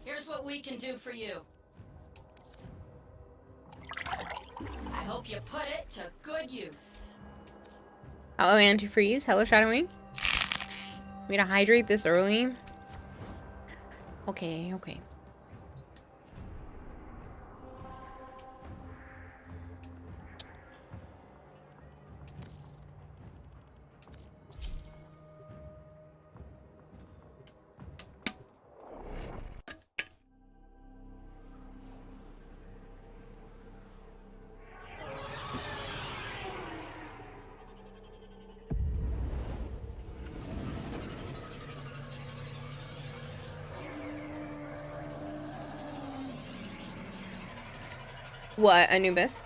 Here's what we can do for you. I hope you put it to good use. Hello, antifreeze. Hello, Shadowing. Me to hydrate this early? Okay, okay. What, Anubis?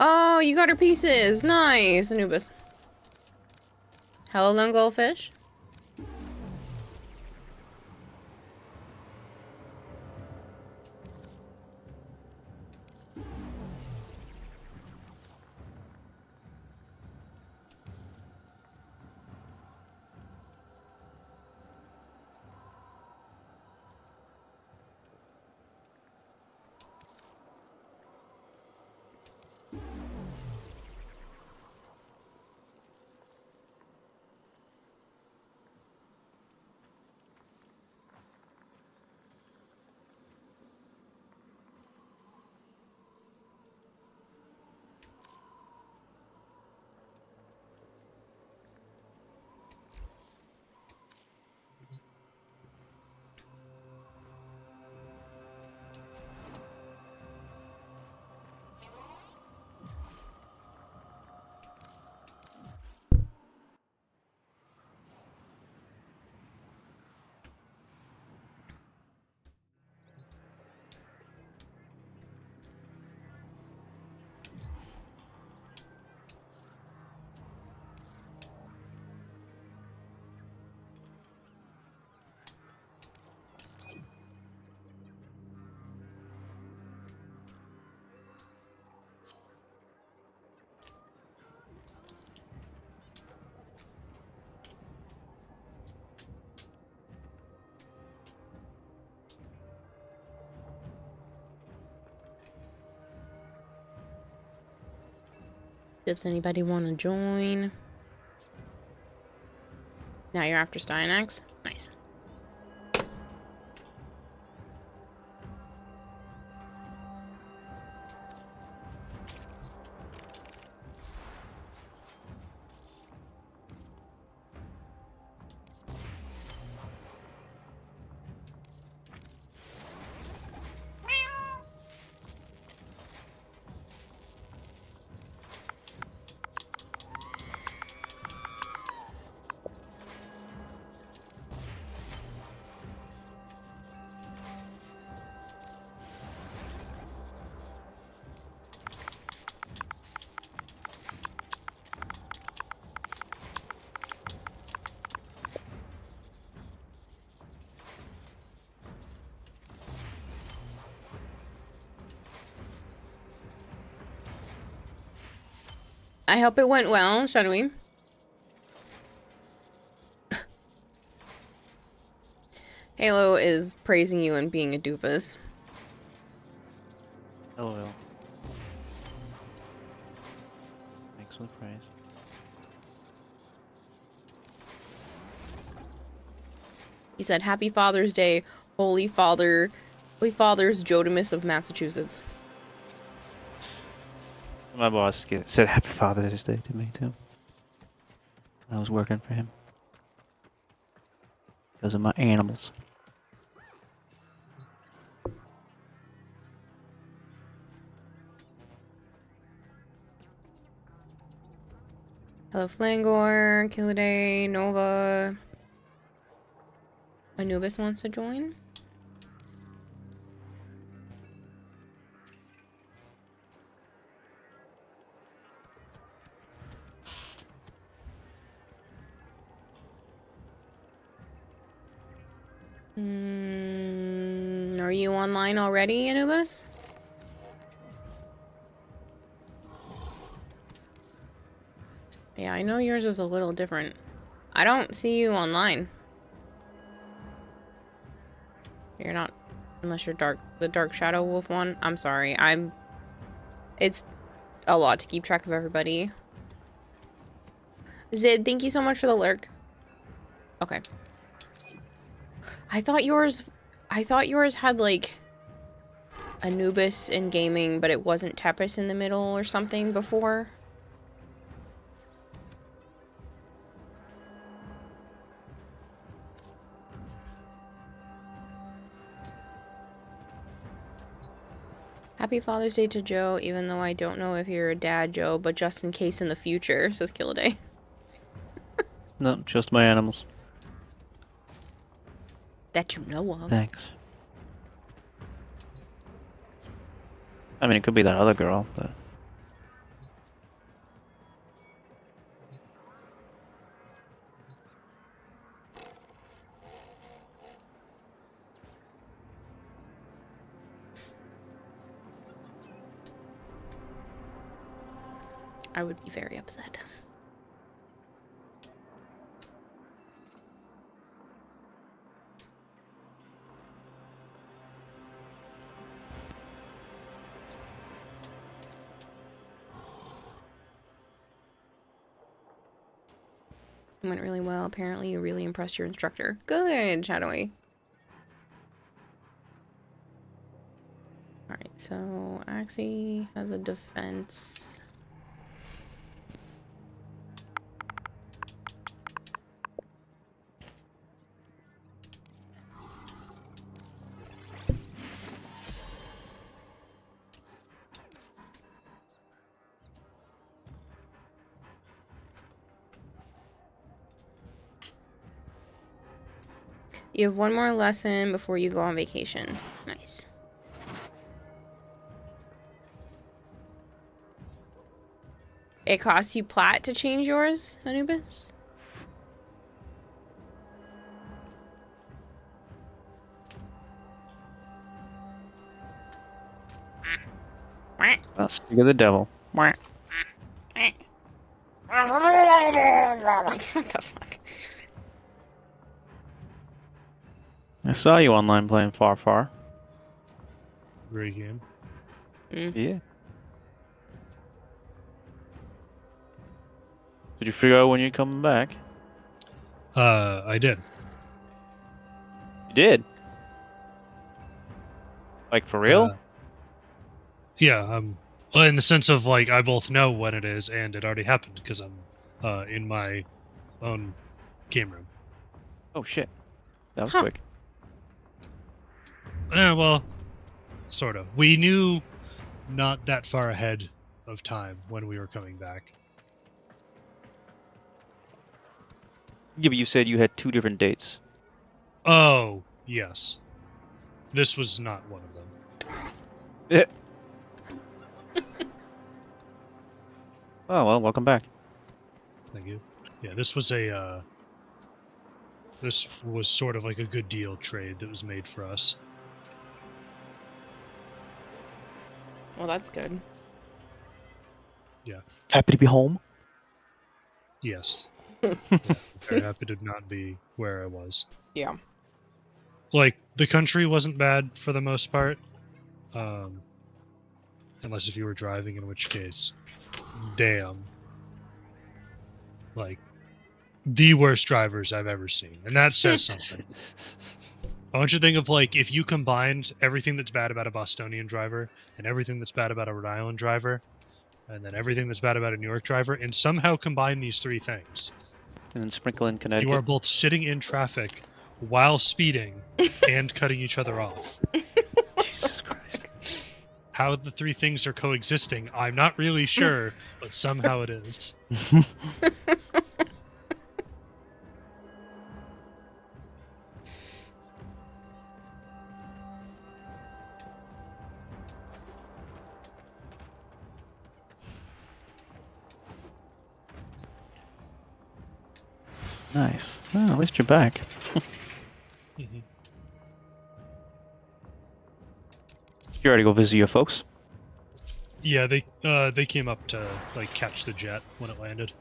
Oh, you got her pieces. Nice, Anubis. Hello, lone goldfish. Does anybody want to join? Now you're after Styanax? Nice. I hope it went well, Shadowy. Halo is praising you and being a doofus. LOL. Excellent praise. He said, "Happy Father's Day, Holy Father's Jodamus of Massachusetts." My boss said Happy Father's Day to me too. I was working for him. Because of my animals. Hello, Flangor, Killiday, Nova. Anubis wants to join. Are you online already, Anubis? Yeah, I know yours is a little different. I don't see you online. You're not, unless you're the Dark Shadow Wolf one. I'm sorry. It's a lot to keep track of everybody. Zid, thank you so much for the lurk. Okay. I thought yours had like Anubis in gaming, but it wasn't Tepis in the middle or something before. Happy Father's Day to Joe, even though I don't know if you're a dad, Joe, but just in case in the future, says Killaday. No, just my animals. That you know of. Thanks. I mean, it could be that other girl, but... I would be very upset. It went really well. Apparently you really impressed your instructor. Good, Shadowy. Alright, so Axie has a defense. You have one more lesson before you go on vacation. Nice. It costs you plat to change yours, Anubis? I'll speak of the devil. What the fuck? I saw you online playing Far Far. Great game. Yeah. Did you figure out when you're coming back? I did. You did? Like, for real? Yeah, well, in the sense of, like, I both know when it is, and it already happened, because I'm in my own game room. Oh, shit. That was Huh. quick. Well, sort of. We knew not that far ahead of time when we were coming back. Yeah, but you said you had 2 different dates. Oh, yes. This was not one of them. Yeah. Oh, well, welcome back. Thank you. Yeah, this was this was sort of like a good deal trade that was made for us. Well, that's good. Yeah. Happy to be home? Yes. Yeah, very happy to not be where I was. Yeah. Like, the country wasn't bad for the most part. Unless if you were driving, in which case, damn. Like, the worst drivers I've ever seen. And that says something. I want you to think of, like, if you combined everything that's bad about a Bostonian driver, and everything that's bad about a Rhode Island driver, and then everything that's bad about a New York driver, and somehow combine these 3 things. And then sprinkle in Connecticut. You are both sitting in traffic while speeding and cutting each other off. Jesus Christ. How the three things are coexisting, I'm not really sure, but somehow it is. Nice. Well, at least you're back. Mhm. You already go visit your folks? Yeah, they came up to like catch the jet when it landed,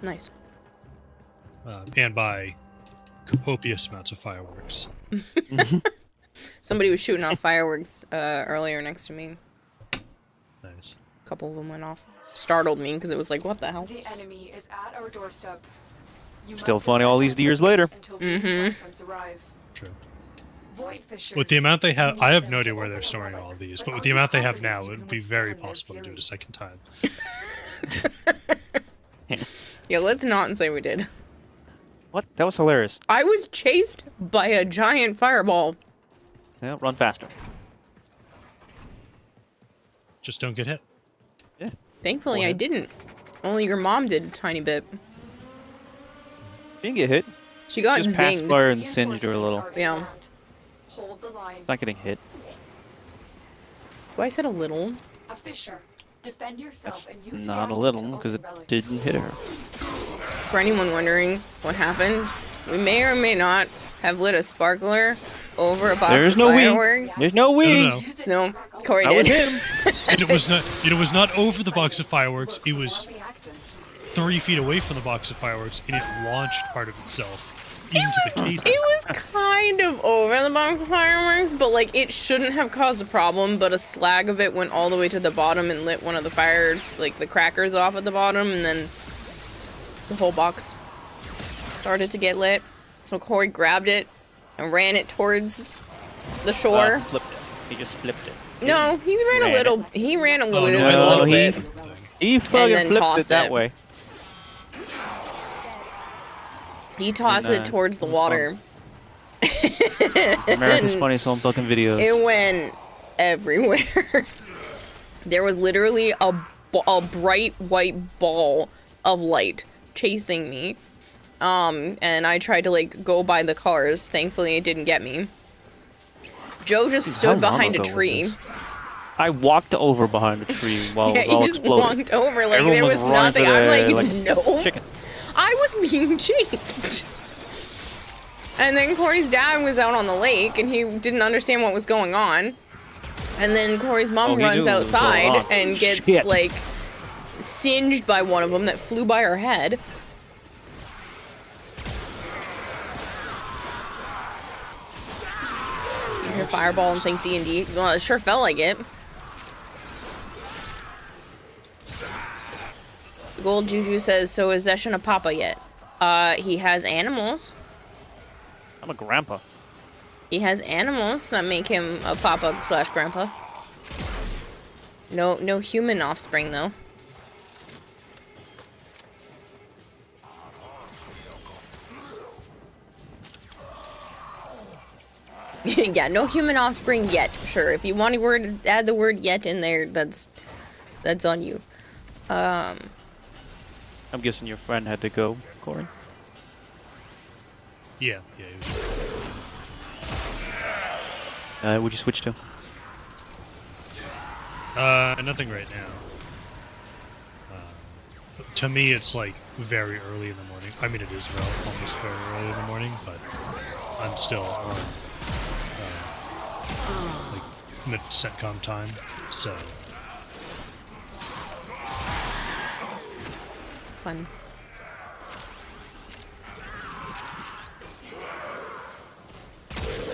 Nice. and buy copious amounts of fireworks. Somebody was shooting off fireworks earlier next to me. Nice. A couple of them went off. Startled me because it was like, what the hell? The enemy is at our doorstep. You Still must funny all these years later. until Mhm. reinforcements arrive. True. Void fissures. With the amount they have, You I need have them no to idea where they're open storing relic, all of these, but but with are the you amount they have confident now, you it would can be very withstand their possible to do it a fury? second time. Yeah, let's not say we did. What? That was hilarious. I was chased by a giant fireball. Yeah, run faster. Just don't get hit. Thankfully, Go I ahead. didn't. Only your mom did a tiny bit. You didn't get hit. She got Just passed zinged. by her and singed her a little. Reinforcements are Yeah. inbound. Hold the line. It's not getting hit. That's why I said a little. A fissure. Defend yourself and use Not a gamble little, to because it open relics. didn't hit her. For anyone wondering what happened, we may or may not have lit a sparkler over a box There's of no we. fireworks. There's no we. No. Use it No, to track all Corey I was did. him. And it was not. It was not over the box of fireworks. It was reactant. 3 feet away from the box of fireworks, and it launched part of itself into the case. It was kind of over the box of fireworks, but like it shouldn't have caused a problem. But a slag of it went all the way to the bottom and lit one of the fire, like the crackers off at the bottom, and then the whole box started to get lit. So Corey grabbed it and ran it towards the shore. Flipped it. He just flipped it. No, he ran a Ran little. He ran a little, no, bit, no, a little he- bit. He fucking then flipped it tossed that it. way. He tossed And, it towards the it was water. America's Funniest Home Fucking Videos. It went everywhere. There was literally a bright white ball of light chasing me. And I tried to like go by the cars. Thankfully, it didn't get me. Joe just How stood long behind a ago was tree. this? I walked over behind a tree while Yeah, it was he all just exploding. walked over like Everyone there was was running nothing. for I'm their, like, no. chicken. I was being chased. And then Corey's dad was out on the lake and he didn't understand what was going on. And then Corey's mom Oh, he runs knew what was going outside on. and gets Shit. like singed by one of them that flew by her head. You hear fireball and think D&D. Well, it sure felt like it. Gold Juju says, so is Zeshin a papa yet? He has animals. I'm a grandpa. He has animals that make him a papa / grandpa. No human offspring though. Yeah, no human offspring yet. Sure, if you want to add the word "yet" in there, that's on you. I'm guessing your friend had to go, Corey. Yeah, he was. Would you switch to? Nothing right now. To me, it's like very early in the morning. I mean, it is almost very early in the morning, but I'm still on like mid-setcom time, so Fun.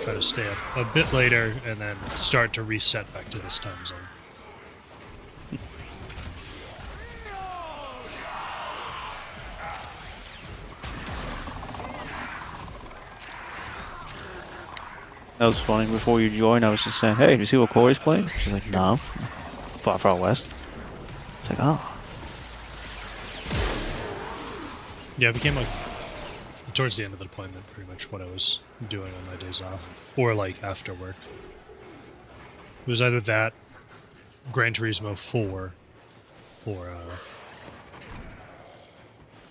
try to stay up a bit later and then start to reset back to this time zone. That was funny. Before you joined, I was just saying, "Hey, do you see what Corey's playing?" She's like, "No, far west." It's like, "Oh, Yeah, it became like towards the end of the deployment, pretty much what I was doing on my days off, or like after work. It was either that, Gran Turismo 4, or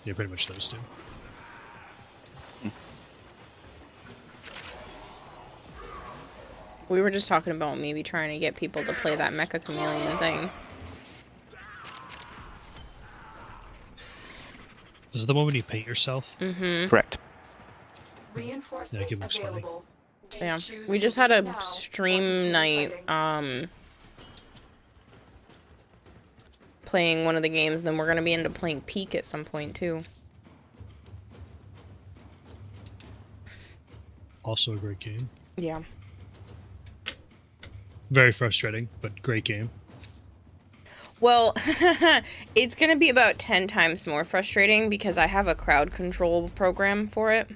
yeah, pretty much those two. We were just talking about maybe trying to get people to play that Mecha Chameleon thing. Is it the one when you paint yourself? Mm-hmm. Correct. Reinforcements game looks funny. available. Do you Yeah. choose We to just had leave a now or stream continue night, fighting? playing one of the games, then we're gonna be into playing Peak at some point too. Also a great game. Yeah. Very frustrating, but great game. Well, it's gonna be about 10 times more frustrating because I have a crowd control program for it.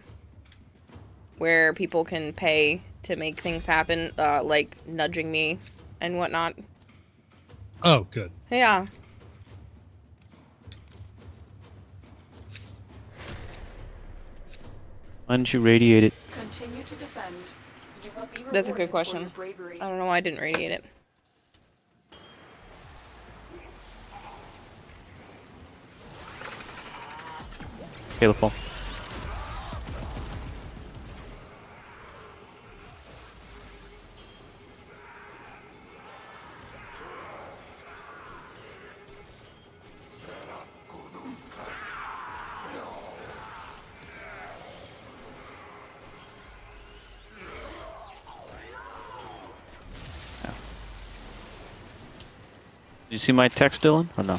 Where people can pay to make things happen, like nudging me and whatnot. Oh, good. Yeah. Why didn't you radiate it? Continue to defend. You will be That's a good rewarded for question. your bravery. I don't know why I didn't radiate it. Caleb Paul. Did you see my text, Dylan, or no?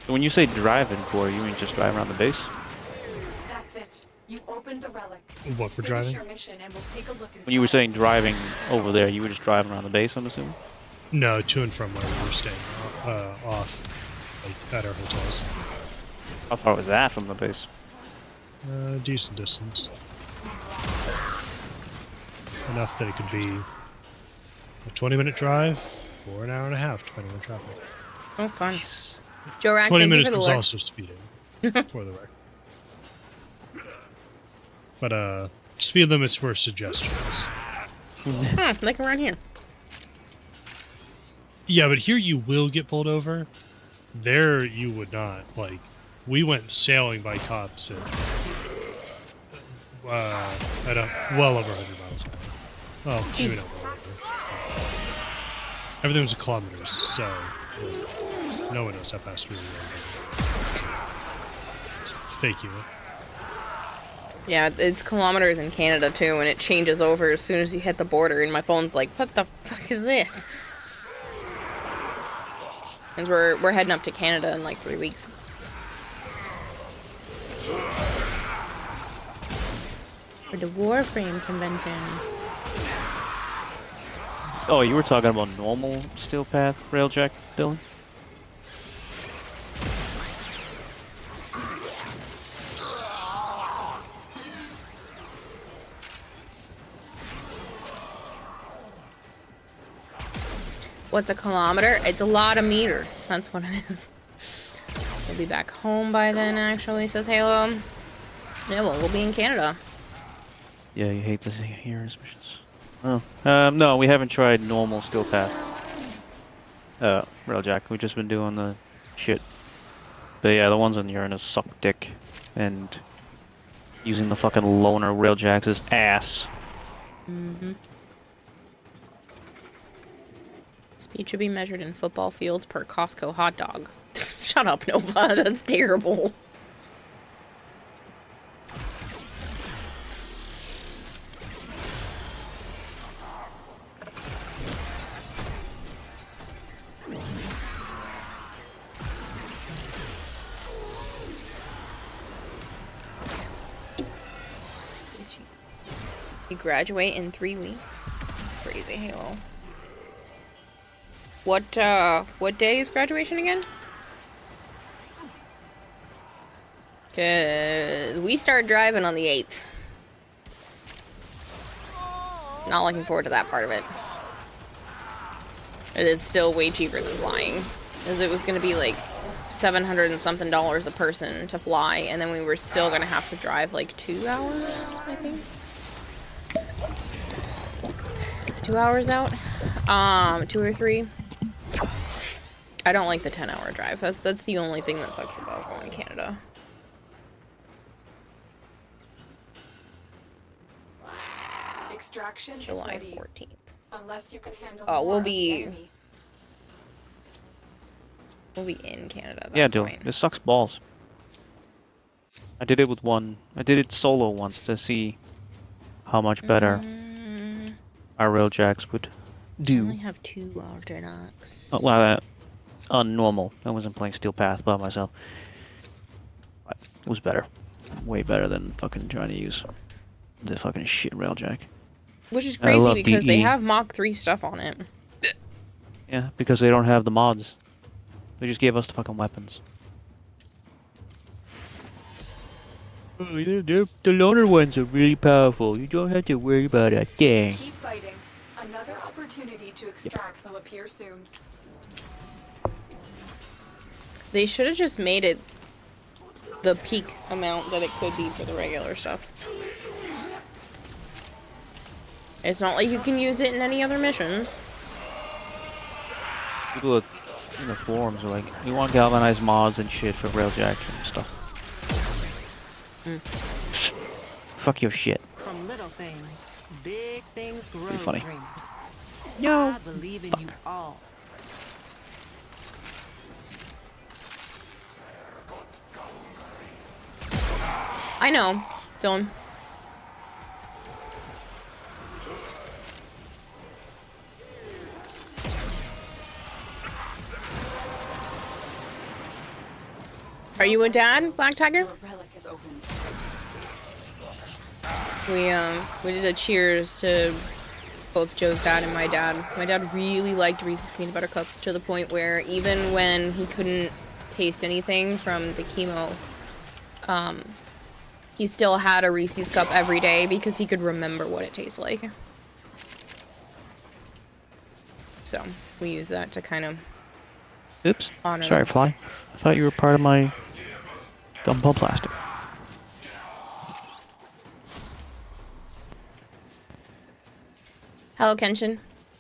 So when you say driving, Corey, you mean just drive around the base? That's it. You opened the relic. What, for Finish driving? your mission and we'll take a look inside. When you were saying driving over there, you were just driving around the base, I'm assuming? No, to and from where we were staying off, like at our hotels. How far was that from the base? Decent distance. Enough that it could be a 20-minute drive or an hour and a half, depending on traffic. Oh, fun. Joe Rack, 20 thank you minutes for the was lurk. also speeding, for the record. But, speed limits were suggestions. Like around here. Yeah, but here you will get pulled over. There you would not. Like, we went sailing by cops at well over 100 miles an hour. Well, maybe not well over. Everything was in kilometers, so no one knows how fast we were going. It's faking it. Yeah, it's kilometers in Canada too, and it changes over as soon as you hit the border, and my phone's like, what the fuck is this? Because we're heading up to Canada in like 3 weeks. For the Warframe convention. Oh, you were talking about normal steel path railjack, Dylan? What's a kilometer? It's a lot of meters. That's what it is. We'll be back home by then, actually, says Halo. Yeah, well, we'll be in Canada. Yeah, you hate to hear his missions. Oh, no, we haven't tried normal steel path. Railjack. We've just been doing the shit. But yeah, the ones in Uranus suck dick. And using the fucking loner railjacks is ass. Mm-hmm. Speed should be measured in football fields per Costco hot dog. Shut up, Nova. That's terrible. You graduate in 3 weeks? That's crazy, Halo. What day is graduation again? 'Cause we start driving on the 8th. Not looking forward to that part of it. It is still way cheaper than flying. Because it was going to be like $700 and something a person to fly, and then we were still going to have to drive like 2 hours, I think. 2 hours out? 2 or 3. I don't like the 10-hour drive. That's the only thing that sucks about going to Canada. Extraction is July ready. 14th. Unless you can handle Oh, more we'll of the be enemy. in Canada at that Yeah, dude. point. This sucks balls. I did it with one. I did it solo once to see how much better our railjacks would I do. only have 2 alternates. Well, on normal. I wasn't playing Steel Path by myself. But it was better. Way better than fucking trying to use the fucking shit railjack. Which is I crazy love because they DE. have Mach 3 stuff on it. Yeah, because they don't have the mods. They just gave us the fucking weapons. Oh, the loner ones are really powerful. You don't have to worry about a thing. Keep fighting. Another opportunity to extract will appear soon. They should have just made it the peak amount that it could be for the regular stuff. It's not like you can use it in any other missions. People in the forums are like, we want galvanized mods and shit for railjack and stuff. Fuck your shit. From little things, big things grow. Pretty funny. Dreamers. No. I believe in you all. I know, Dylan. Are you a dad, Black Tiger? Your relic is open. We did a cheers to both Joe's dad and my dad. My dad really liked Reese's peanut butter cups to the point where even when he couldn't taste anything from the chemo, he still had a Reese's cup every day because he could remember what it tastes like. So we use that to kind of Oops. honor Sorry, them. Fly. I thought you were part of my gumball plastic. Hello, Kenshin.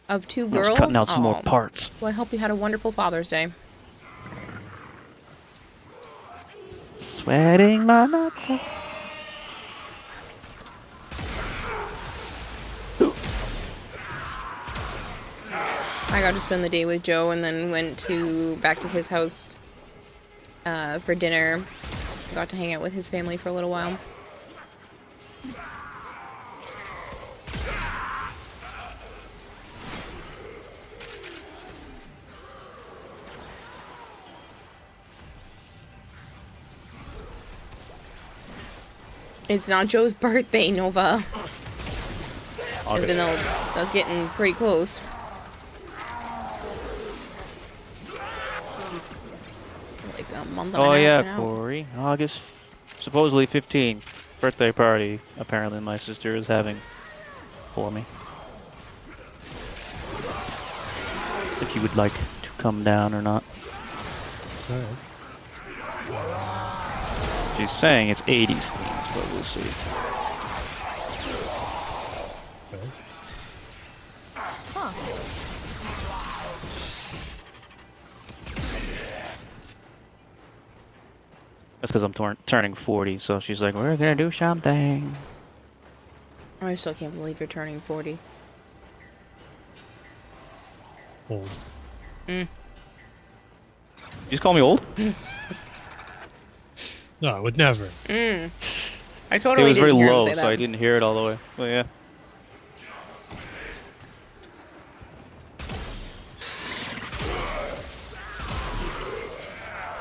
Of 2 I girls. was cutting out some more Aw. parts. Well, I hope you had a wonderful Father's Day. Sweating my nuts off. I got to spend the day with Joe and then went back to his house for dinner. Got to hang out with his family for a little while. It's not Joe's birthday, Nova. Even though that's getting pretty close. Like a month and a Oh half yeah, now. Corey. August, supposedly 15. Birthday party. Apparently my sister is having for me. If you would like to come down or not. Alright. She's saying it's 80s themes, but we'll see. Okay. That's because I'm turning 40, so she's like, we're gonna do something. I still can't believe you're turning 40. Old. You just call me old? No, I would never. I It totally was very didn't hear him low, say so that. I didn't hear it all the way. But yeah.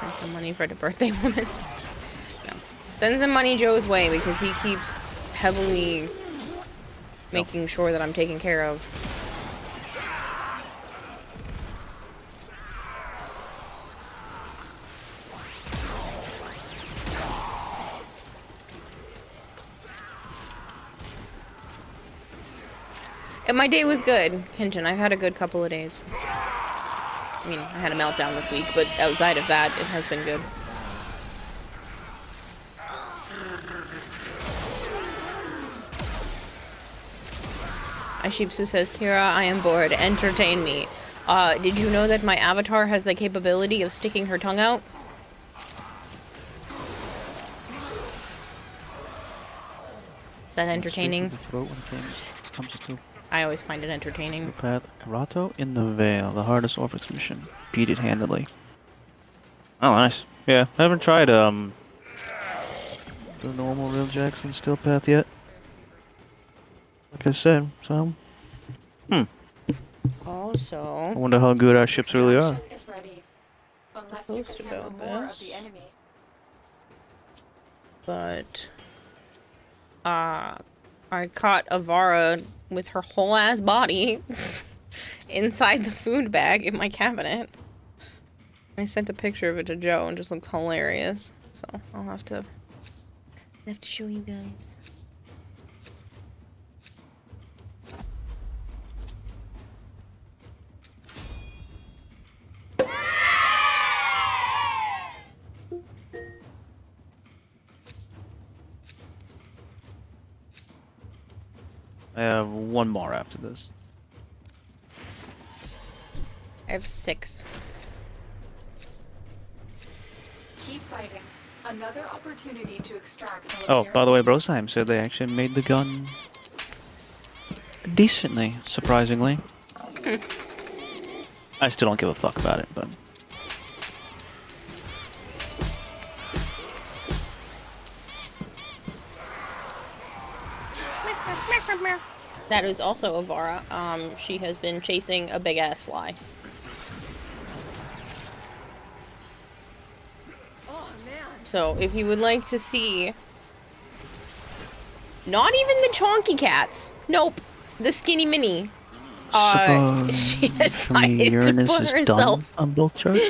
Send some money for the birthday woman. No. Send some money Joe's way because he keeps heavily making sure that I'm taken care of. And my day was good, Kenshin. I've had a good couple of days. I mean, I had a meltdown this week, but outside of that, it has been good. Ashipsu says, Kira, I am bored. Entertain me. Did you know that my avatar has the capability of sticking her tongue out? Is that entertaining? The throat when it comes to I always find it entertaining. path Karato in the Veil, the hardest Orphix mission. Beat it handily. Oh, nice. Yeah, I haven't tried the normal real jacks in Steel Path yet. Like I said, so I Also, wonder how good our ships really are. Extraction is ready. Unless you Post can handle about more of this. the enemy. but I caught Avara with her whole ass body inside the food bag in my cabinet. I sent a picture of it to Joe and it just looked hilarious. So I'll have to show you guys. I have one more after this. I have 6. Keep fighting. Another opportunity to extract. Oh, by the way, Brosheim said they actually made the gun decently, surprisingly. I still don't give a fuck about it, but That is also Avara. She has been chasing a big ass fly. So if you would like to see, not even the chonky cats. Nope, the skinny mini. She decided to Uranus put is herself. done on both charts.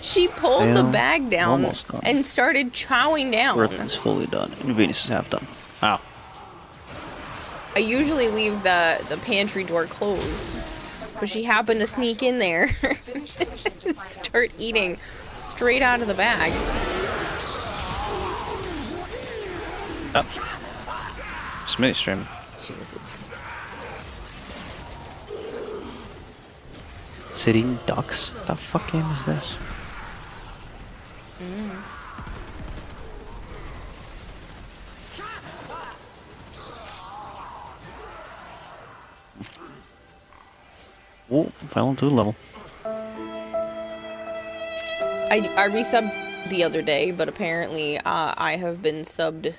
She pulled the Well, bag down almost done. and started chowing down. Earth is fully done, and Venus is half done. Wow. I usually leave the pantry door closed, but she happened to sneak in there and start eating straight out of the bag. Oh. It's mini stream. Sitting ducks? What the fuck game is this? Oh, fell into the level. I resubbed the other day, but apparently I have been subbed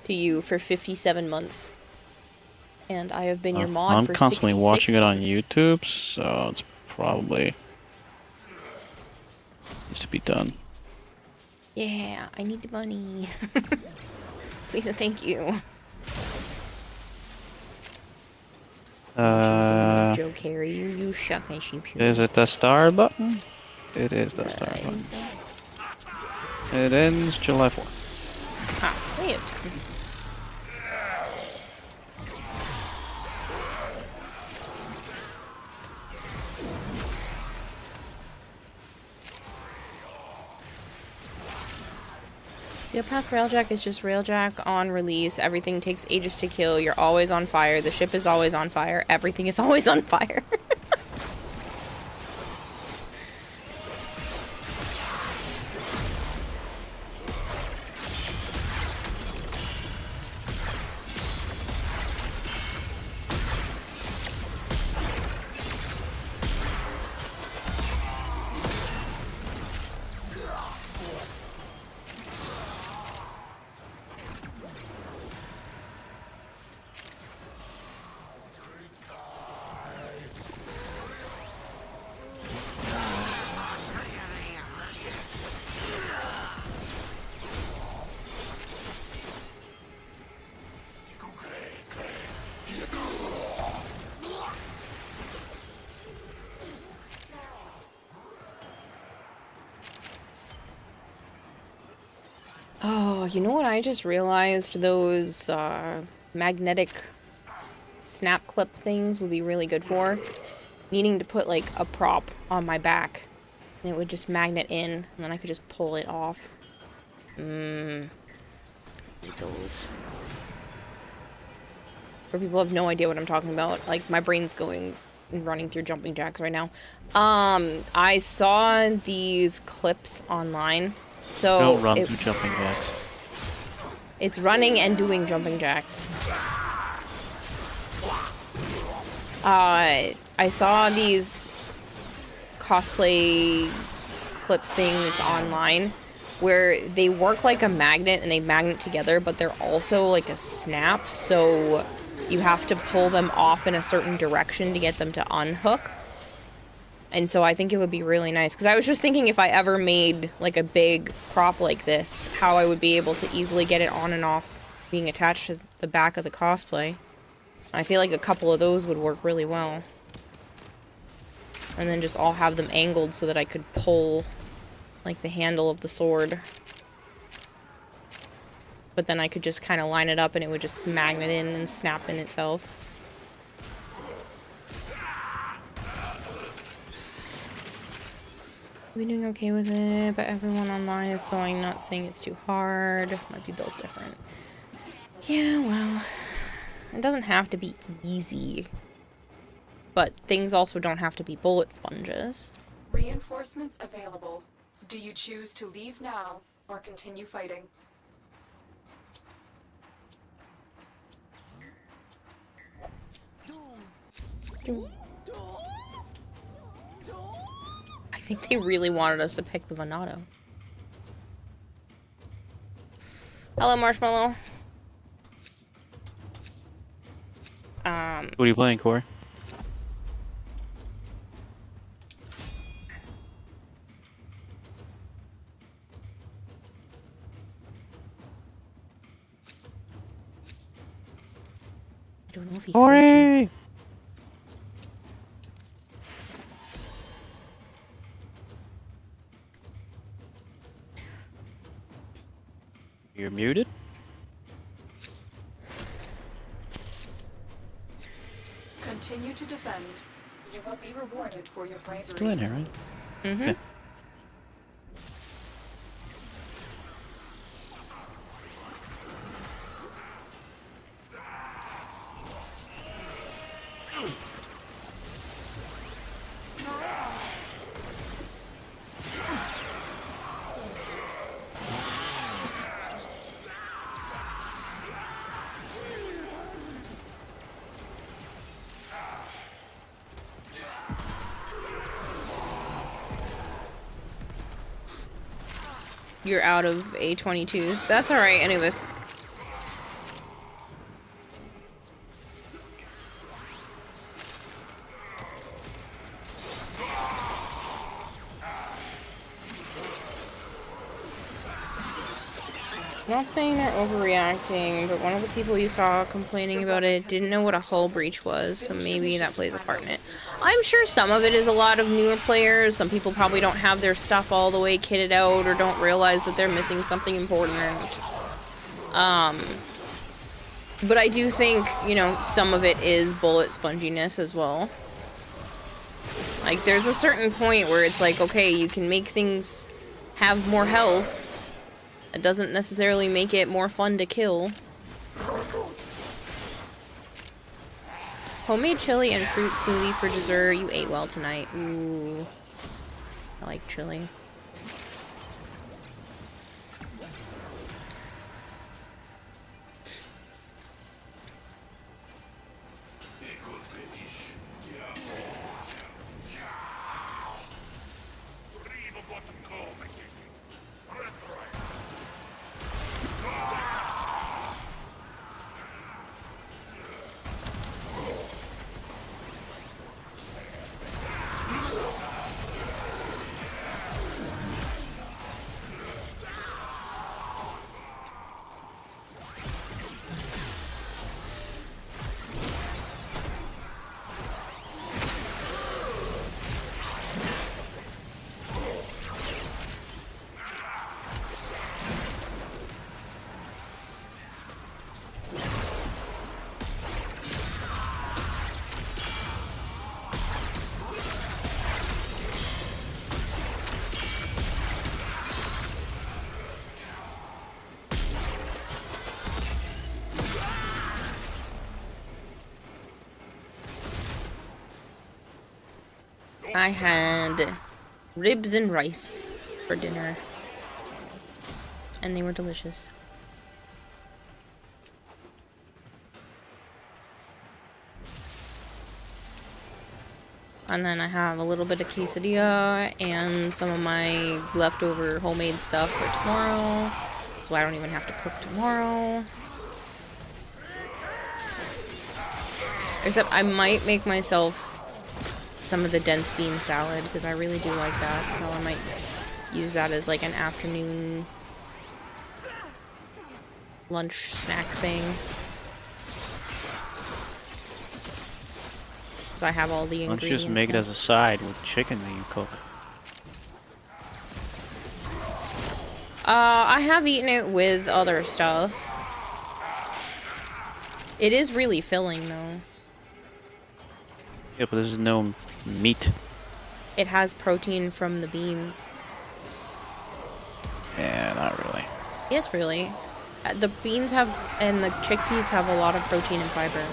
to you for 57 months. And I have been your mod I'm for 66 constantly watching it on months. YouTube, so it's probably needs to be done. Yeah, I need the money. Please and thank you. Joe Carey, you shuck my sheep. Is it the star button? It is the star button. It ends July 4th. Ah, we have time. Steel Path Railjack is just Railjack on release. Everything takes ages to kill. You're always on fire. The ship is always on fire. Everything is always on fire. Oh, you know what I just realized? Those magnetic snap clip things would be really good for? Needing to put like a prop on my back and it would just magnet in and then I could just pull it off. Need those. For people who have no idea what I'm talking about, like my brain's going and running through jumping jacks right now. I saw these clips online. So Don't run through jumping jacks. it's running and doing jumping jacks. I saw these cosplay clip things online where they work like a magnet and they magnet together, but they're also like a snap, so you have to pull them off in a certain direction to get them to unhook. And so I think it would be really nice, because I was just thinking if I ever made like a big prop like this, how I would be able to easily get it on and off being attached to the back of the cosplay. I feel like a couple of those would work really well. And then just all have them angled so that I could pull like the handle of the sword. But then I could just kind of line it up and it would just magnet in and snap in itself. We're doing okay with it, but everyone online is going nuts saying it's too hard. Might be built different. Yeah, well, it doesn't have to be easy. But things also don't have to be bullet sponges. Reinforcements available. Do you choose to leave now or continue fighting? I think they really wanted us to pick the Venato. Hello, Marshmallow. What are you playing, Corey? I don't know if he heard you. Corey! You're muted? Continue to defend. You will be rewarded for your bravery. Still in here, right? Mm-hmm. Yeah. You're out of A22s. That's alright, anyways. I'm not saying they're overreacting, but one of the people you saw complaining about it didn't know what a hull breach was, so maybe that plays a part in it. I'm sure some of it is a lot of newer players. Some people probably don't have their stuff all the way kitted out or don't realize that they're missing something important. But I do think, you know, some of it is bullet sponginess as well. Like, there's a certain point where it's like, okay, you can make things have more health. It doesn't necessarily make it more fun to kill. Homemade chili and fruit smoothie for dessert. You ate well tonight. Ooh. I like chili. I had ribs and rice for dinner. And they were delicious. And then I have a little bit of quesadilla and some of my leftover homemade stuff for tomorrow. So I don't even have to cook tomorrow. Except I might make myself some of the dense bean salad because I really do like that. So I might use that as like an afternoon lunch snack thing. Because I have all the Why don't you ingredients. just make it now. as a side with chicken that you cook? I have eaten it with other stuff. It is really filling though. Yeah, but there's no meat. It has protein from the beans. Yeah, not really. Yes, really. The beans have, and the chickpeas have a lot of protein and fiber.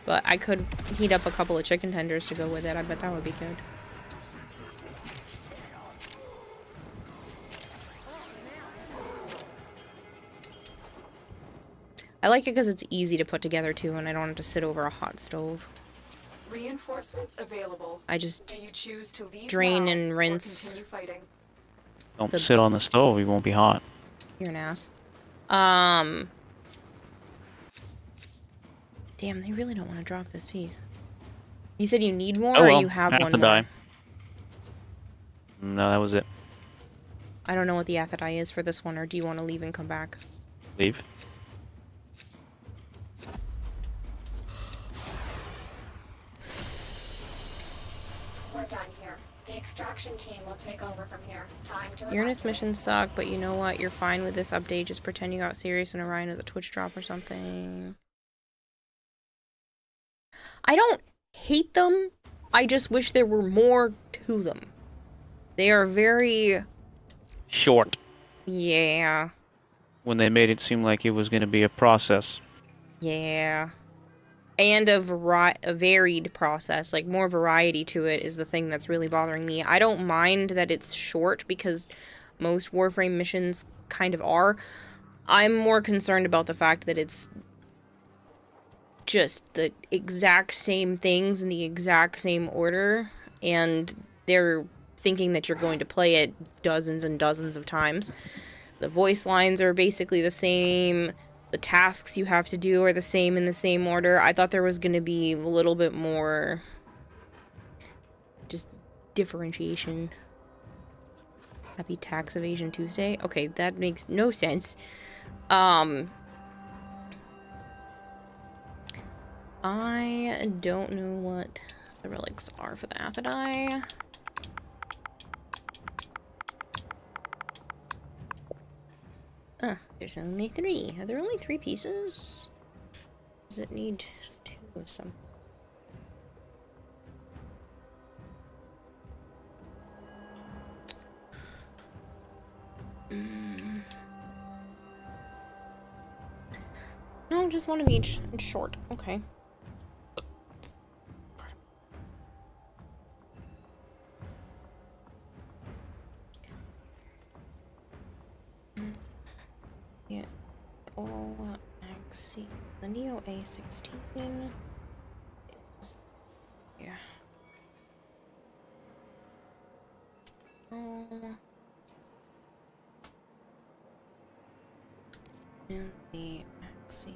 But I could heat up a couple of chicken tenders to go with it. I bet that would be good. I like it because it's easy to put together too, and I don't have to sit over a hot stove. Reinforcements available. I just Do you choose to leave drain now and or rinse. continue fighting? Don't The- sit on the stove, you won't be hot. You're an ass. Damn, they really don't want to drop this piece. You said you need more, Oh or well, you have one more? Aphrodite. No, that was it. I don't know what the Aphrodite is for this one, or do you want to leave and come back? Leave. We're done here. The extraction team will take over from here. Time to Uranus evacuate. missions suck, but you know what? You're fine with this update. Just pretend you got serious and Orion with a Twitch drop or something. I don't hate them. I just wish there were more to them. They are very... Short. Yeah. When they made it seem like it was going to be a process. Yeah. And a varied process. Like, more variety to it is the thing that's really bothering me. I don't mind that it's short, because most Warframe missions kind of are. I'm more concerned about the fact that it's just the exact same things in the exact same order, and they're thinking that you're going to play it dozens and dozens of times. The voice lines are basically the same. The tasks you have to do are the same in the same order. I thought there was going to be a little bit more just differentiation. Happy Tax Evasion Tuesday? Okay, that makes no sense. I don't know what the relics are for the Aphrodite. There's only 3. Are there only 3 pieces? Does it need 2 of some? No, just one of each. It's short. Okay. Yeah. Oh, actually, the Neo A16 is... Yeah. Oh. And the Axie.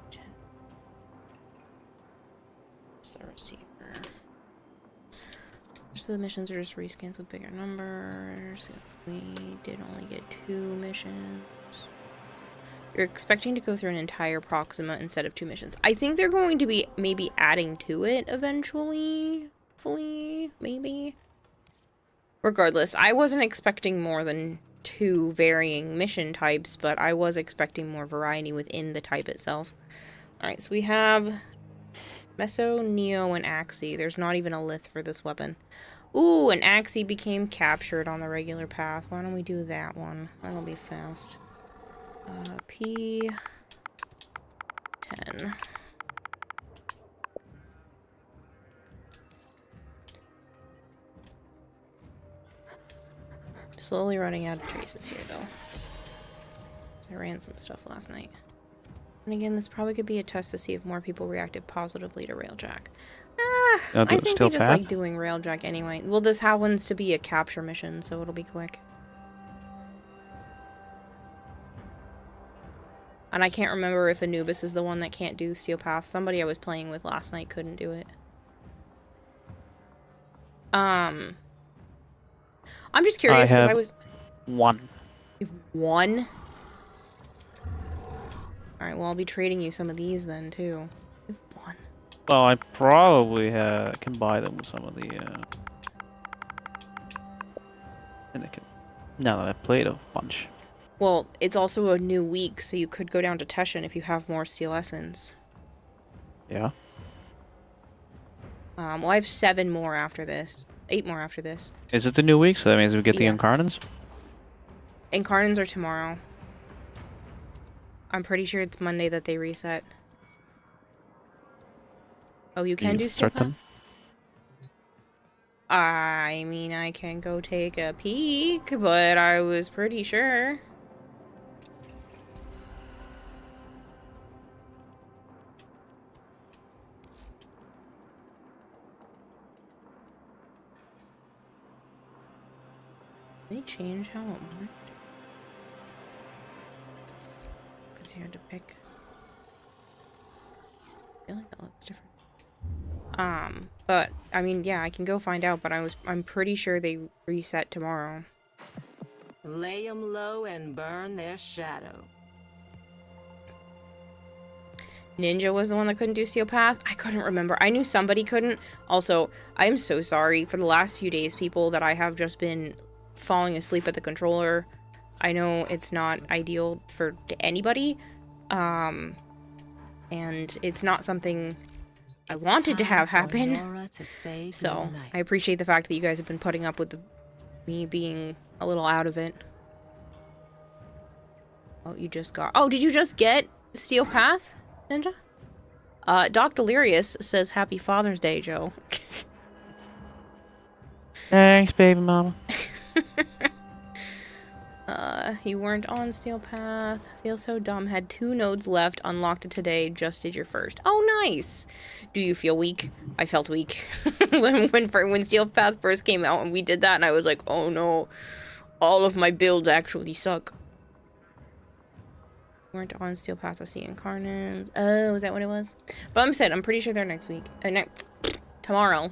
10. It's the receiver. So the missions are just rescans with bigger numbers. We did only get 2 missions. You're expecting to go through an entire Proxima instead of 2 missions. I think they're going to be maybe adding to it eventually. Hopefully, maybe. Regardless, I wasn't expecting more than 2 varying mission types, but I was expecting more variety within the type itself. Alright, so we have Meso, Neo, and Axie. There's not even a lith for this weapon. Ooh, an Axie became captured on the regular path. Why don't we do that one? That'll be fast. P10. Slowly running out of traces here, though. I ran some stuff last night. And again, this probably could be a test to see if more people reacted positively to Railjack. I think they just like doing Railjack anyway. Well, this happens to be a capture mission, so it'll be quick. And I can't remember if Anubis is the one that can't do Steel Path. Somebody I was playing with last night couldn't do it. I'm just curious because I was... One. You have one? Alright, well, I'll be trading you some of these then, too. You have one. Well, I probably can buy them with some of the... And I can... Now that I've played a bunch. Well, it's also a new week, so you could go down to Teshin if you have more Steel Essence. Yeah. Well, I have 7 more after this. 8 more after this. Is it the new week? So that means we get the Yeah. Incarnans? Incarnans are tomorrow. I'm pretty sure it's Monday that they reset. Oh, you can do Steel start them? Path? I mean, I can go take a peek, but I was pretty sure. They change how it worked? Because you had to pick. I feel like that looks different. But I mean, yeah, I can go find out, but I'm pretty sure they reset tomorrow. Lay 'em low and burn their shadow. Ninja was the one that couldn't do Steel Path. I couldn't remember. I knew somebody couldn't. Also, I am so sorry for the last few days, people, that I have just been falling asleep at the controller. I know it's not ideal for anybody, and it's not something I wanted to have happen. So I appreciate the fact that you guys have been putting up with me being a little out of it. Oh, you just got... Oh, did you just get Steel Path, Ninja? Doc Delirious says Happy Father's Day, Joe. Thanks, baby mama. You weren't on Steel Path. Feel so dumb. Had 2 nodes left. Unlocked it today. Just did your first. Oh, nice. Do you feel weak? I felt weak when Steel Path first came out and we did that, and I was like, oh no, all of my builds actually suck. Weren't on Steel Path to see Incarnate. Oh, is that what it was? But I'm pretty sure they're next week. Tomorrow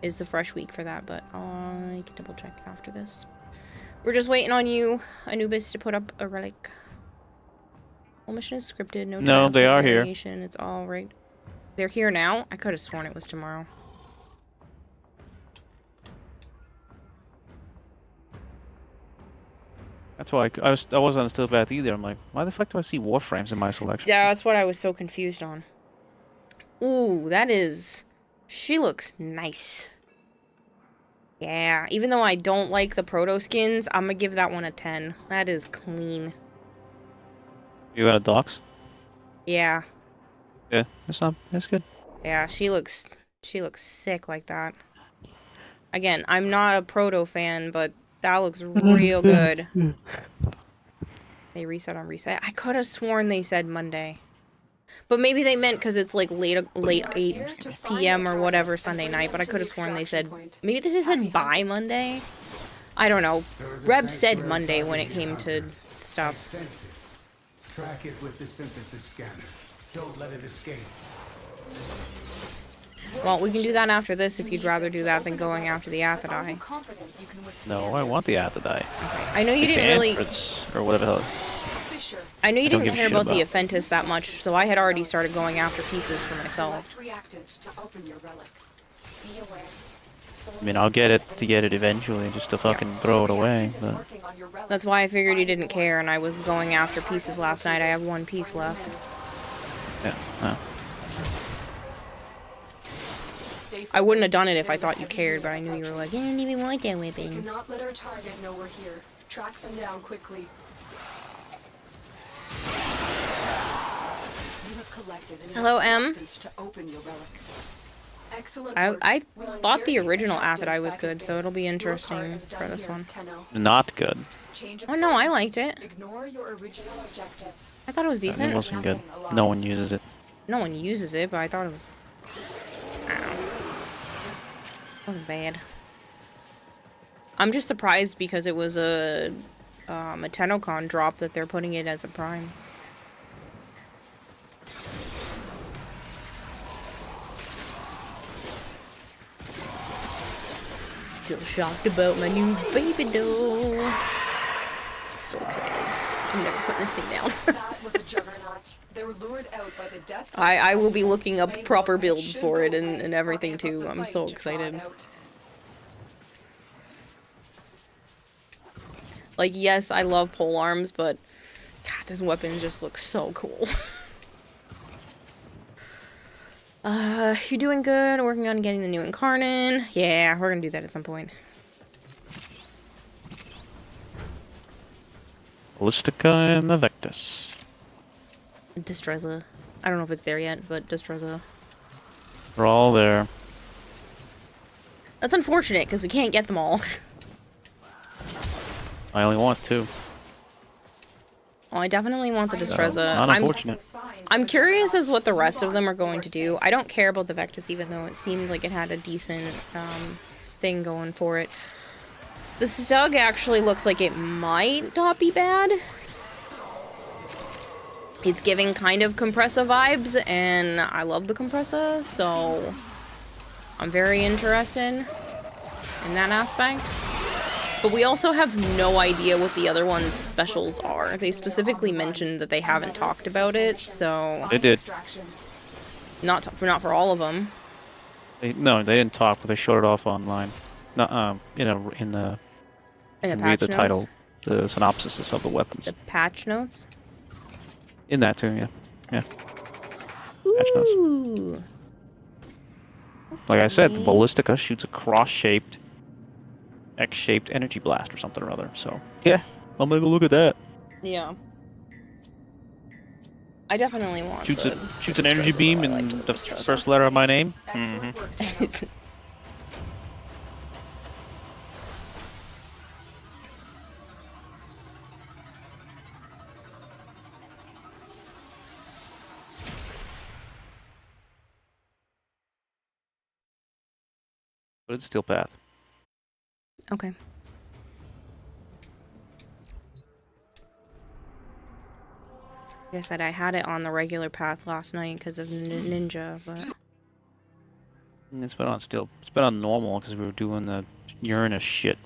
is the fresh week for that, but I can double check after this. We're just waiting on you, Anubis, to put up a relic. Whole mission is scripted. No, they are here. It's all right. They're here now? I could have sworn it was tomorrow. That's why I wasn't on Steel Path either. I'm like, why the fuck do I see Warframes in my selection? Yeah, that's what I was so confused on. Ooh, that is... She looks nice. Yeah, even though I don't like the proto skins, I'm gonna give that one a 10. That is clean. You got a docs? Yeah. Yeah, that's good. Yeah, she looks sick like that. Again, I'm not a proto fan, but that looks real good. They reset on reset. I could have sworn they said Monday. But maybe they meant because it's like late 8 p.m. or whatever Sunday night, but I could have sworn they said... Maybe they said by Monday? I don't know. Reb said Monday when it came to stuff. Track it with the synthesis scanner. Don't let it escape. Well, we can do that after this if you'd rather do that than going after the Athadai. No, I want the Athadai. Okay. I know you didn't really... Or whatever. I know you didn't care about the Aphentis that much, so I had already started going after pieces for myself. I mean, I'll get it to get it eventually, just to fucking throw it away. But... That's why I figured you didn't care, and I was going after pieces last night. I have 1 piece left. Yeah, no. Stay I wouldn't have focused. done it if I There's a thought you heavy cared, unit but I knew you were approaching. like, I don't even want that We weapon. cannot let our target know we're here. Track them down quickly. You have collected enough Hello, M. reactants to open your relic. Excellent I work. We'll thought the interrogate original captive Aphidai was back at good, so it'll base. be Your interesting part is for done this here, one. Tenno. Not good. Change of Oh no, I plans. liked it. Ignore your original objective. I thought it was It decent. wasn't good. No one uses it. No one uses it, but I thought it was... I don't know. It wasn't bad. I'm just surprised because it was a TennoCon drop that they're putting it as a prime. Still shocked about my new baby doll. So excited. I'm never putting this thing down. That was a juggernaut. They were lured out by the death. I will be looking up They proper looked like builds should for it go and away, everything but they too. put the I'm fight so to try it excited. out. Like, yes, I love pole arms, but God, this weapon just looks so cool. You doing good? Working on getting the new Incarnate. Yeah, we're gonna do that at some point. Ballistica and the Vectus. Destreza. I don't know if it's there yet, but Destreza. They're all there. That's unfortunate, because we can't get them all. I only want 2. Oh, I definitely want the I know Destreza. not I'm unfortunate. I'm curious as what the rest of them are going to do. I don't care about the Vectus, even though it seemed like it had a decent thing going for it. The Stug actually looks like it might not be bad. It's giving kind of Compressa vibes, and I love the Compressa, so I'm very interested in that aspect. But we also have no idea what the other one's specials are. They specifically mentioned that they haven't talked about it, so They did. not for all of them. No, they didn't talk, but they showed it off online. No, in the In the read patch the title, notes. the synopsis of the weapons. The patch notes. In that too, yeah. Yeah. Patch notes. Ooh. Like I said, the Okay. Ballistica shoots a cross-shaped, X-shaped energy blast or something or other. So yeah, I'm gonna go look at that. Yeah. I definitely want Shoots the, shoots the an energy Destreza, beam though. I in liked the Destreza. first letter of my name. Excellent work, Tenno. But it's Steel Path. Okay. Like I said, I had it on the regular path last night because of Ninja, but... And it's been on It's been on normal because we were doing the Uranus shit.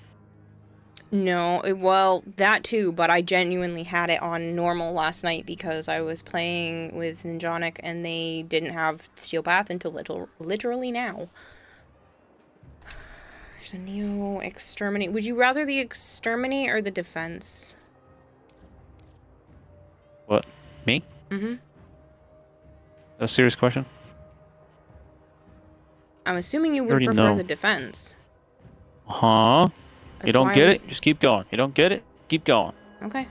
No, well, that too, but I genuinely had it on normal last night because I was playing with Ninjonic and they didn't have Steel Path until literally now. There's a new Exterminate. Would you rather the Exterminate or the Defense? What? Me? Mm-hmm. A serious question? I'm assuming you would already prefer know. the Defense. Huh? You That's don't why I get was- it? Just keep going. You don't get it? Keep going. Okay.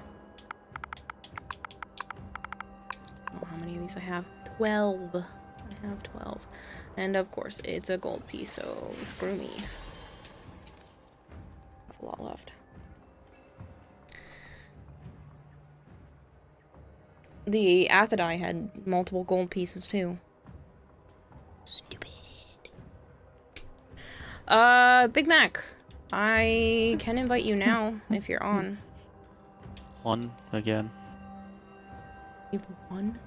Oh, how many of these I have? 12. I have 12. And of course, it's a gold piece, so screw me. A lot left. The Aphidai had multiple gold pieces too. Stupid. Big Mac. I can invite you now if you're on. 1 again. You've won?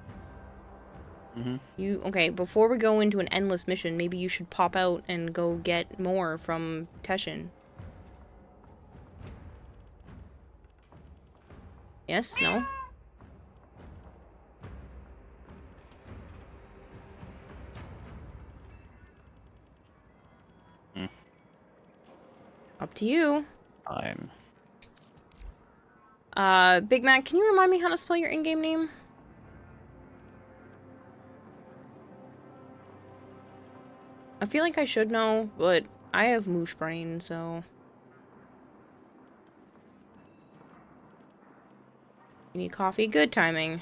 Mm-hmm. Okay, before we go into an endless mission, maybe you should pop out and go get more from Teshin. Yes? No? Hmm. Up to you. Fine. Big Mac, can you remind me how to spell your in-game name? I feel like I should know, but I have moosh brain, so... You need coffee? Good timing.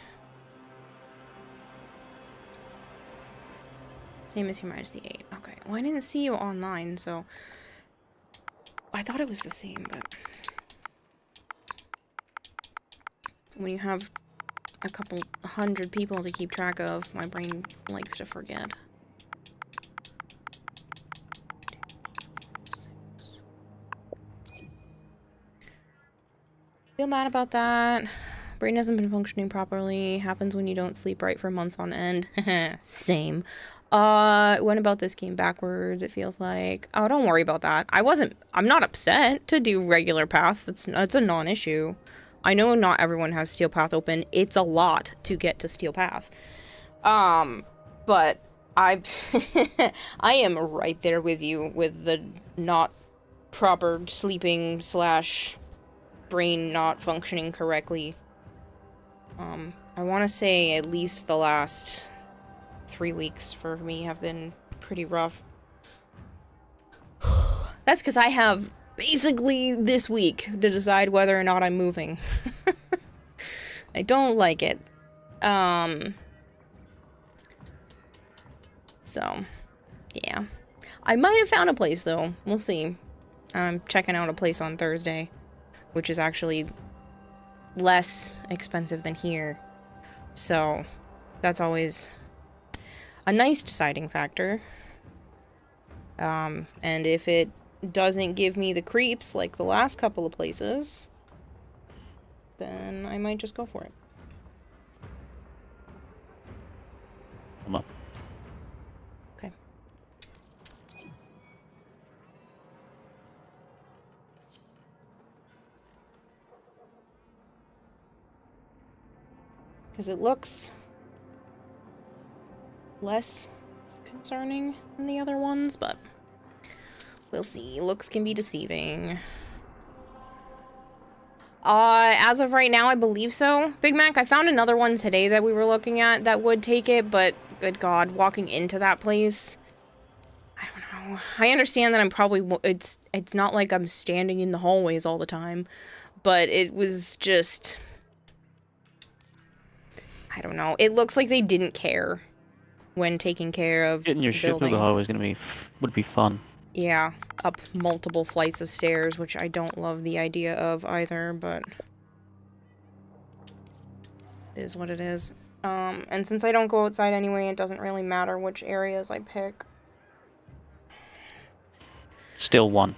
Same as your Majesty 8. Okay. Well, I didn't see you online, so... I thought it was the same, but... When you have a couple 100 people to keep track of, my brain likes to forget. Feel mad about that. Brain hasn't been functioning properly. Happens when you don't sleep right for months on end. Same. Went about this game backwards, it feels like. Oh, don't worry about that. I'm not upset to do regular path. It's a non-issue. I know not everyone has Steel Path open. It's a lot to get to Steel Path. But I am right there with you with the not proper sleeping / brain not functioning correctly. I want to say at least the last 3 weeks for me have been pretty rough. That's because I have basically this week to decide whether or not I'm moving. I don't like it. So, yeah. I might have found a place, though. We'll see. I'm checking out a place on Thursday, which is actually less expensive than here. So, that's always a nice deciding factor. And if it doesn't give me the creeps like the last couple of places, then I might just go for it. Come on. Okay. Because it looks less concerning than the other ones, but we'll see. Looks can be deceiving. As of right now, I believe so. Big Mac, I found another one today that we were looking at that would take it, but good God, walking into that place, I don't know. I understand that I'm probably, it's not like I'm standing in the hallways all the time, but it was just, I don't know. It looks like they didn't care when taking care of Getting your the shit through the building. hallway is gonna would be fun. Yeah, up multiple flights of stairs, which I don't love the idea of either, but it is what it is. And since I don't go outside anyway, it doesn't really matter which areas I pick. Still one.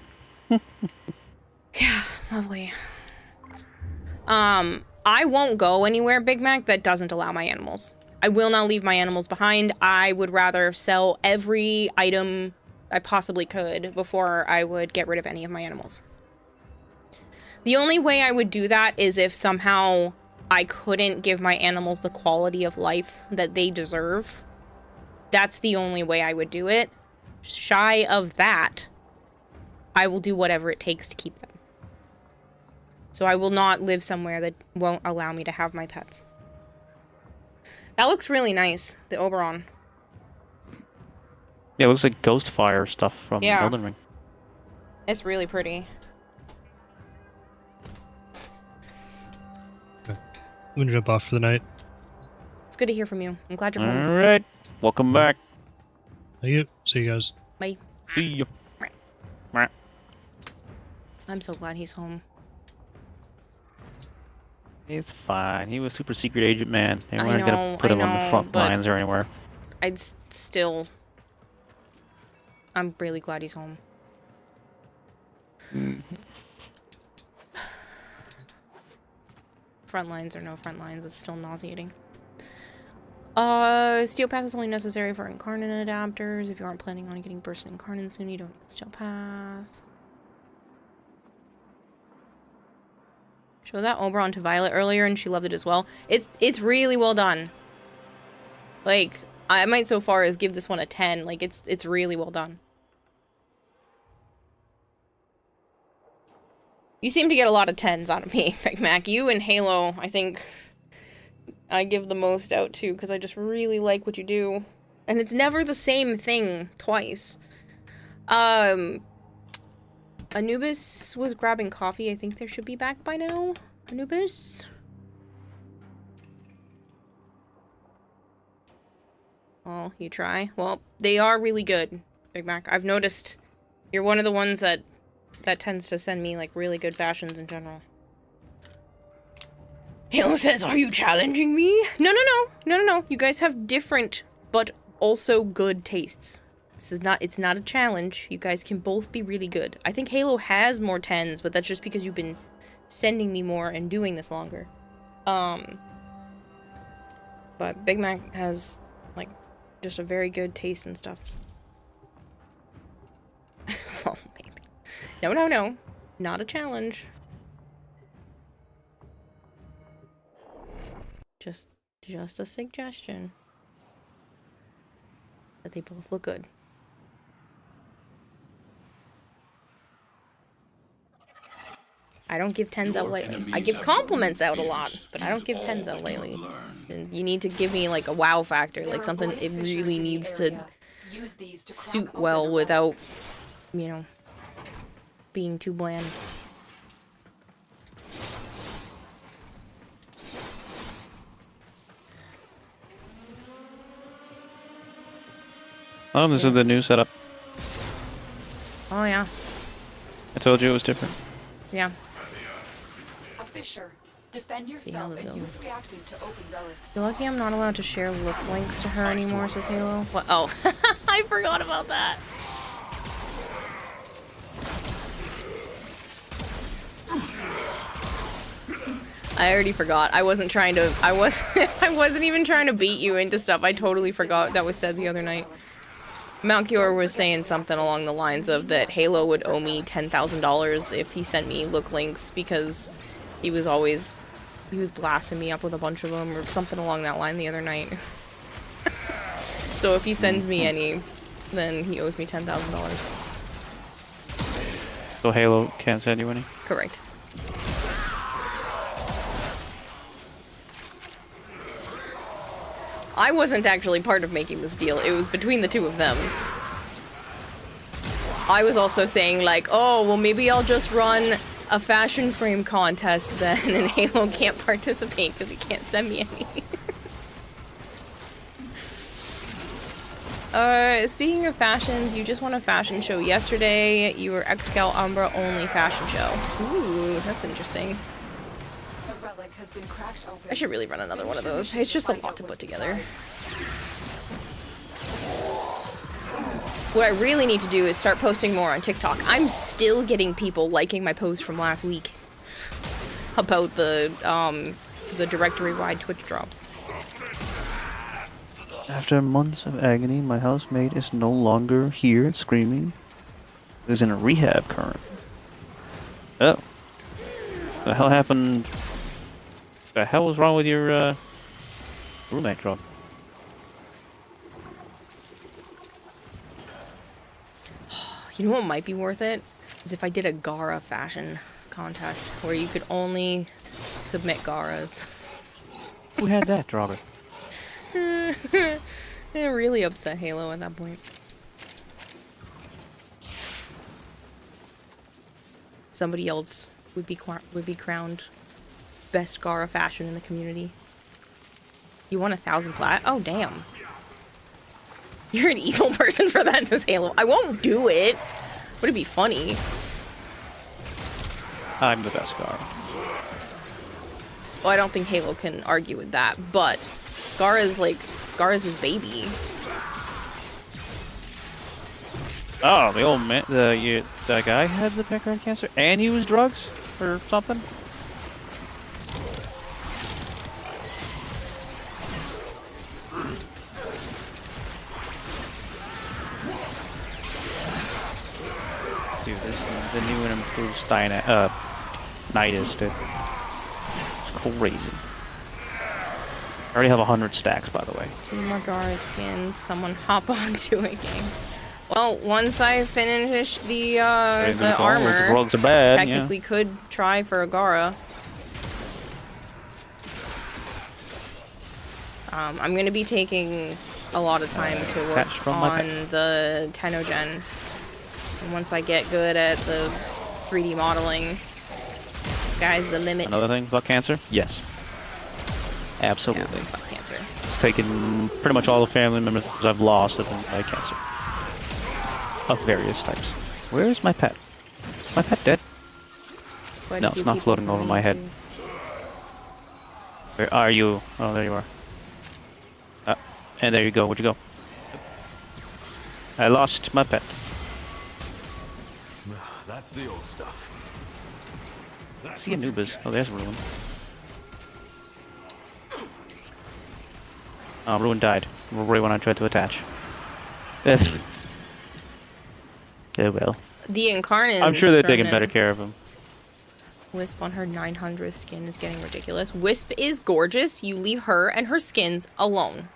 Yeah, lovely. I won't go anywhere, Big Mac, that doesn't allow my animals. I will not leave my animals behind. I would rather sell every item I possibly could before I would get rid of any of my animals. The only way I would do that is if somehow I couldn't give my animals the quality of life that they deserve. That's the only way I would do it. Shy of that, I will do whatever it takes to keep them. So I will not live somewhere that won't allow me to have my pets. That looks really nice, the Oberon. Yeah, it looks like ghost fire stuff from Yeah. Elden Ring. It's really pretty. I'm gonna jump off for the night. It's good to hear from you. I'm glad you're home. Alright. Welcome back. Thank you. See you guys. Bye. See you. I'm so glad he's home. It's fine. He was super secret agent man. They I weren't know, gonna put I him on the know, front but- lines or anywhere. I'd still... I'm really glad he's home. Front lines or no front lines, it's still nauseating. Steel Path is only necessary for incarnate adapters. If you aren't planning on getting bursted incarnate soon, you don't need Steel Path. Showed that Oberon to Violet earlier and she loved it as well. It's really well done. Like, I might so far as give this one a 10. Like, it's really well done. You seem to get a lot of 10s out of me, Big Mac. You and Halo, I think I give the most out to, because I just really like what you do. And it's never the same thing twice. Anubis was grabbing coffee. I think they should be back by now. Anubis? Oh, you try? Well, they are really good, Big Mac. I've noticed you're one of the ones that tends to send me, like, really good fashions in general. Halo says, are you challenging me? No, no, no. No, no, no. You guys have different, but also good tastes. It's not a challenge. You guys can both be really good. I think Halo has more 10s, but that's just because you've been sending me more and doing this longer. But Big Mac has, like, just a very good taste and stuff. Well, maybe. No, no, no. Not a challenge. Just a suggestion. That they both look good. I don't give 10s out lately. I give compliments out a lot, but I don't give 10s out lately. And you need to give me, like, a wow factor, like something it really needs to suit well without, you know, being too bland. Oh, this is the new setup. Oh, yeah. I told you it was different. Yeah. A fissure. Defend See how yourself this and goes. use reacting to open relics. You're lucky I'm not allowed to share look links to her anymore, says Halo. What? Oh, I forgot about that. I already forgot. I wasn't trying to. I wasn't even trying to bait you into stuff. I totally forgot that was said the other night. Malchior was saying something along the lines of that Halo would owe me $10,000 if he sent me look links because he was blasting me up with a bunch of them or something along that line the other night. So if he sends me any, then he owes me $10,000. So Halo can't send you any? Correct. I wasn't actually part of making this deal. It was between the two of them. I was also saying, like, oh, well, maybe I'll just run a fashion frame contest then, and Halo can't participate because he can't send me any. Speaking of fashions, you just won a fashion show yesterday. You were Excal Umbra only fashion show. Ooh, that's interesting. The relic has been cracked open. I should really run another one of those. It's just a lot to put together. What I really need to do is start posting more on TikTok. I'm still getting people liking my post from last week about the directory-wide Twitch drops. After months of agony, my housemate is no longer here screaming. He's in a rehab currently. Oh. The hell happened? The hell was wrong with your roommate drop? You know what might be worth it? Is if I did a Gara fashion contest where you could only submit Garas. Who had that, Robert? It really upset Halo at that point. Somebody else would be crowned best Gara fashion in the community. You won 1,000 plat? Oh, damn. You're an evil person for that, says Halo. I won't do it. Would it be funny? I'm the best Gara. Well, I don't think Halo can argue with that, but Gara's his baby. Oh, the old man, the guy had the pancreatic cancer and he used drugs or something. Dude, this is the new and improved Nidus, dude. It's crazy. I already have 100 stacks, by the way. 2 more Gara skins. Someone hop onto a game. Well, once I finish the armor, drugs are bad, technically could try for a Gara. I'm going to be taking a lot of time to work on the Tenogen. And once I get good at the 3D modeling, sky's the limit. Another thing about cancer? Yes. Yeah, Absolutely. fuck cancer. It's taken pretty much all the family members I've lost have been by cancer. Of various types. Where is my pet? Is my pet dead? Quite a No, few it's not people floating for over me, my head. too. Where are you? Oh, there you are. And there you go. Where'd you go? I lost my pet. That's the old stuff. See Anubis. Oh, there's Ruin. Oh, Ruin died. Right when I tried to attach. Oh well. The Incarnate. I'm sure they're taking better care of him. Wisp on her 900 skin is getting ridiculous. Wisp is gorgeous. You leave her and her skins alone.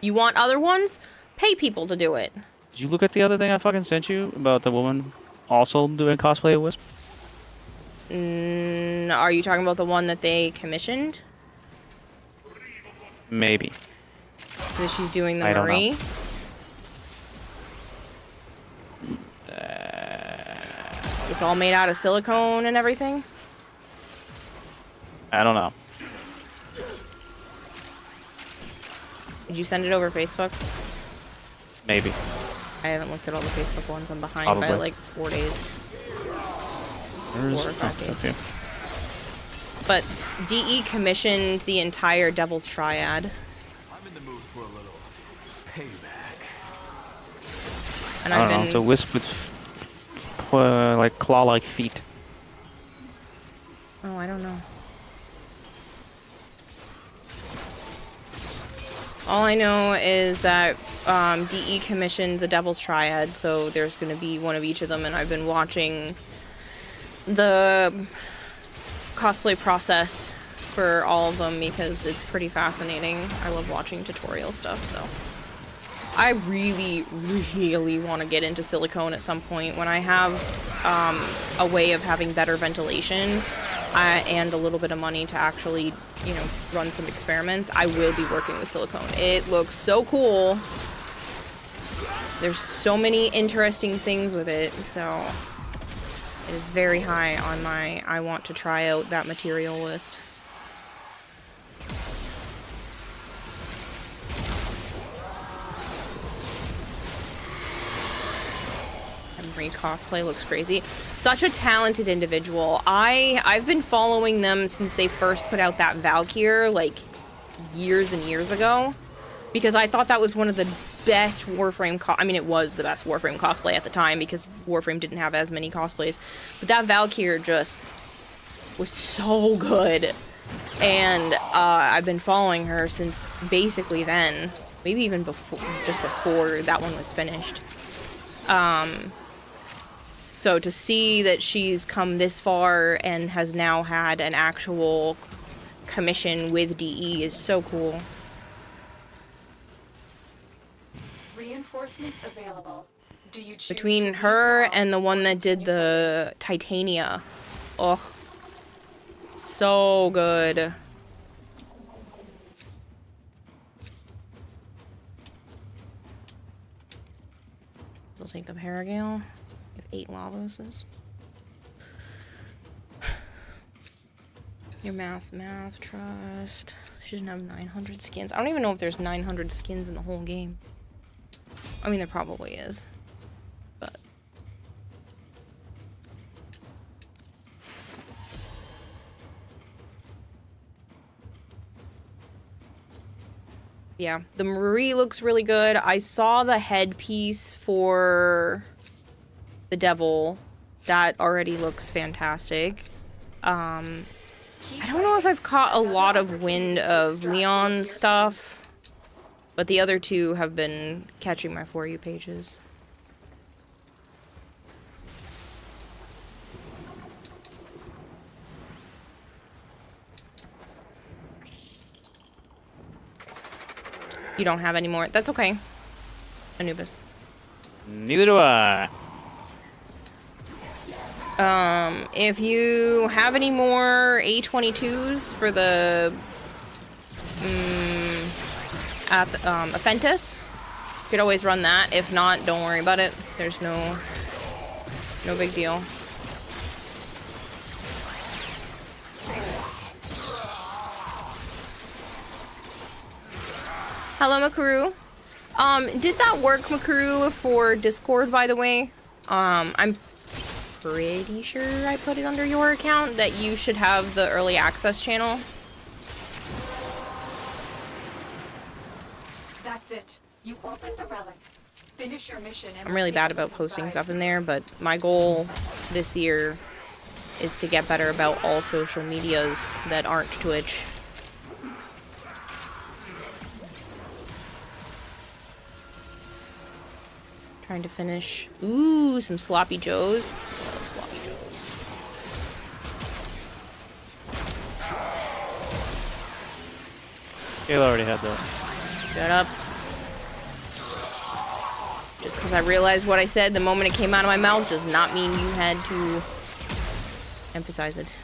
You want other ones? Pay people to do it. Did you look at the other thing I fucking sent you about the woman also doing cosplay of Wisp? Are you talking about the one that they commissioned? Maybe. That she's doing the I don't know. Marie? It's all made out of silicone and everything? I don't know. Did you send it over Facebook? Maybe. I haven't looked at all the Facebook ones. I'm behind by Probably. like 4 days. Where's... 4 or 5 oh, days. okay. But DE commissioned the entire Devil's Triad. I'm in the mood for a little payback. And I I've don't know. been... It's a Wisp with like claw-like feet. Oh, I don't know. All I know is that DE commissioned the Devil's Triad, so there's going to be one of each of them, and I've been watching the cosplay process for all of them because it's pretty fascinating. I love watching tutorial stuff, so. I really, really want to get into silicone at some point. When I have a way of having better ventilation and a little bit of money to actually, you know, run some experiments, I will be working with silicone. It looks so cool. There's so many interesting things with it, so it is very high on my I want to try out that material list. Cosplay looks crazy. Such a talented individual. I've been following them since they first put out that Valkyr like years and years ago because I thought that was one of the best Warframe I mean, it was the best Warframe cosplay at the time because Warframe didn't have as many cosplays, but that Valkyr just was so good. And I've been following her since basically then, maybe even before, just before that one was finished. So to see that she's come this far and has now had an actual commission with DE is so cool. Reinforcements available. Do you choose Between to her leave now and the one or that did continue the Titania. Oh, so good. I'll take the Paragale. We have 8 Lavoses. Your math trust. She doesn't have 900 skins. I don't even know if there's 900 skins in the whole game. I mean, there probably is. But. Yeah, the Marie looks really good. I saw the headpiece for the Devil. That already looks fantastic. I don't know if I've caught a lot of wind of Leon's stuff, but the other two have been catching my For You pages. You don't have any more. That's okay. Anubis. Neither do I. If you have any more A22s for the at the, Aphentus, you could always run that. If not, don't worry about it. There's no No big deal. Hello, Makaru. Did that work, Makaru, for Discord, by the way? I'm pretty sure I put it under your account that you should have the early access channel. That's it. You opened the relic. Finish your mission and I'm really we'll bad take you about posting inside. stuff in there, but my goal this year is to get better about all social medias that aren't Twitch. Trying to finish. Ooh, some sloppy joes. Oh, sloppy joes. Kayla already had that. Shut up. Just because I realized what I said the moment it came out of my mouth does not mean you had to emphasize it.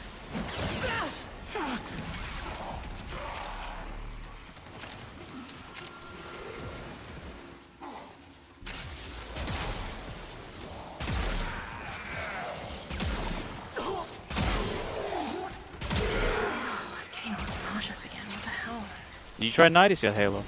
I'm getting nauseous again. What the hell? Did you try Nidus yet, Halo?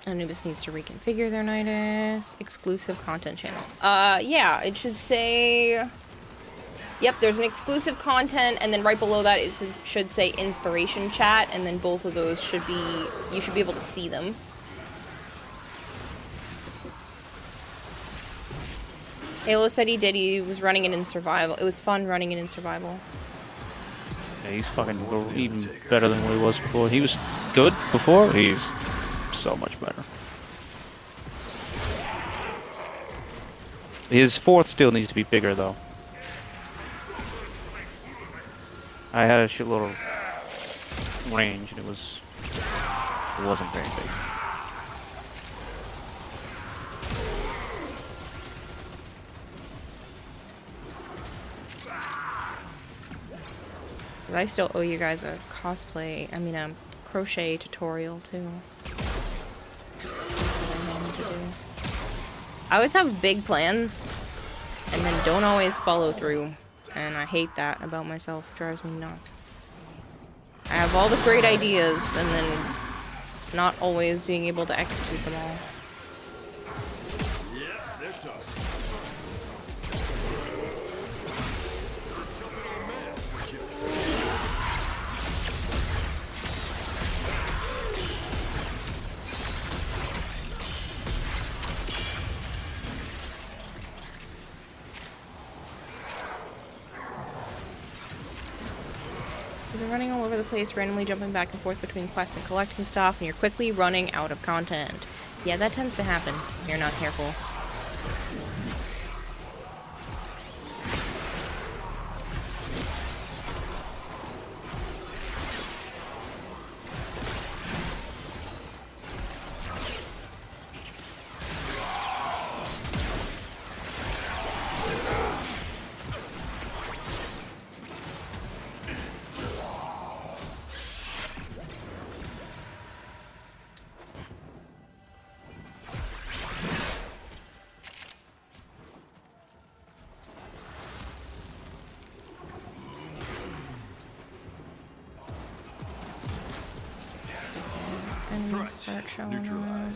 Anubis needs to reconfigure their Nidus. Exclusive content channel. Yeah, it should say... Yep, there's an exclusive content, and then right below that it should say inspiration chat, and then both of those should be... You should be able to see them. Halo said he did. He was running it in survival. It was fun running it in survival. Yeah, he's fucking even better than what he was before. He was good before. He's so much better. His fourth still needs to be bigger, though. I had a shitload of range, and it wasn't very big. I still owe you guys a crochet tutorial too. That's what I need to do. I always have big plans and then don't always follow through, and I hate that about myself. It drives me nuts. I have all the great ideas and then not always being able to execute them all. You're running all over the place, randomly jumping back and forth between quests and collecting stuff, and you're quickly running out of content. Yeah, that tends to happen if you're not careful. Enemies start showing up.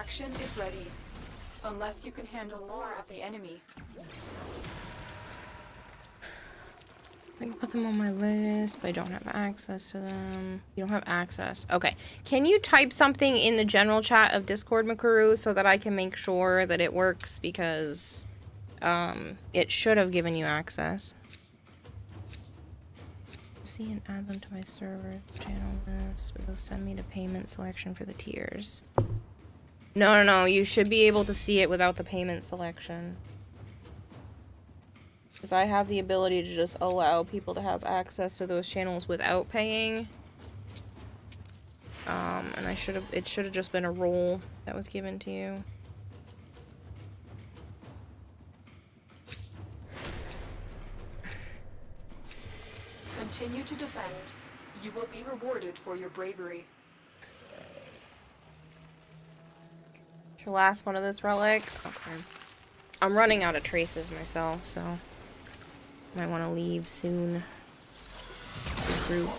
Extraction is ready. Unless you can handle more of the enemy. I can put them on my list, but I don't have access to them. You don't have access. Okay. Can you type something in the general chat of Discord, Makaru, so that I can make sure that it works? Because it should have given you access. See and add them to my server channel list. It'll send me to payment selection for the tiers. No. You should be able to see it without the payment selection. Because I have the ability to just allow people to have access to those channels without paying. And it should have just been a role that was given to you. Continue to defend. You will be rewarded for your bravery. Your last one of this relic? Okay. I'm running out of traces myself, so might want to leave soon. The group.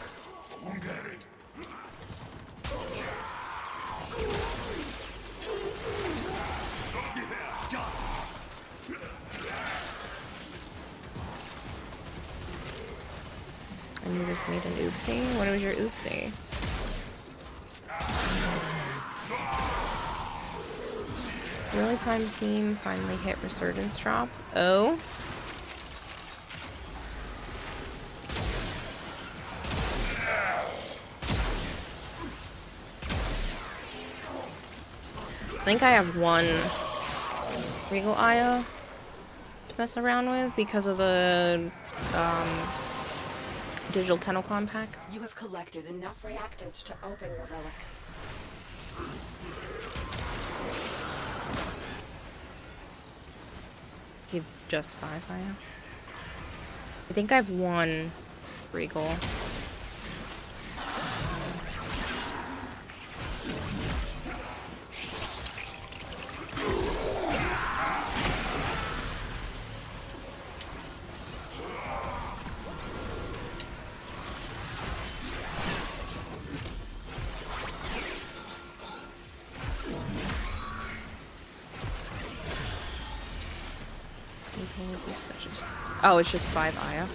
And you just made an oopsie? What was your oopsie? Really Prime theme finally hit Resurgence drop. Oh. I think I have one Regal Aya to mess around with because of the digital Tenocon pack. You have collected enough reactants to open your relic. You've just 5 Aya. I think I have one Regal. Oh, it's just 5 Aya. I'll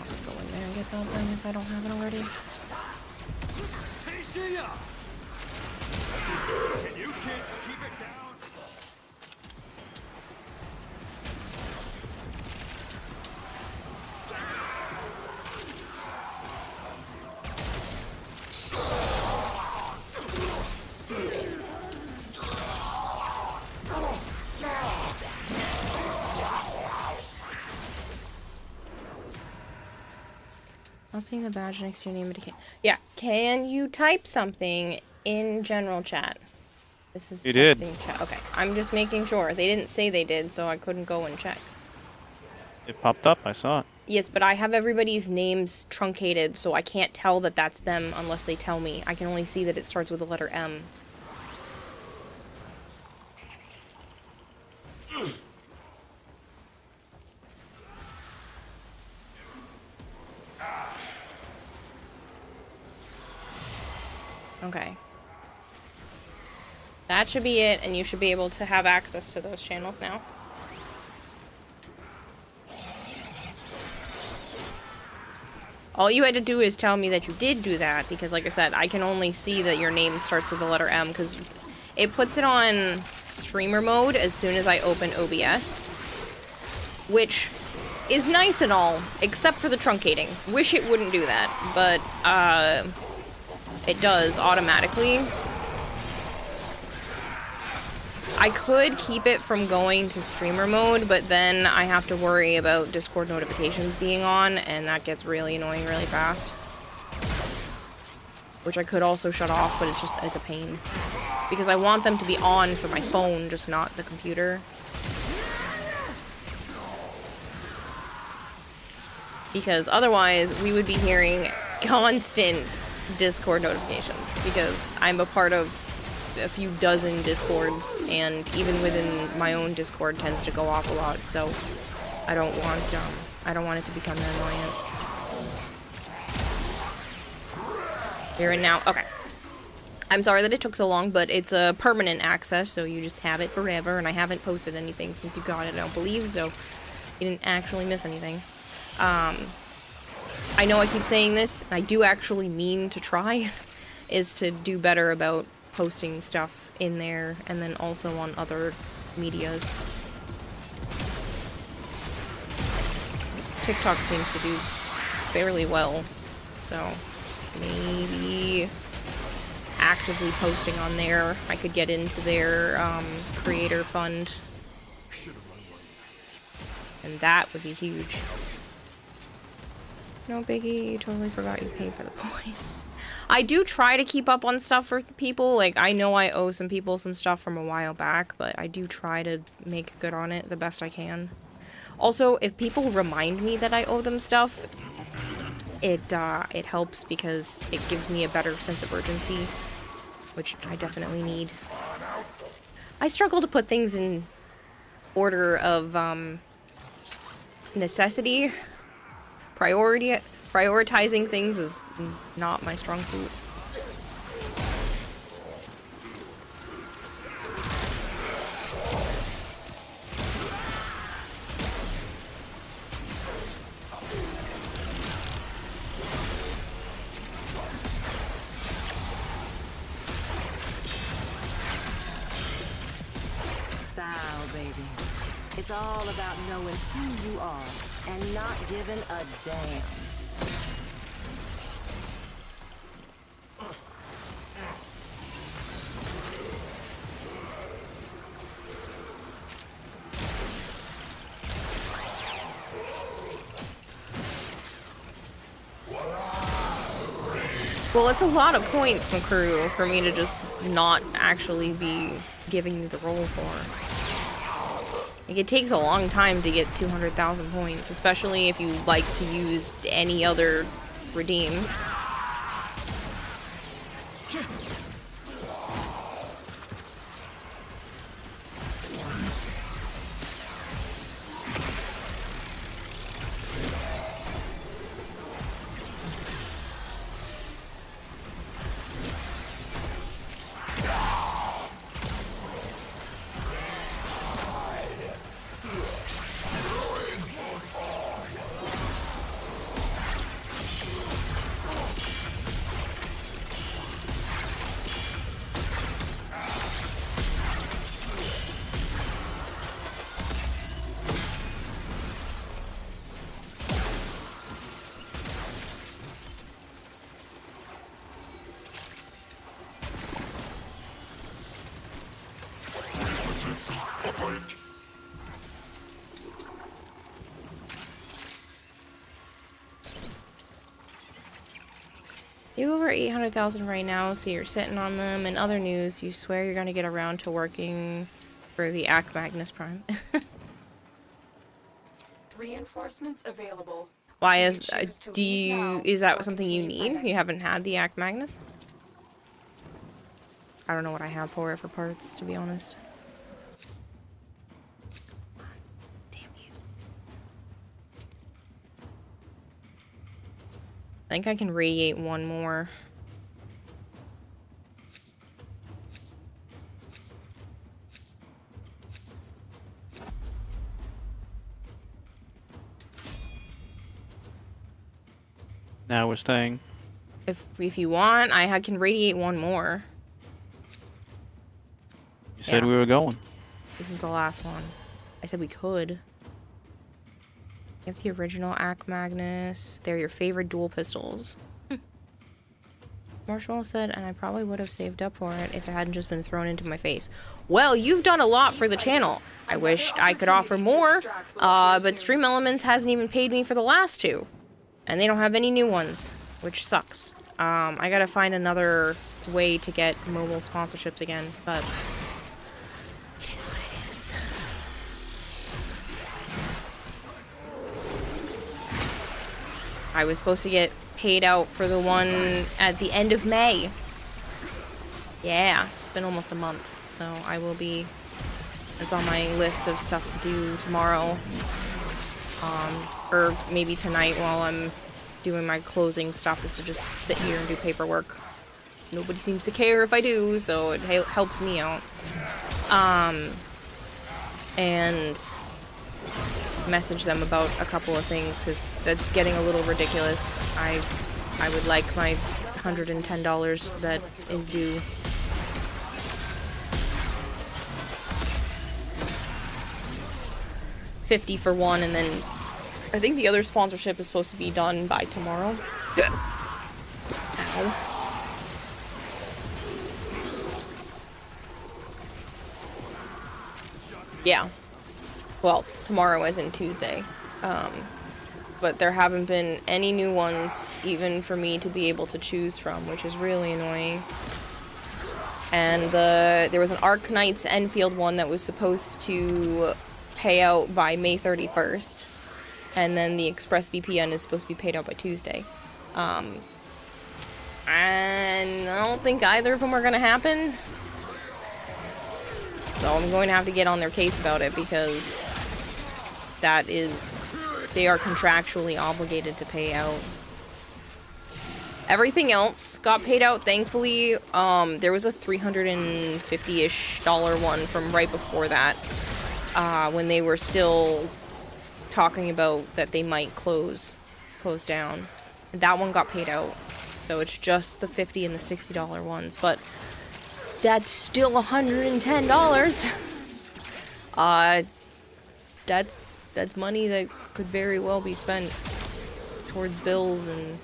have to go in there and get that then if I don't have it already. Can you kids keep it down? Not seeing the badge next to your name, but yeah, can you type something in general chat? This is testing chat. Okay, I'm just making sure. They didn't say they did, so I couldn't go and check. It popped up. I saw it. Yes, but I have everybody's names truncated, so I can't tell that that's them unless they tell me. I can only see that it starts with the letter M. Okay. That should be it, and you should be able to have access to those channels now. All you had to do is tell me that you did do that, because like I said, I can only see that your name starts with the letter M, because it puts it on streamer mode as soon as I open OBS, which is nice and all, except for the truncating. Wish it wouldn't do that, but, it does automatically. I could keep it from going to streamer mode, but then I have to worry about Discord notifications being on, and that gets really annoying really fast. Which I could also shut off, but it's a pain. Because I want them to be on for my phone, just not the computer. Because otherwise, we would be hearing constant Discord notifications, because I'm a part of a few dozen Discords, and even within my own Discord tends to go off a lot, so I don't want it to become an annoyance. Here and now. Okay. I'm sorry that it took so long, but it's a permanent access, so you just have it forever, and I haven't posted anything since you got it, I don't believe, so you didn't actually miss anything. I know I keep saying this, and I do actually mean to try, is to do better about posting stuff in there, and then also on other medias. This TikTok seems to do fairly well, so maybe actively posting on there, I could get into their creator fund, and that would be huge. No biggie, you totally forgot you paid for the points. I do try to keep up on stuff for people, like I know I owe some people some stuff from a while back, but I do try to make good on it the best I can. Also, if people remind me that I owe them stuff, it helps because it gives me a better sense of urgency, which I definitely need. I struggle to put things in order of necessity. Prioritizing things is not my strong suit. Style, baby. It's all about knowing who you are and not giving a damn. Well, it's a lot of points, McCrew, for me to just not actually be giving you the roll for. Like, it takes a long time to get 200,000 points, especially if you like to use any other redeems. You have over 800,000 right now, so you're sitting on them. In other news, you swear you're gonna get around to working for the Act Magnus Prime. Reinforcements available. Why You is choose to do leave you now is that or something you continue need? fighting. You haven't had the Act Magnus? I don't know what I have for it for parts, to be honest. Damn you. I think I can radiate one more. Now we're staying. If you want, I can radiate one more. You said Yeah. we were going. This is the last one. I said we could. You have the original Act Magnus. They're your favorite dual pistols. Marshmallow said, and I probably would have saved up for it if it hadn't just been thrown into my face. Well, you've done a lot for the channel. I wished I could offer more, but Stream Elements hasn't even paid me for the last two. And they don't have any new ones, which sucks. I gotta find another way to get mobile sponsorships again, but it is what it is. I was supposed to get paid out for the one at the end of May. Yeah, it's been almost a month, so I will be... It's on my list of stuff to do tomorrow. Or maybe tonight while I'm doing my closing stuff, is to just sit here and do paperwork. nobody seems to care if I do, so it helps me out. And message them about a couple of things, because that's getting a little ridiculous. I would like my $110 that is due. $50 for one, and then I think the other sponsorship is supposed to be done by tomorrow. Ow. Yeah. Well, tomorrow as in Tuesday. But there haven't been any new ones, even for me to be able to choose from, which is really annoying. And there was an Arc Knights Enfield one that was supposed to pay out by May 31st. And then the ExpressVPN is supposed to be paid out by Tuesday. And I don't think either of them are going to happen. So I'm going to have to get on their case about it, because they are contractually obligated to pay out. Everything else got paid out, thankfully. There was a $350-ish one from right before that, when they were still talking about that they might close down. That one got paid out. So it's just the $50 and the $60 ones, but that's still $110. That's money that could very well be spent towards bills and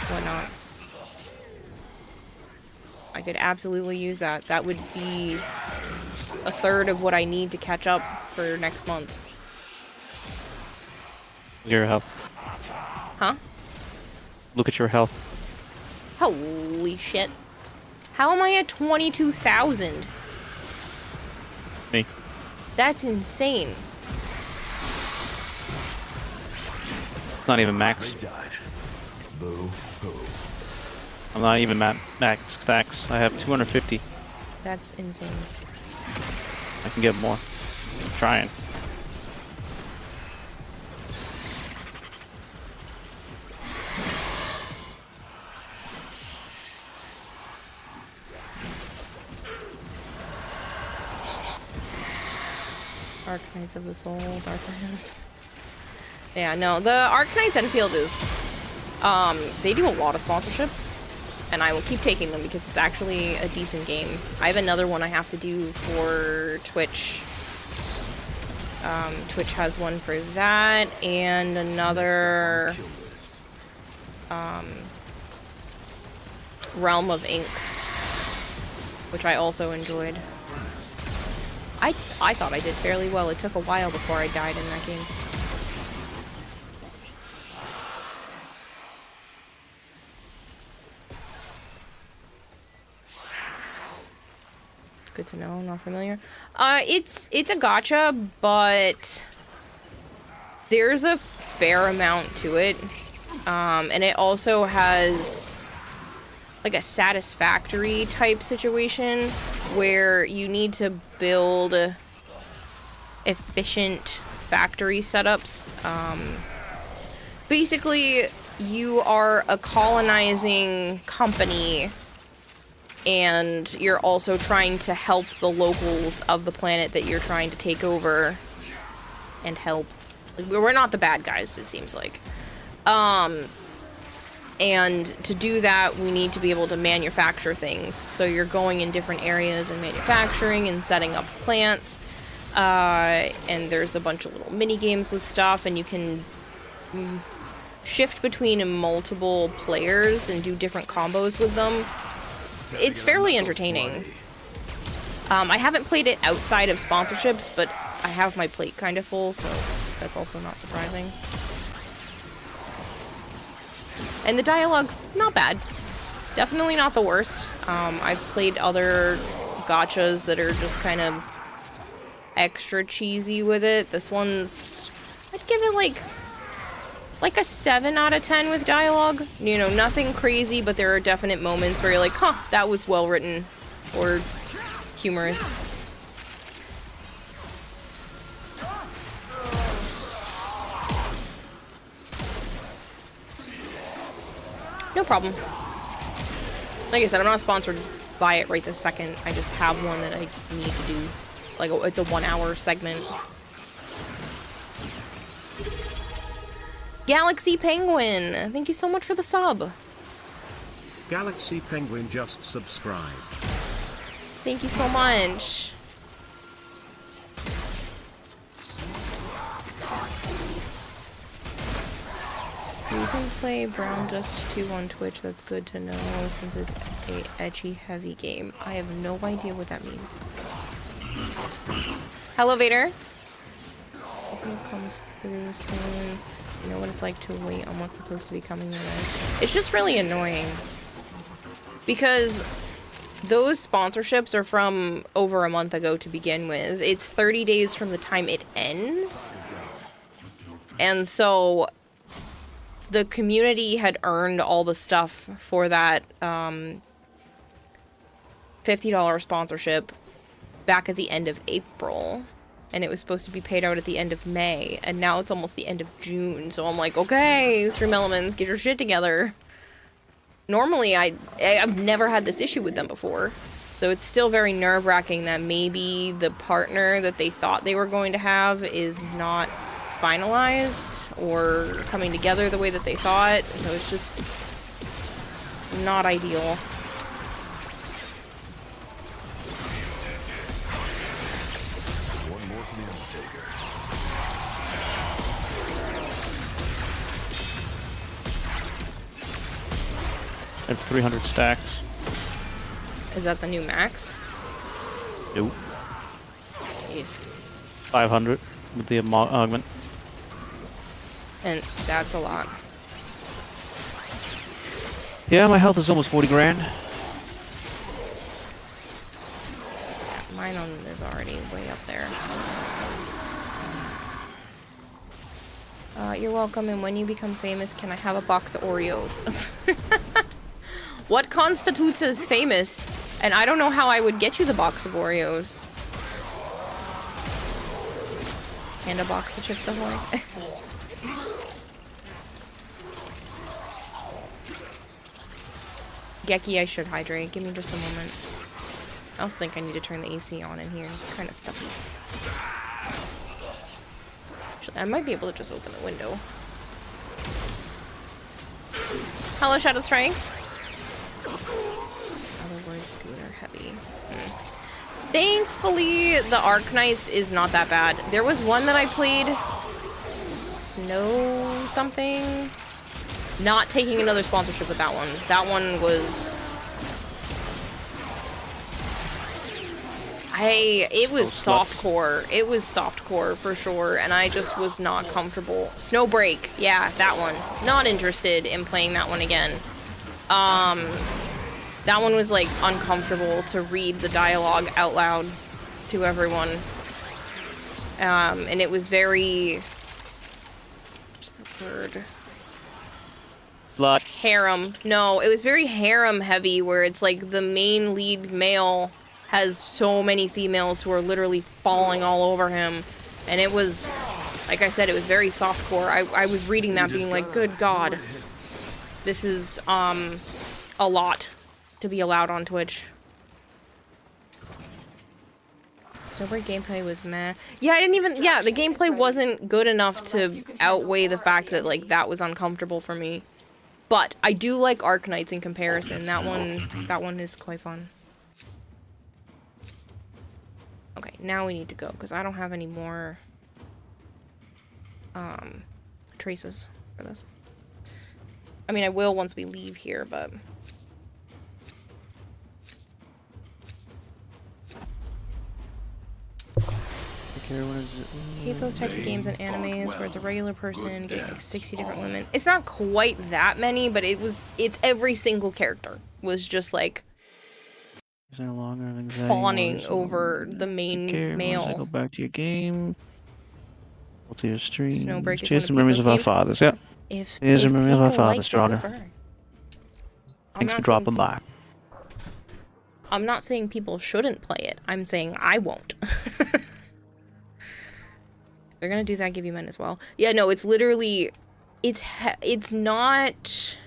whatnot. I could absolutely use that. That would be a third of what I need to catch up for next month. Your health. Huh? Look at your health. Holy shit. How am I at 22,000? Me. That's insane. It's not even max. They died. Boo hoo. I'm not even max stacks. I have 250. That's insane. I can get more. I'm trying. Arc Knights of the Soul, Dark Knight of the Soul. Yeah, no, the Arc Knights Enfield is, they do a lot of sponsorships, and I will keep taking them because it's actually a decent game. I have another one I have to do for Twitch. Twitch has one for that, and another, Realm of Ink, which I also enjoyed. I thought I did fairly well. It took a while before I died in that game. Good to know, not familiar. It's a gacha, but there's a fair amount to it. And it also has like a satisfactory type situation where you need to build efficient factory setups. Basically, you are a colonizing company, and you're also trying to help the locals of the planet that you're trying to take over and help. Like, we're not the bad guys, it seems like. And to do that, we need to be able to manufacture things. So you're going in different areas and manufacturing and setting up plants. And there's a bunch of little mini games with stuff, and you can shift between multiple players and do different combos with them. It's fairly entertaining. I haven't played it outside of sponsorships, but I have my plate kind of full, so that's also not surprising. And the dialogue's not bad. Definitely not the worst. I've played other gachas that are just kind of extra cheesy with it. This one's... I'd give it like a 7 out of 10 with dialogue. You know, nothing crazy, but there are definite moments where you're like, huh, that was well written. Or humorous. No problem. Like I said, I'm not sponsored by it right this second. I just have one that I need to do. Like, it's a 1-hour segment. Galaxy Penguin, thank you so much for the sub. Galaxy Penguin just subscribed. Thank you so much. So you can play Brown Dust 2 on Twitch. That's good to know since it's a edgy heavy game. I have no idea what that means. Hello, Vader. Hope it comes through soon. You know what it's like to wait on what's supposed to be coming your way. It's just really annoying. Because those sponsorships are from over a month ago to begin with. It's 30 days from the time it ends. And so the community had earned all the stuff for that $50 sponsorship back at the end of April. And it was supposed to be paid out at the end of May. And now it's almost the end of June. So I'm like, okay, Stream Elements, get your shit together. Normally, I've never had this issue with them before. So it's still very nerve-wracking that maybe the partner that they thought they were going to have is not finalized or coming together the way that they thought. So it's just not ideal. One more for the Undertaker. I have 300 stacks. Is that the new max? Nope. Jeez. 500 with the augment. And that's a lot. Yeah, my health is almost 40 grand. Mine is already way up there. You're welcome, and when you become famous, can I have a box of Oreos? What constitutes as famous? And I don't know how I would get you the box of Oreos. And a box of Chips Ahoy. Geki, I should hydrate. Give me just a moment. I also think I need to turn the AC on in here. It's kind of stuffy. Actually, I might be able to just open the window. Hello, Shadow Strike. Other words, good or heavy. Thankfully, the Arknights is not that bad. There was one that I played, Snow something. Not taking another sponsorship with that one. That one was... It was softcore. It was softcore for sure, and I just was not comfortable. Snowbreak, yeah, that one. Not interested in playing that one again. That one was like uncomfortable to read the dialogue out loud to everyone. And it was very... What's the word? Slut. Harem. No, it was very harem heavy, where it's like the main lead male has so many females who are literally falling all over him. And it was, like I said, it was very softcore. I was reading that being like, good God. This is, a lot to be allowed on Twitch. Snowbreak gameplay was meh. Yeah, I didn't even, yeah, the gameplay wasn't good enough to outweigh the fact that, like, that was uncomfortable for me. But I do like Arknights in comparison. That one is quite fun. Okay, now we need to go, because I don't have any more traces for this. I mean, I will once we leave here, but... I hate those types of games and animes where it's a regular person getting like 60 different women. It's not quite that many, but it's every single character was just like fawning over the main male. Go back to your game. Go to your stream. Snowbreak is Cheers one to of memories Pico's of our games. fathers. Yeah. If Here's a memory of our Pico fathers, likes it, Stronger. good for her. Thanks for dropping by. I'm not saying people shouldn't play it. I'm saying I won't. They're gonna do that, give you men as well. Yeah, no, it's literally, it's not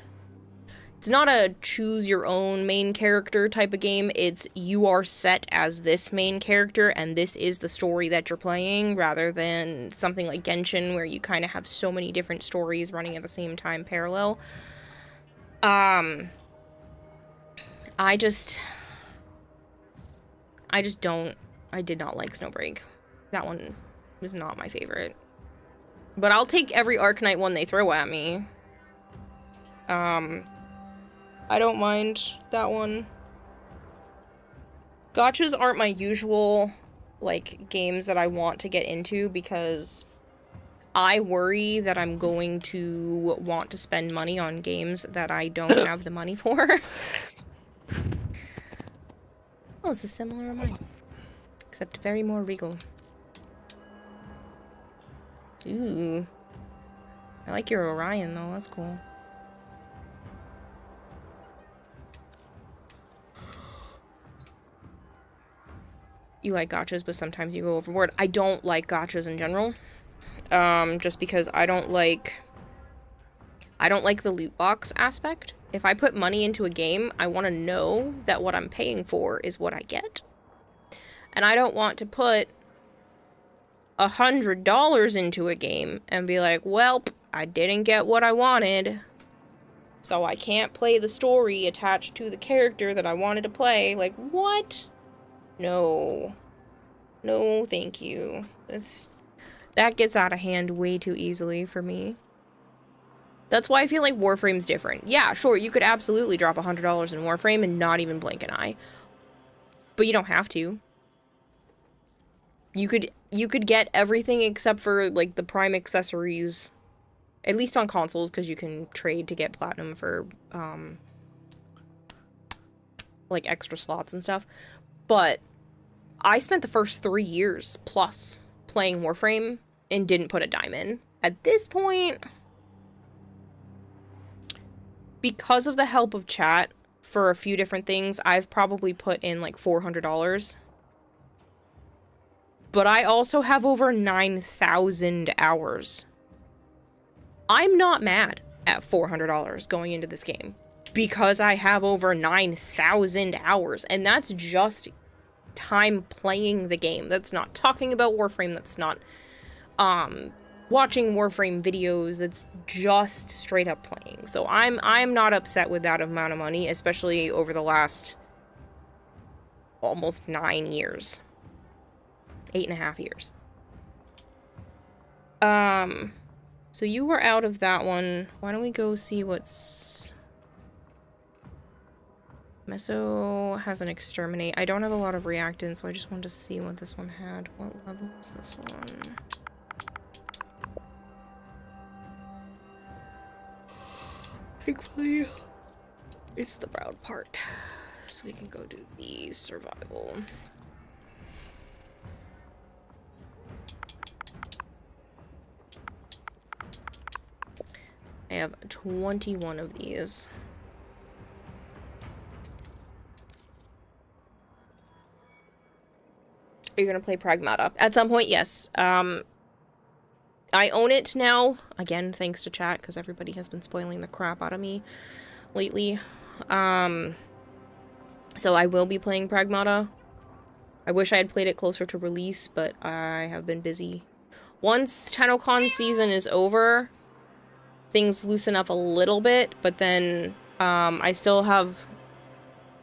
It's not a choose your own main character type of game. It's you are set as this main character and this is the story that you're playing, rather than something like Genshin where you kind of have so many different stories running at the same time parallel. I did not like Snowbreak. That one was not my favorite. But I'll take every Arcanite one they throw at me. I don't mind that one. Gachas aren't my usual, like, games that I want to get into because I worry that I'm going to want to spend money on games that I don't have the money for. Oh, this is similar to mine. Except very more regal. Ooh. I like your Orion, though. That's cool. You like gachas, but sometimes you go overboard. I don't like gachas in general. Just because I don't like the loot box aspect. If I put money into a game, I want to know that what I'm paying for is what I get. And I don't want to put $100 into a game and be like, well, I didn't get what I wanted, so I can't play the story attached to the character that I wanted to play. Like, what? No. No, thank you. That gets out of hand way too easily for me. That's why I feel like Warframe's different. Yeah, sure, you could absolutely drop $100 in Warframe and not even blink an eye. But you don't have to. You could get everything except for, like, the prime accessories. At least on consoles, because you can trade to get platinum for, like, extra slots and stuff. But I spent the first 3 years plus playing Warframe and didn't put a dime in. At this point, because of the help of chat for a few different things, I've probably put in like $400. But I also have over 9,000 hours. I'm not mad at $400 going into this game because I have over 9,000 hours, and that's just time playing the game. That's not talking about Warframe, that's not watching Warframe videos, that's just straight up playing. So I'm not upset with that amount of money, especially over the last almost 9 years. 8.5 years. So you were out of that one. Why don't we go see what's... Meso has an exterminate. I don't have a lot of reactants, so I just wanted to see what this one had. What level is this one? Thankfully, it's the brown part. So we can go do the survival. I have 21 of these. Are you gonna play Pragmata? At some point, yes. I own it now. Again, thanks to chat, because everybody has been spoiling the crap out of me lately. So I will be playing Pragmata. I wish I had played it closer to release, but I have been busy. Once TennoCon season is over, things loosen up a little bit, but then I still have,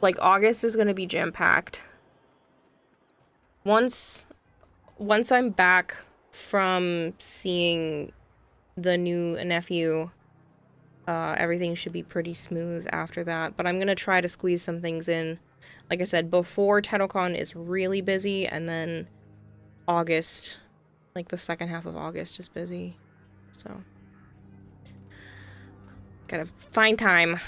like, August is gonna be jam-packed. Once I'm back from seeing the new nephew, everything should be pretty smooth after that. But I'm gonna try to squeeze some things in, like I said, before TennoCon is really busy, and then August, like the second half of August is busy. So gotta find time.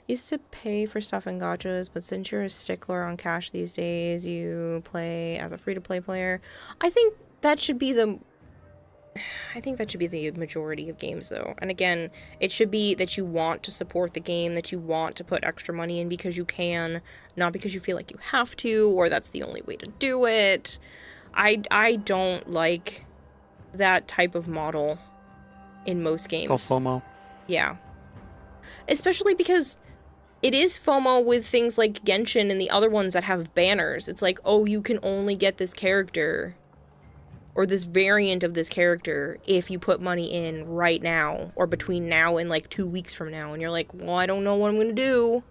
Used to pay for stuff in gachas, but since you're a stickler on cash these days, you play as a free-to-play player. I think that should be the majority of games, though. And again, it should be that you want to support the game, that you want to put extra money in because you can, not because you feel like you have to, or that's the only way to do it. I don't like that type of model in most games. Called FOMO. Yeah. Especially because it is FOMO with things like Genshin and the other ones that have banners. It's like, oh, you can only get this character or this variant of this character if you put money in right now or between now and like 2 weeks from now. And you're like, well, I don't know what I'm going to do.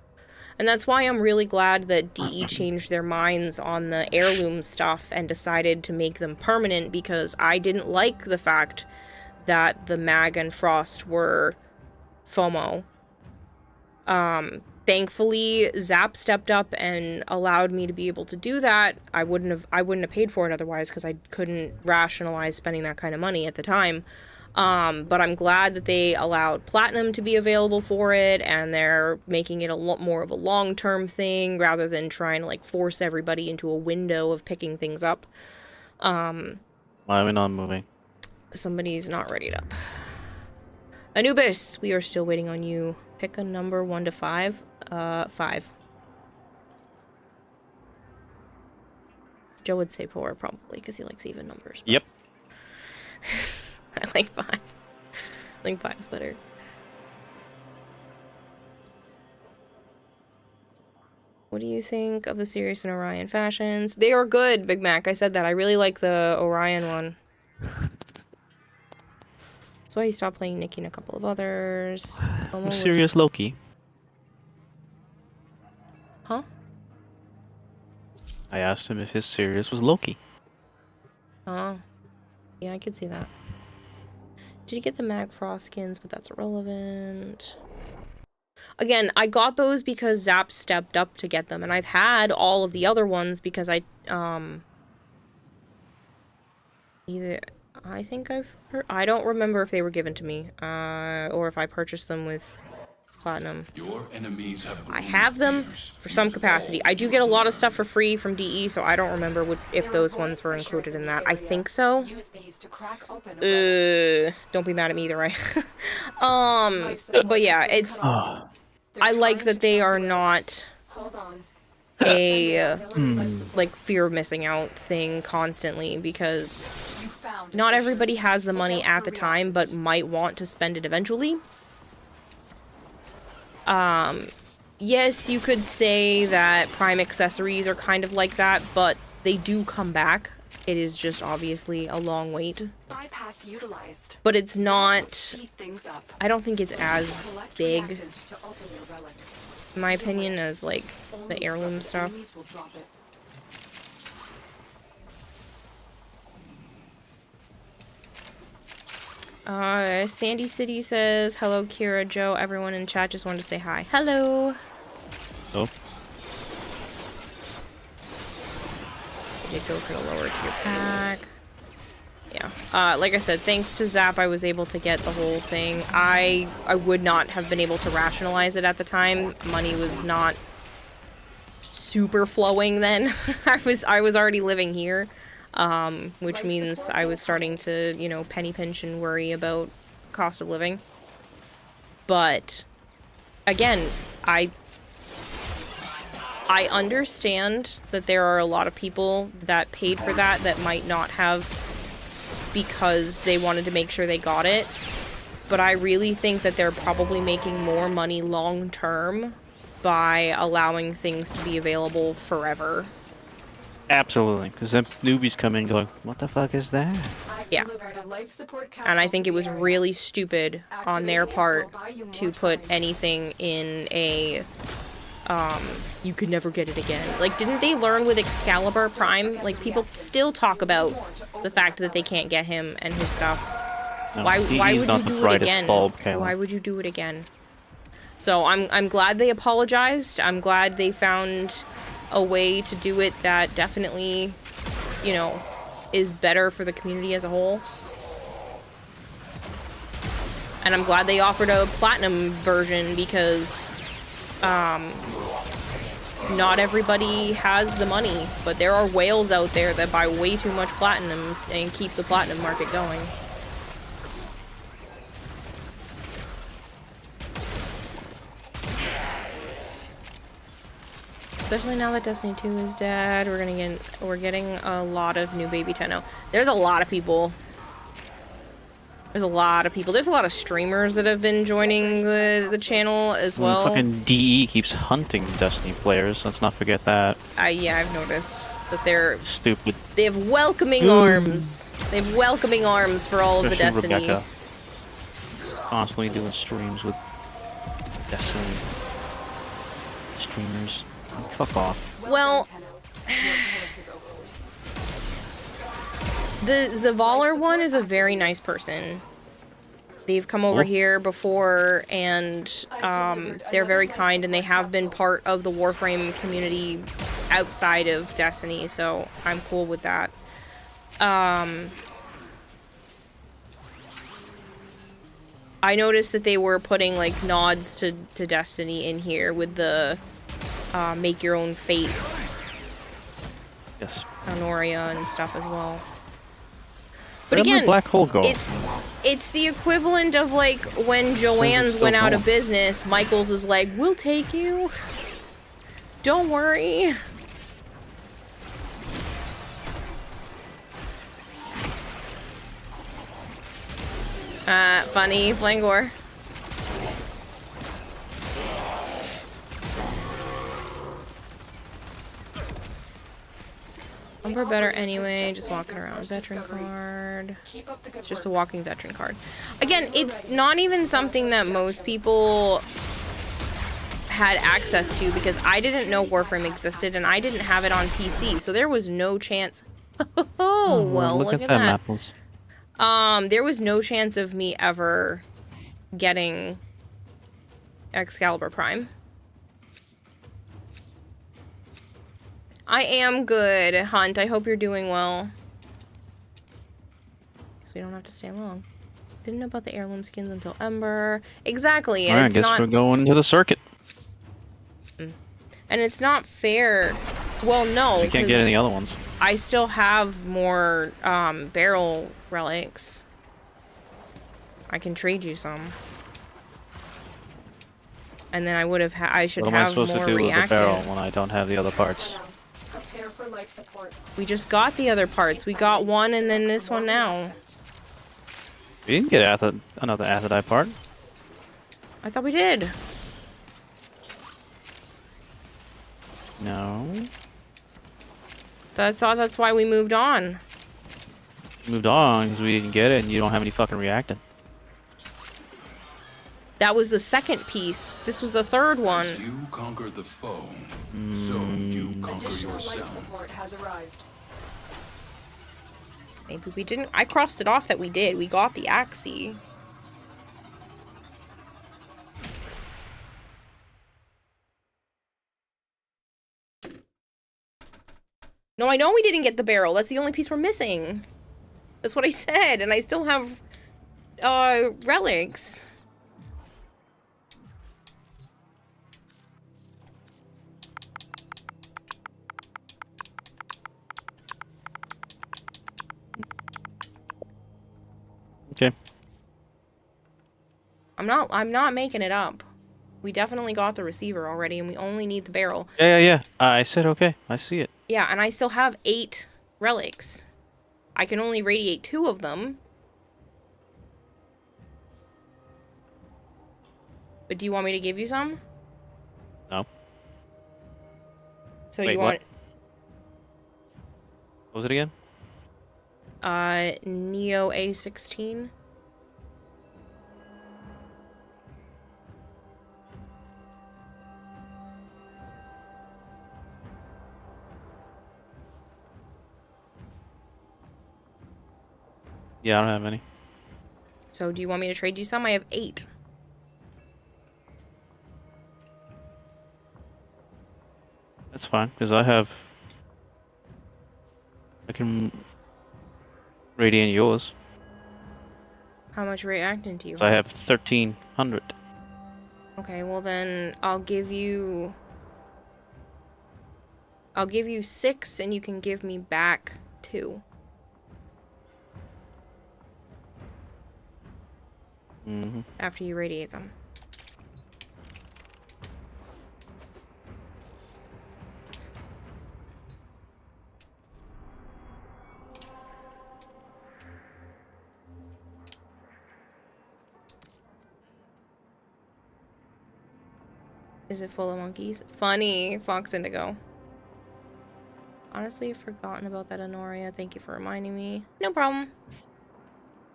And that's why I'm really glad that DE changed their minds on the heirloom stuff and decided to make them permanent, because I didn't like the fact that the Mag and Frost were FOMO. Thankfully, Zap stepped up and allowed me to be able to do that. I wouldn't have paid for it otherwise, because I couldn't rationalize spending that kind of money at the time. But I'm glad that they allowed Platinum to be available for it, and they're making it a lot more of a long-term thing rather than trying to like force everybody into a window of picking things up. Why are we not moving? Somebody's not readied up. Anubis, we are still waiting on you. Pick a number 1 to 5. 5. Joe would say 4 probably because he likes even numbers. Yep. I like 5. I think 5's better. What do you think of the Sirius and Orion fashions? They are good, Big Mac. I said that. I really like the Orion one. That's why he stopped playing Nikki and a couple of others. I'm serious Loki. Huh? I asked him if his Sirius was Loki. Oh. Yeah, I could see that. Did you get the Mag Frost skins? But that's irrelevant. Again, I got those because Zap stepped up to get them, and I've had all of the other ones because I think I don't remember if they were given to me, or if I purchased them with Platinum. Your enemies have I have them for some capacity. I do get a lot of stuff for free from DE, so I don't remember if those ones were included in that. I think so. Use these to crack open Don't be mad at me either way. But yeah, it's... I like that they are not a, like, fear of missing out thing constantly, because not everybody has the money at the time, but might want to spend it eventually. Yes, you could say that Prime accessories are kind of like that, but they do come back. It is just obviously a long wait. bypass utilized. But it's not... Speed things up. I don't think it's as Collect big, reactant to open your relic. in my opinion, as, like, the Only heirloom trusted stuff. enemies will drop it. Sandy City says, hello, Kira, Joe, everyone in chat just wanted to say hi. Hello! Oh. Did go for the lower tier pack. Yeah. Like I said, thanks to Zap, I was able to get the whole thing. I would not have been able to rationalize it at the time. Money was not super flowing then. I was already living here. Which means I was starting to, you know, penny pinch and worry about cost of living. But, again, I understand that there are a lot of people that paid for that might not have because they wanted to make sure they got it. But I really think that they're probably making more money long term by allowing things to be available forever. Absolutely, because then newbies come in going, what the fuck is that? Yeah. And I think it was really stupid on their part to put anything in a, you could never get it again. Like, didn't they learn with Excalibur Prime? Like, people still talk about the fact that they can't get him and his stuff. No, Why would you do it again? Bulb, Why would you do it again? So I'm glad they apologized. I'm glad they found a way to do it that definitely, you know, is better for the community as a whole. And I'm glad they offered a platinum version because not everybody has the money, but there are whales out there that buy way too much platinum and keep the platinum market going. Especially now that Destiny 2 is dead, we're getting a lot of new baby Tenno. There's a lot of people There's a lot of people. There's a lot of streamers that have been joining the channel as well. Fucking DE keeps hunting Destiny players. Let's not forget that. Yeah, I've noticed that they're Stupid. They have welcoming arms. They have welcoming arms for all of the Especially Destiny. Rebecca. Constantly doing streams with Destiny streamers. Fuck off. Well, the Zavalar one is a very nice person. They've come over here before, and they're very kind, and they have been part of the Warframe community outside of Destiny, so I'm cool with that. I noticed that they were putting, like, nods to Destiny in here with the make your own fate. Yes. Honoria and stuff as well. But Where did my again, black hole go? it's the equivalent of, like, when Joanne's went out of business, Michaels is like, we'll take you. Don't worry. Funny, Flangor. Umber better anyway, just walking around. Veteran card. It's just a walking veteran card. Again, it's not even something that most people had access to because I didn't know Warframe existed and I didn't have it on PC, so there was no chance. Oh, well, look at that. Apples. There was no chance of me ever getting Excalibur Prime. I am good, Hunt. I hope you're doing well. Guess we don't have to stay long. Didn't know about the heirloom skins until Ember. Exactly, and Alright, it's I guess not... we're going to the circuit. And it's not fair... Well, no, We can't get any other ones. I still have more, barrel relics. I can trade you some. And then I would have I should What am I have supposed more to do with the reactant. barrel when I don't have the other parts? Prepare for life support. We just got the other parts. We got one and then this one now. We didn't get another Athadite part. I thought we did. No. I thought that's why we moved on. Moved on because we didn't get it and you don't have any fucking reactant. That was the second piece. This was the third one. As you conquer the foe, so you conquer Additional life yourself. support has arrived. Maybe we didn't. I crossed it off that we did. We got the Axie. No, I know we didn't get the barrel. That's the only piece we're missing. That's what I said, and I still have relics. Okay. I'm not making it up. We definitely got the receiver already, and we only need the barrel. Yeah. I said okay. I see it. Yeah, and I still have 8 relics. I can only radiate 2 of them. But do you want me to give you some? No. So Wait, you want... What was it again? Neo A16. Yeah, I don't have any. So do you want me to trade you some? I have 8. That's fine, because I can radiant yours. How much reactant do you So I have 1,300. Okay, well then I'll give you 6 and you can give me back 2. Mm-hmm. After you radiate them. Is it full of monkeys? Funny, Fox Indigo. Honestly, I've forgotten about that, Honoria. Thank you for reminding me. No problem.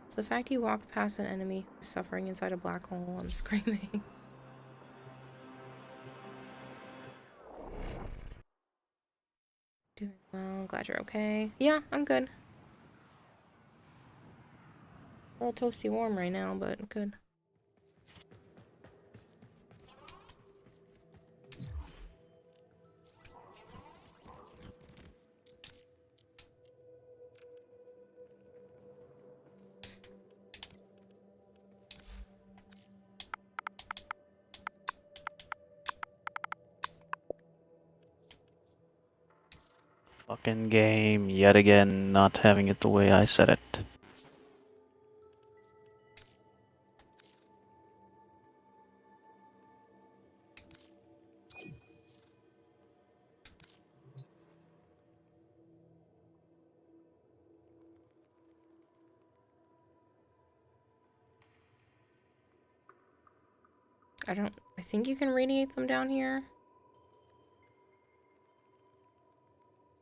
It's the fact you walked past an enemy who's suffering inside a black hole. I'm screaming. Doing well. Glad you're okay. Yeah, I'm good. A little toasty warm right now, but good. Fucking game, yet again, not having it the way I said it. I think you can radiate them down here.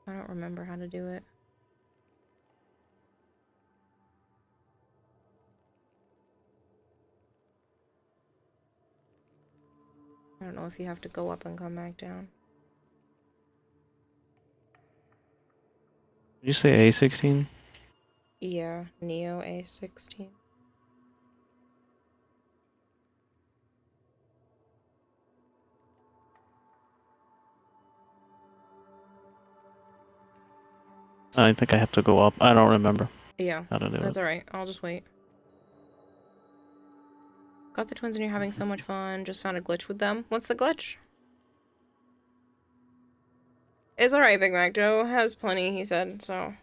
I don't remember how to do it. I don't know if you have to go up and come back down. Did you say A16? Yeah, Neo A16. I think I have to go up. I don't remember Yeah, how to do that's it. alright. I'll just wait. Got the twins and you're having so much fun. Just found a glitch with them. What's the glitch? It's alright, Big Mac. Joe has plenty, he said, so.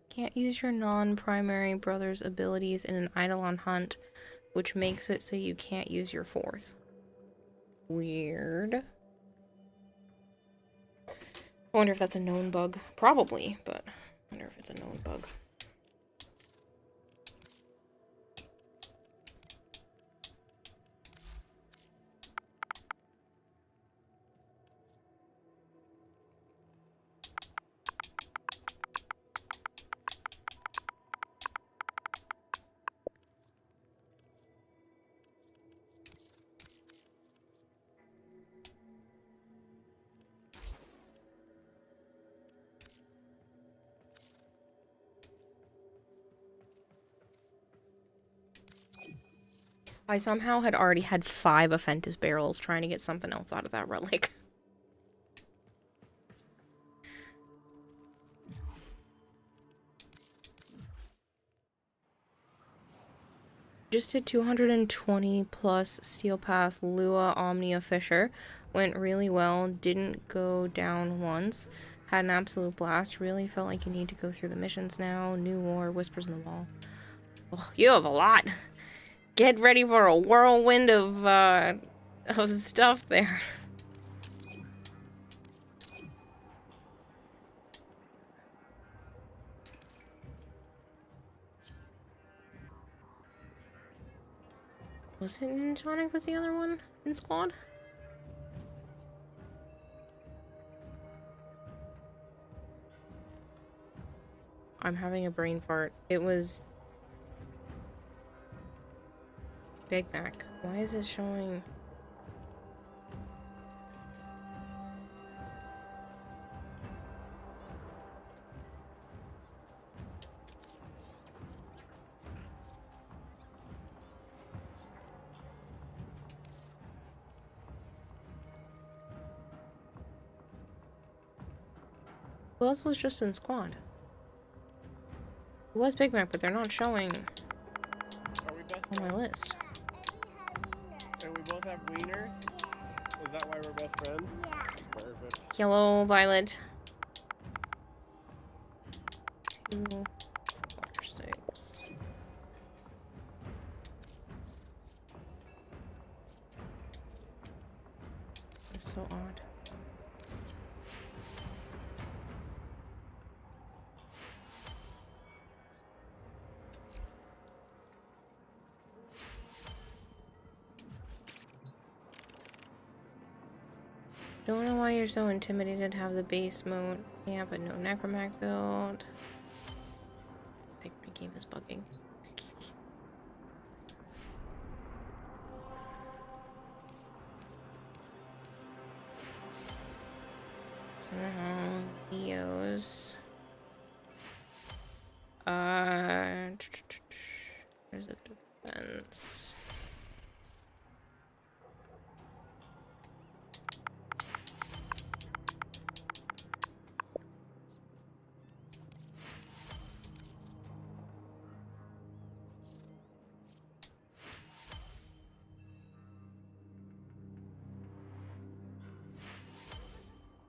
Can't use your non-primary brother's abilities in an Eidolon hunt, which makes it so you can't use your fourth. Weird. I wonder if that's a known bug. Probably, but I wonder if it's a known bug. I somehow had already had 5 Offentus barrels trying to get something else out of that relic. Just did 220 plus Steel Path Lua Omnia Fisher. Went really well, didn't go down once. Had an absolute blast, really felt like you need to go through the missions now. New War, Whispers in the Wall. Oh, you have a lot. Get ready for a whirlwind of stuff there. Was it Ninjonic was the other one in squad? I'm having a brain fart. It was Big Mac. Why is it showing? Who else was just in squad? It was Big Mac, but they're not showing Are we best on my friends? list. And we both have wieners? Is that why we're best friends? Yeah. Perfect. Yellow, violet. 2, 4, 6. It's so odd. Don't know why you're so intimidated to have the base mode. Yeah, but no necromac build. I think my game is bugging. So now Leo's. Where's the defense?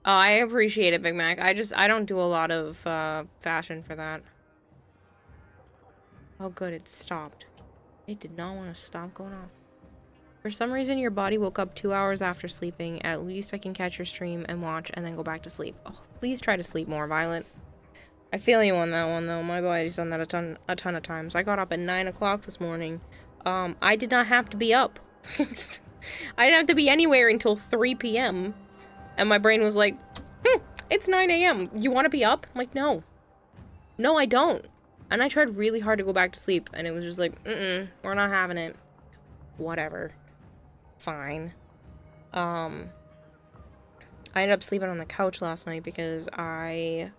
Oh, I appreciate it, Big Mac. I don't do a lot of fashion for that. Oh, good, it stopped. It did not want to stop going off. For some reason, your body woke up 2 hours after sleeping. At least I can catch your stream and watch and then go back to sleep. Oh, please try to sleep more, Violet. I feel you on that one, though. My body's done that a ton of times. I got up at 9 o'clock this morning. I did not have to be up. I didn't have to be anywhere until 3 p.m. And my brain was like, it's 9 a.m. You want to be up? I'm like, no. No, I don't. And I tried really hard to go back to sleep, and it was just like, we're not having it. Whatever. Fine. I ended up sleeping on the couch last night because I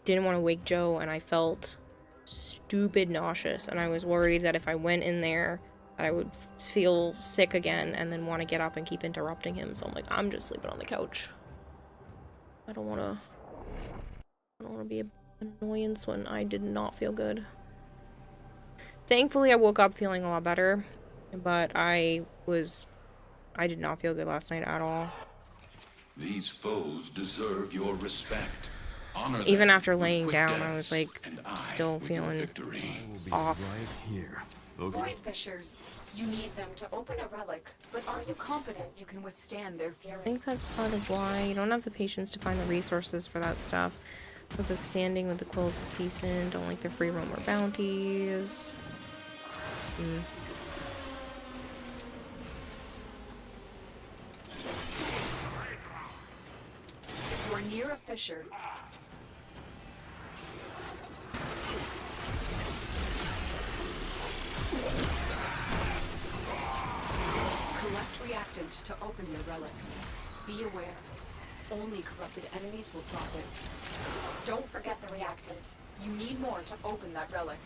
didn't want to wake Joe, and I felt stupid nauseous, and I was worried that if I went in there, I would feel sick again and then want to get up and keep interrupting him. So I'm like, I'm just sleeping on the couch. I don't want to be an annoyance when I did not feel good. Thankfully, I woke up feeling a lot better, but I did not feel good last night at all. These foes deserve your respect. Honor Even them after with laying quick down, I deaths, was like and I still with your feeling victory. off. Right here. Okay. Void Fissures. You need them to open a relic, but are you confident you can withstand their fury? I think that's part of why you don't have the patience to find the resources for that stuff. But the standing with the quills is decent. Don't like the free roamer bounties. You are near a fissure. Collect reactant to open your relic. Be aware. Only corrupted enemies will drop it. Don't forget the reactant. You need more to open that relic.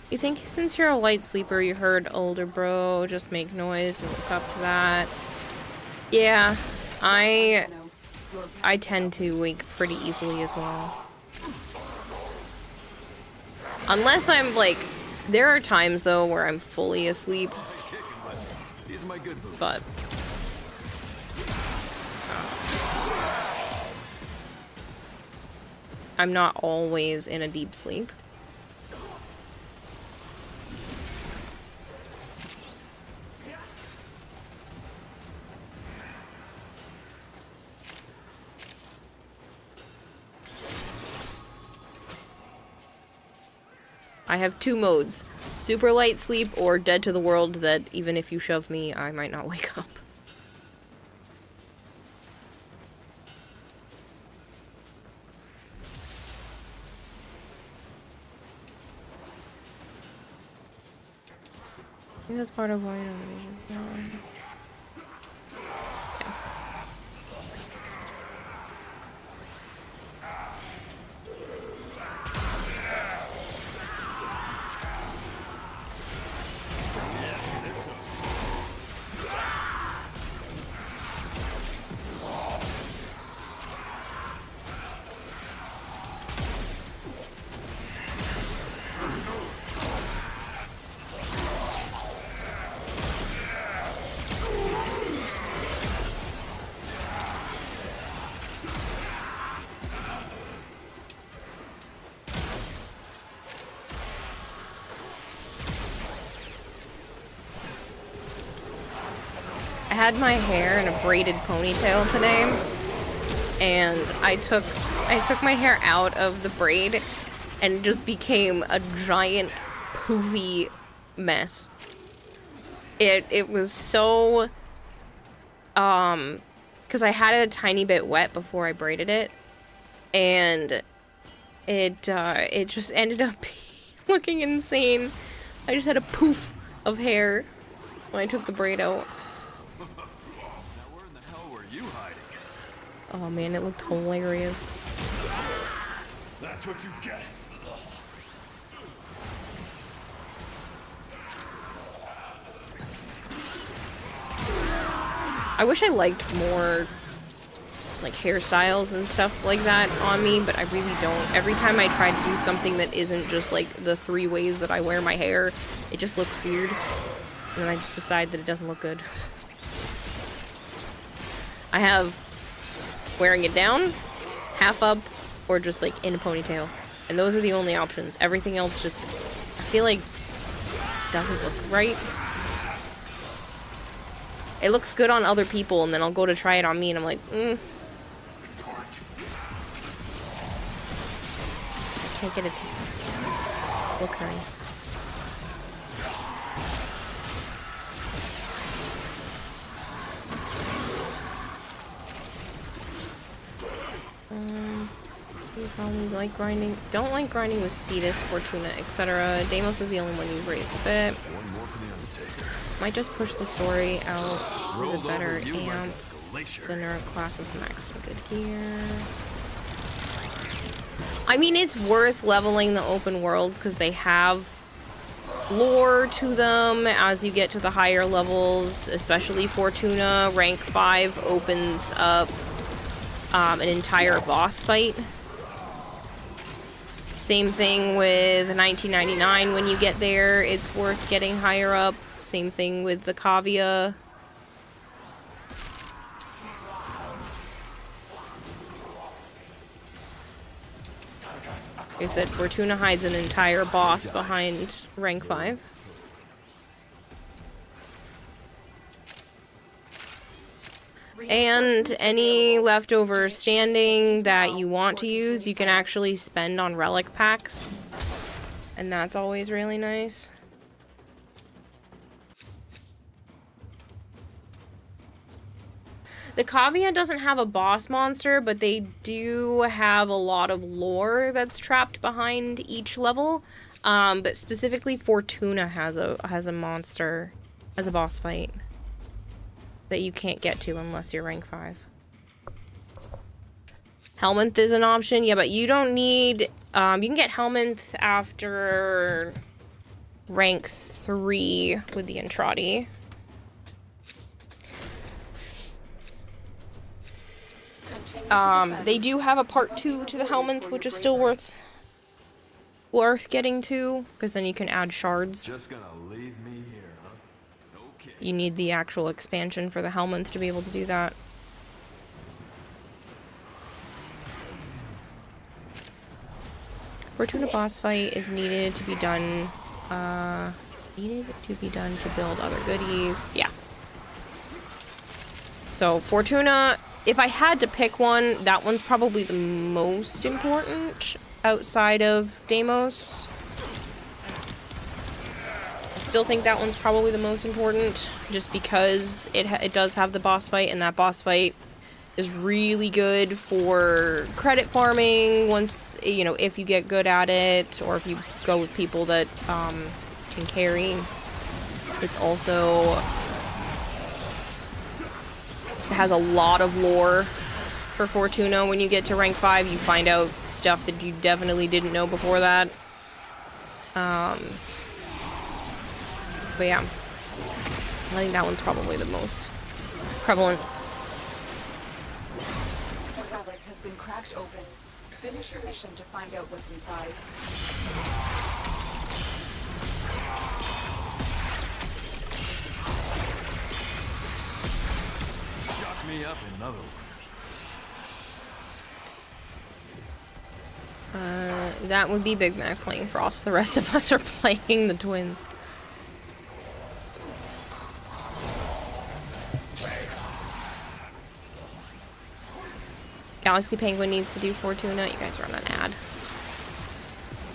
You think since you're a light sleeper, you heard older bro just make noise and woke up to that? Yeah, I tend to wake pretty easily as well. Unless I'm like, there are times though where I'm fully asleep, These are my good boots. but I'm not always in a deep sleep. I have 2 modes. Super light sleep or dead to the world that even if you shove me, I might not wake up. I think that's part of why I don't know. I had my hair in a braided ponytail today, and I took my hair out of the braid, and it just became a giant poofy mess. It was so, because I had it a tiny bit wet before I braided it, and it just ended up looking insane. I just had a poof of hair when I took the braid out. Oh man, it looked hilarious. That's what you get. I wish I liked more like hairstyles and stuff like that on me, but I really don't. Every time I try to do something that isn't just like the 3 ways that I wear my hair, it just looks weird. And then I just decide that it doesn't look good. I have wearing it down, half up, or just like in a ponytail. And those are the only options. Everything else just, I feel like, doesn't look right. It looks good on other people, and then I'll go to try it on me, and I'm like, I can't get it to look nice. You probably like grinding. Don't like grinding with Cetus, Fortuna, etc. Deimos is the only one you've raised a bit. One more for the Undertaker. Might just push the story out with a better amp. Center class is maxed in good gear. I mean, it's worth leveling the open worlds because they have lore to them as you get to the higher levels, especially Fortuna. Rank 5 opens up an entire boss fight. Same thing with 1999 when you get there, it's worth getting higher up. Same thing with the Kavia. Like I said, Fortuna hides an entire boss behind rank 5. And any leftover standing that you want to use, you can actually spend on relic packs. And that's always really nice. The Kavia doesn't have a boss monster, but they do have a lot of lore that's trapped behind each level. But specifically Fortuna has a monster, has a boss fight that you can't get to unless you're rank 5. Helminth is an option, yeah, but you don't need, you can get Helminth after rank 3 with the Entrati. They do have a part 2 to the Helminth, which is still worth getting to, because then you can add shards. Just gonna leave me here, huh? Okay. You need the actual expansion for the Helminth to be able to do that. Fortuna boss fight is needed to be done, to build other goodies. Yeah. So, Fortuna, if I had to pick one, that one's probably the most important outside of Deimos. still think that one's probably the most important, just because it does have the boss fight, and that boss fight is really good for credit farming once, you know, if you get good at it, or if you go with people that can carry. It's also it has a lot of lore for Fortuna. When you get to rank 5, you find out stuff that you definitely didn't know before that. But yeah, I think that one's probably the most prevalent. The relic has been cracked open. Finish your mission to find out what's inside. Shut me up, in other words. That would be Big Mac playing Frost. The rest of us are playing the twins. Galaxy Penguin needs to do Fortuna. You guys are on an ad.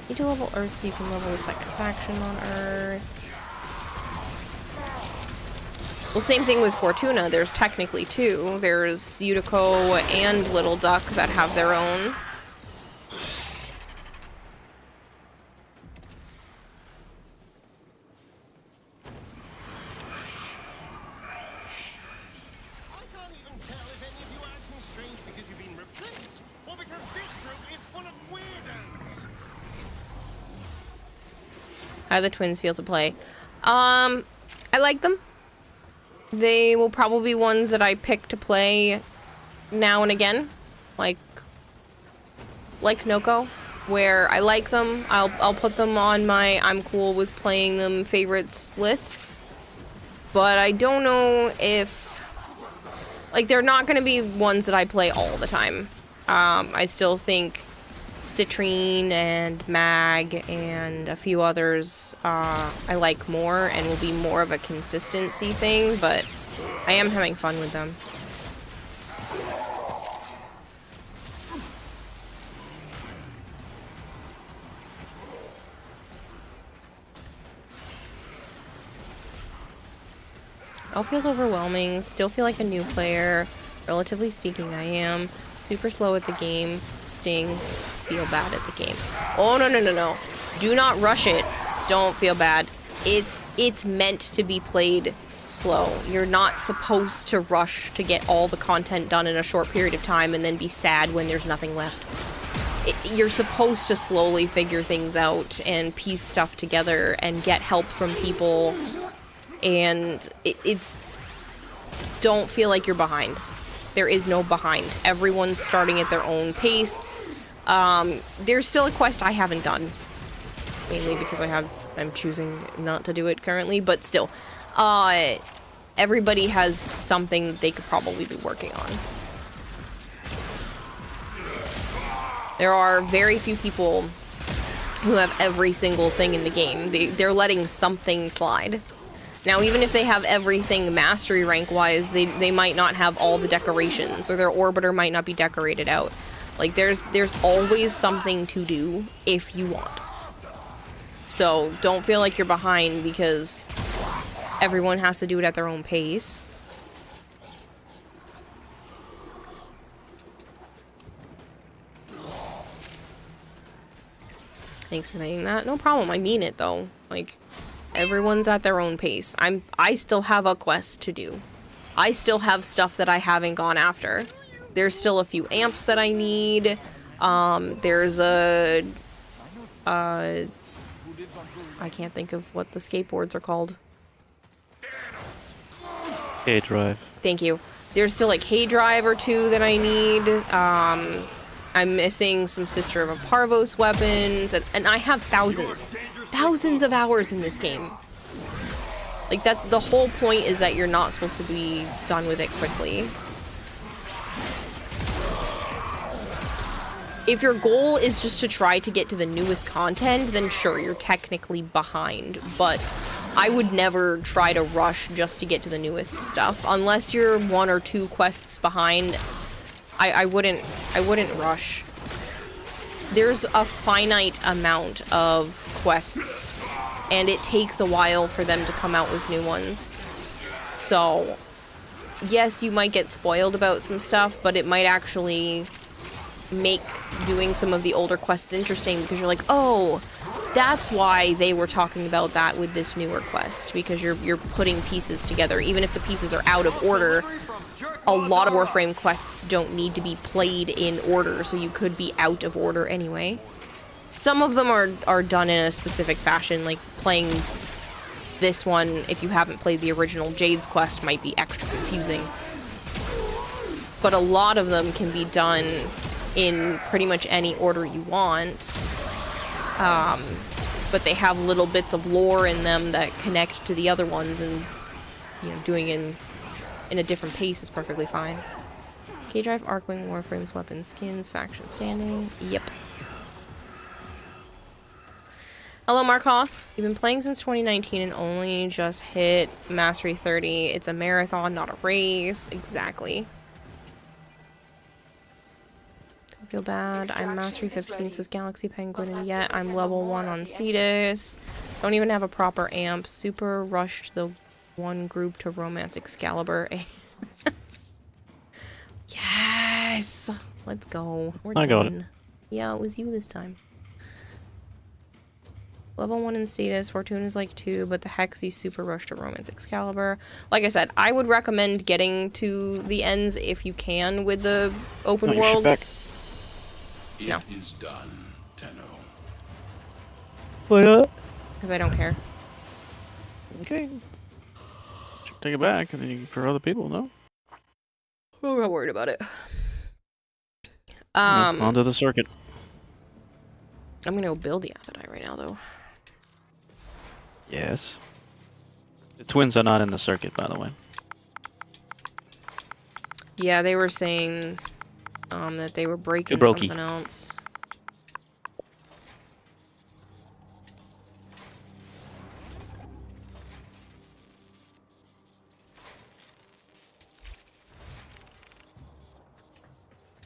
You do level Earth so you can level the second faction on Earth. Well, same thing with Fortuna. There's technically 2. There's Utico and Little Duck that have their own. How do the twins feel to play? I like them. They will probably be ones that I pick to play now and again, like Noko, where I like them. I'll put them on my I'm cool with playing them favorites list. But I don't know if, like, they're not gonna be ones that I play all the time. I still think Citrine and Mag and a few others I like more and will be more of a consistency thing, but I am having fun with them. It all feels overwhelming. Still feel like a new player. Relatively speaking, I am. Super slow at the game. Stings. Feel bad at the game. Oh, no, no, no, no. Do not rush it. Don't feel bad. It's meant to be played slow. You're not supposed to rush to get all the content done in a short period of time and then be sad when there's nothing left. You're supposed to slowly figure things out and piece stuff together and get help from people. And it's... Don't feel like you're behind. There is no behind. Everyone's starting at their own pace. There's still a quest I haven't done. Mainly because I'm choosing not to do it currently, but still. Everybody has something that they could probably be working on. There are very few people who have every single thing in the game. They're letting something slide. Now, even if they have everything mastery rank-wise, they might not have all the decorations, or their orbiter might not be decorated out. Like, there's always something to do if you want. So, don't feel like you're behind because everyone has to do it at their own pace. Thanks for saying that. No problem. I mean it, though. Like... Everyone's at their own pace. I still have a quest to do. I still have stuff that I haven't gone after. There's still a few amps that I need. There's a... I can't think of what the skateboards are called. K-Drive. Thank you. There's still a K-Drive or 2 that I need. I'm missing some Sister of a Parvos weapons. And I have thousands of hours in this game. Like, that, the whole point is that you're not supposed to be done with it quickly. If your goal is just to try to get to the newest content, then sure, you're technically behind. But I would never try to rush just to get to the newest stuff. Unless you're 1 or 2 quests behind, I wouldn't rush. There's a finite amount of quests and it takes a while for them to come out with new ones. So, yes, you might get spoiled about some stuff, but it might actually make doing some of the older quests interesting, because you're like, oh, that's why they were talking about that with this newer quest, because you're putting pieces together. Even if the pieces are out of order, a lot of Warframe quests don't need to be played in order, so you could be out of order anyway. Some of them are done in a specific fashion, like playing this one, if you haven't played the original Jade's quest, might be extra confusing. But a lot of them can be done in pretty much any order you want. But they have little bits of lore in them that connect to the other ones, and doing it in a different pace is perfectly fine. K-Drive, Arcwing, Warframes, weapons, skins, faction standing. Yep. Hello, Markoth. You've been playing since 2019 and only just hit Mastery 30. It's a marathon, not a race. Exactly. Don't feel bad. I'm Mastery 15, says Galaxy Penguin, and yet I'm level 1 on Cetus. Don't even have a proper amp. Super rushed the one group to Romance Excalibur. Yes! Let's go. We're done. I got it. Yeah, it was you this time. Level 1 in Cetus, Fortune is like 2, but the Hex you super rush to Romance Excalibur. Like I said, I would recommend getting to the ends if you can with the open worlds. No. It is done, Tenno. Why not? Because I don't care. Okay. Take it back, and then for other people, no? I'm not worried about it. Onto the circuit. I'm gonna go build the Aphrodite right now, though. Yes. The twins are not in the circuit, by the way. Yeah, they were saying that they were breaking Brokey. something else.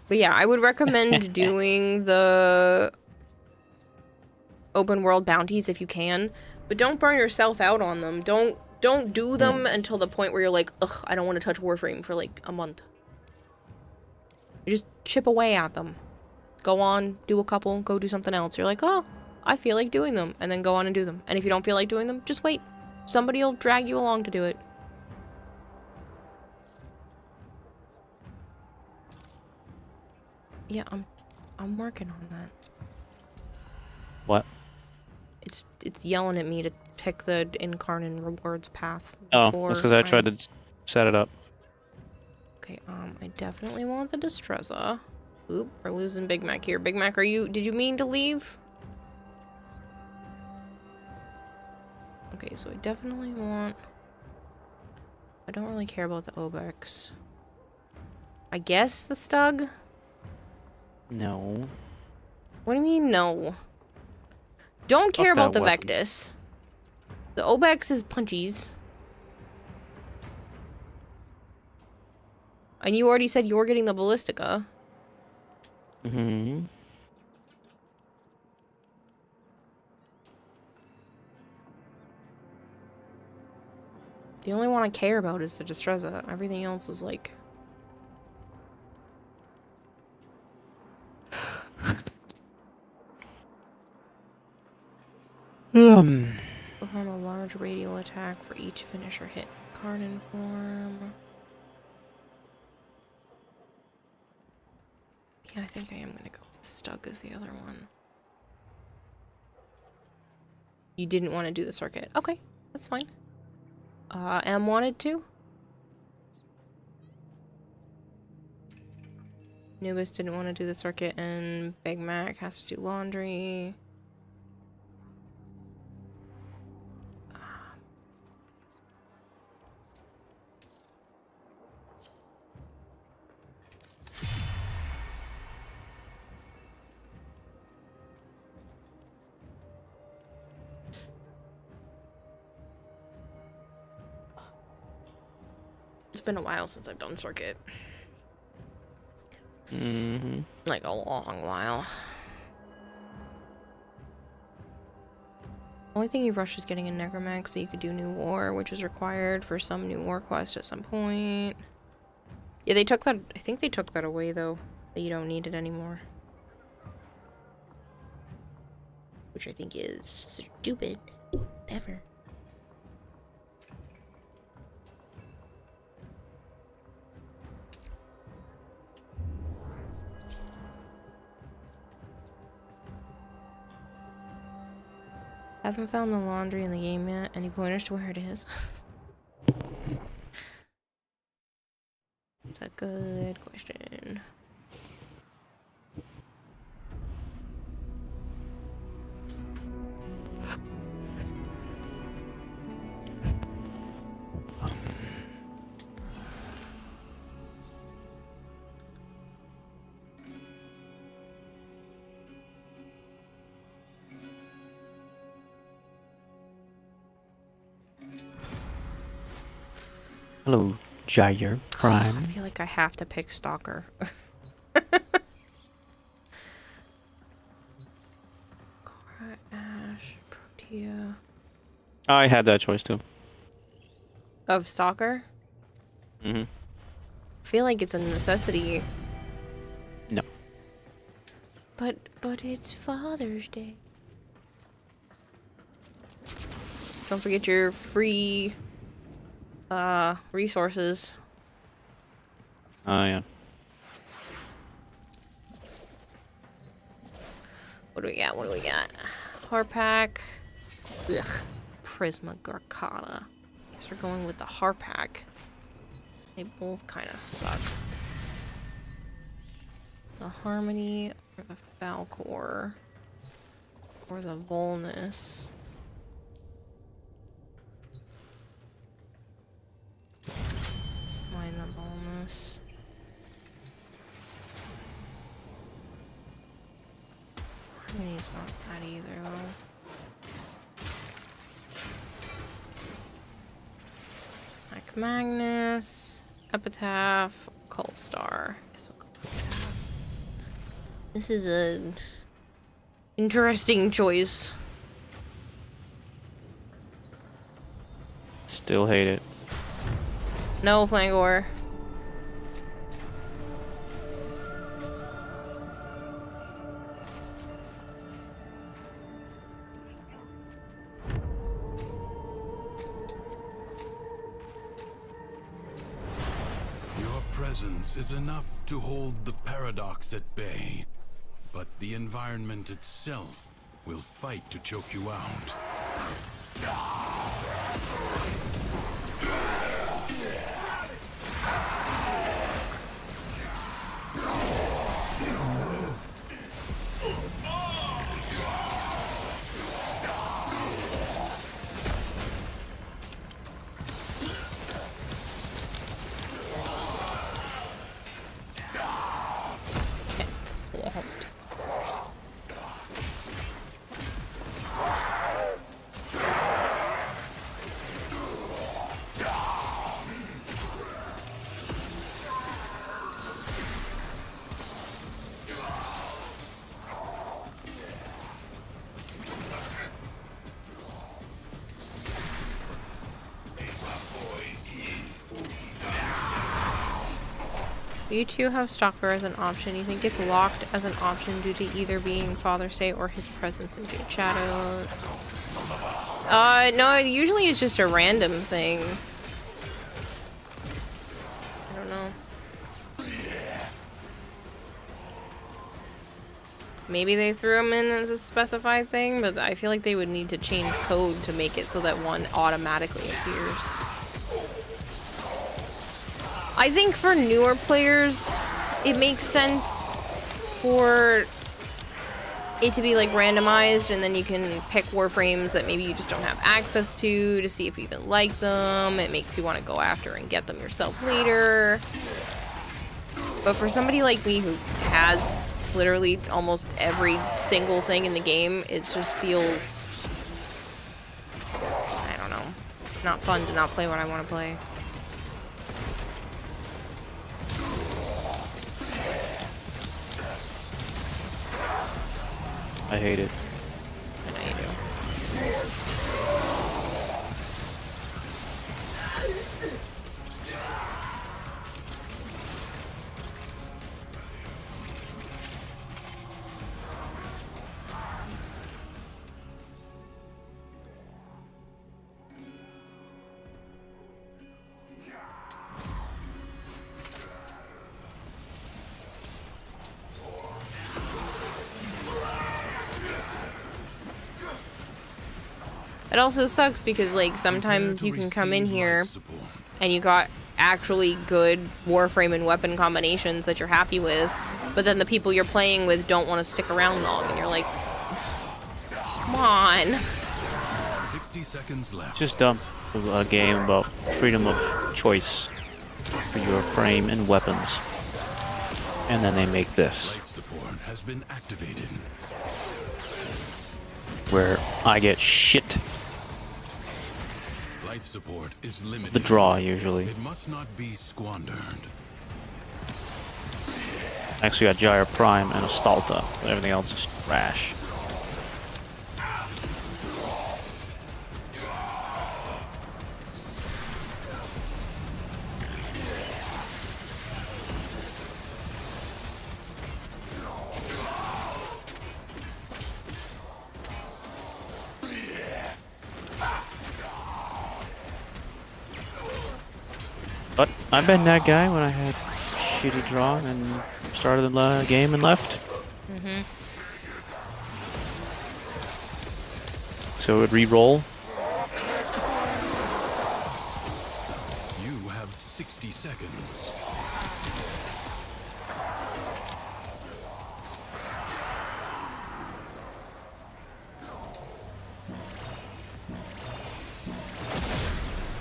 But yeah, I would recommend doing the open world bounties if you can, but don't burn yourself out on them. Don't do them until the point where you're like, ugh, I don't want to touch Warframe for like a month. You just chip away at them. Go on, do a couple, go do something else. You're like, oh, I feel like doing them, and then go on and do them. And if you don't feel like doing them, just wait. Somebody will drag you along to do it. Yeah, I'm working on that. What? It's yelling at me to pick the Incarnate rewards path. Oh, that's because I tried to set it up. Okay, I definitely want the Destreza. Oop, we're losing Big Mac here. Big Mac, did you mean to leave? Okay, so I definitely want... I don't really care about the Obex. I guess the Stug? No. What do you mean, no? Don't care about the Vectus. The Obex is punchies. And you already said you were getting the Ballistica. Mm-hmm. The only one I care about is the Destreza. Everything else is like... Perform a large radial attack for each finisher hit. Carnan form. Yeah, I think I am gonna go with Stug as the other one. You didn't want to do the circuit. Okay, that's fine. M wanted to. Nubis didn't want to do the circuit, and Big Mac has to do laundry. It's been a while since I've done circuit. Mm-hmm. Like a long while. Only thing you've rushed is getting a necromech so you could do new war, which is required for some new war quest at some point. Yeah, they took that. I think they took that away though. That you don't need it anymore. Which I think is stupid. Ever. Haven't found the laundry in the game yet. Any pointers to where it is? That's a good question. Hello, Jade Prime. I feel like I have to pick Stalker. Cora, Ash, Protea. I had that choice too. Of Stalker? Mm-hmm. I feel like it's a necessity. No. But it's Father's Day. Don't forget your free resources. Oh, yeah. What do we got? What do we got? Harpack. Ugh. Prisma Garcata. Guess we're going with the Harpack. They both kind of suck. The Harmony or the Falcor or the Volnus. Mine the Volnus. Harmony's not bad either though. Like Magnus, Epitaph, Coalstar. Guess we'll go Epitaph. This is an interesting choice. Still hate it. No, Flangor. Your presence is enough to hold the paradox at bay, but the environment itself will fight to choke you out. You two have Stalker as an option. You think it's locked as an option due to either being Father's Day or his presence in Jade Shadows? No, usually it's just a random thing. I don't know. Maybe they threw him in as a specified thing, but I feel like they would need to change code to make it so that one automatically appears. I think for newer players, it makes sense for it to be like randomized, and then you can pick Warframes that maybe you just don't have access to see if you even like them. It makes you want to go after and get them yourself later. But for somebody like me who has literally almost every single thing in the game, it just feels, I don't know, not fun to not play what I want to play. I hate it. I know you do. It also sucks because, like, sometimes you can come in here and you got actually good Warframe and weapon combinations that you're happy with, but then the people you're playing with don't want to stick around long, and you're like, come on. 60 seconds left. Just dumb. A game about freedom of choice for your frame and weapons. And then they make this, Life support has been activated. where I get shit. Life support is limited. The draw, usually. It must not be squandered. Next we got Gyre Prime and Astalta, but everything else is trash. But I've been that guy when I had shitty draw and started the game and left. Mm-hmm. So it would re-roll. You have 60 seconds.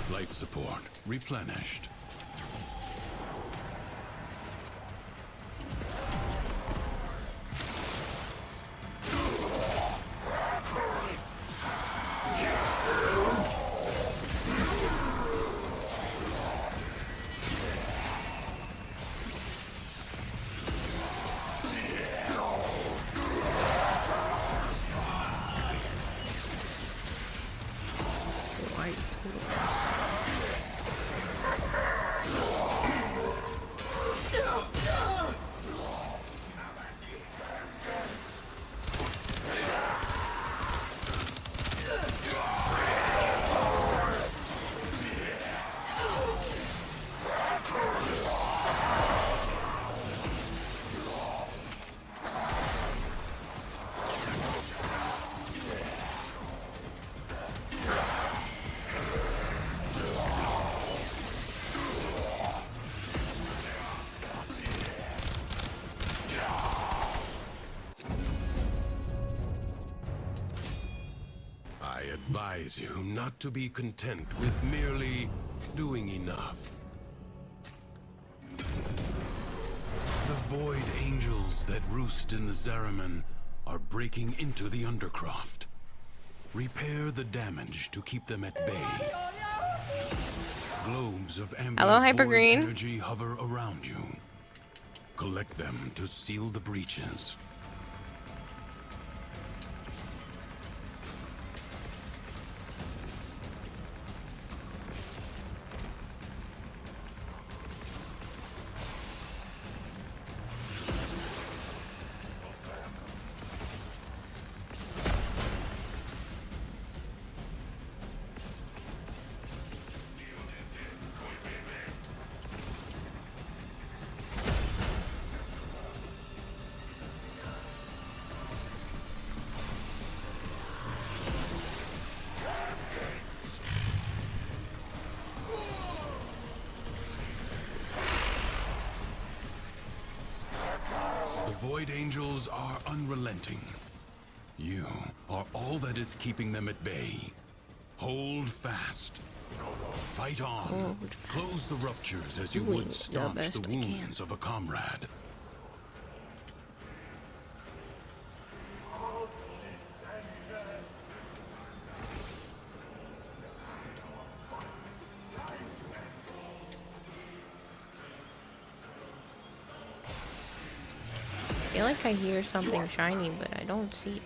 Life support replenished. I advise you not to be content with merely doing enough. The Void Angels that roost in the Zariman are breaking into the Undercroft. Repair the damage to keep them at bay. Globes of Hello, ambient void Hypergreen. energy hover around you. Collect them to seal the breaches. The Void Angels are unrelenting. You are all that is keeping them at bay. Hold fast. Fight on. Close the ruptures as you Doing would the staunch best the I can. wounds of a comrade. I feel like I hear something shiny, but I don't see it.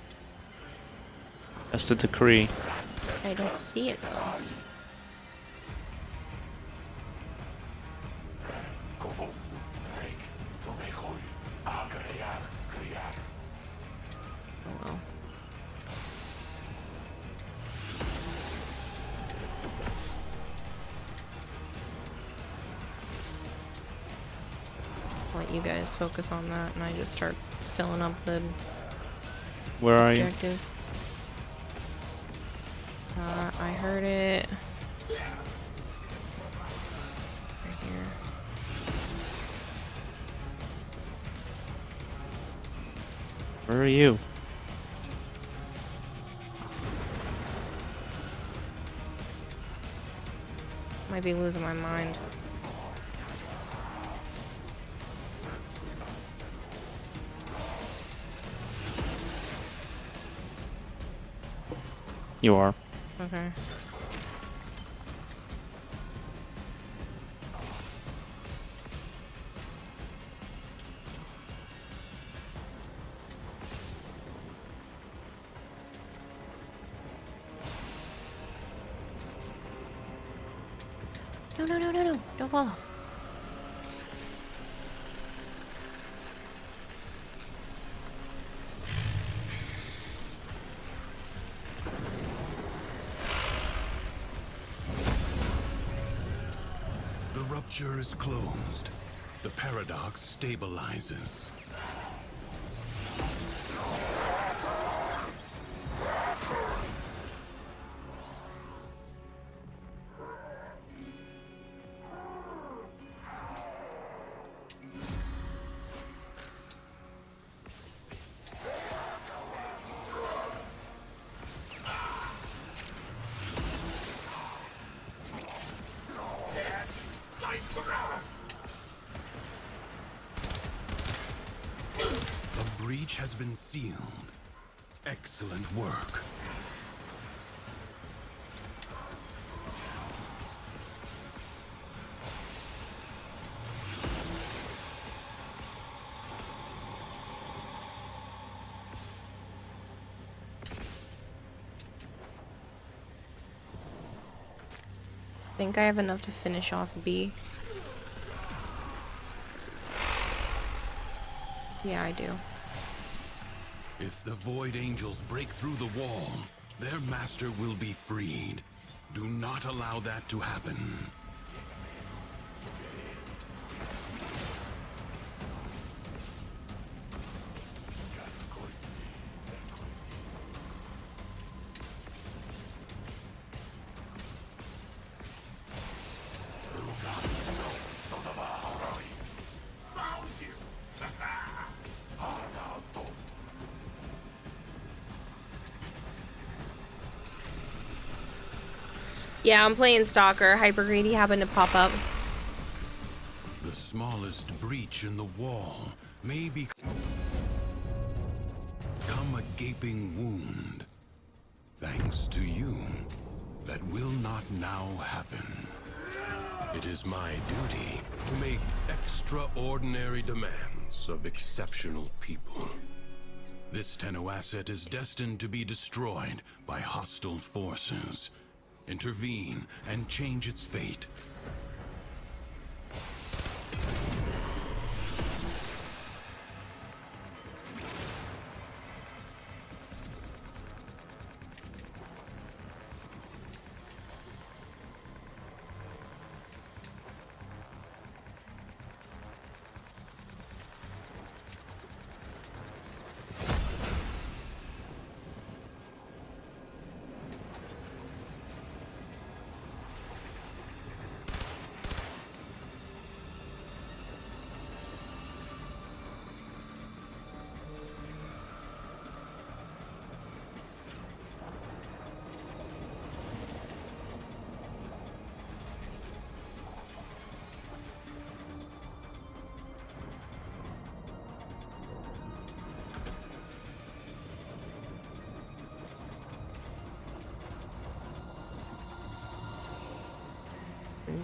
That's the decree. I don't see it though. Oh well. Let you guys focus on that, and I just start filling up the Where are you? objective. I heard it. Right here. Where are you? Might be losing my mind. You are. Okay. No, no, no, no, no. Don't fall off. The rupture is closed. The paradox stabilizes. The breach has been sealed. Excellent work. Think I have enough to finish off B. Yeah, I do. If the Void Angels break through the wall, their master will be freed. Do not allow that to happen. Yeah, I'm playing Stalker. Hyper Greedy happened to pop up. The smallest breach in the wall may become a gaping wound. Thanks to you, that will not now happen. It is my duty to make extraordinary demands of exceptional people. This Tenno asset is destined to be destroyed by hostile forces. Intervene and change its fate.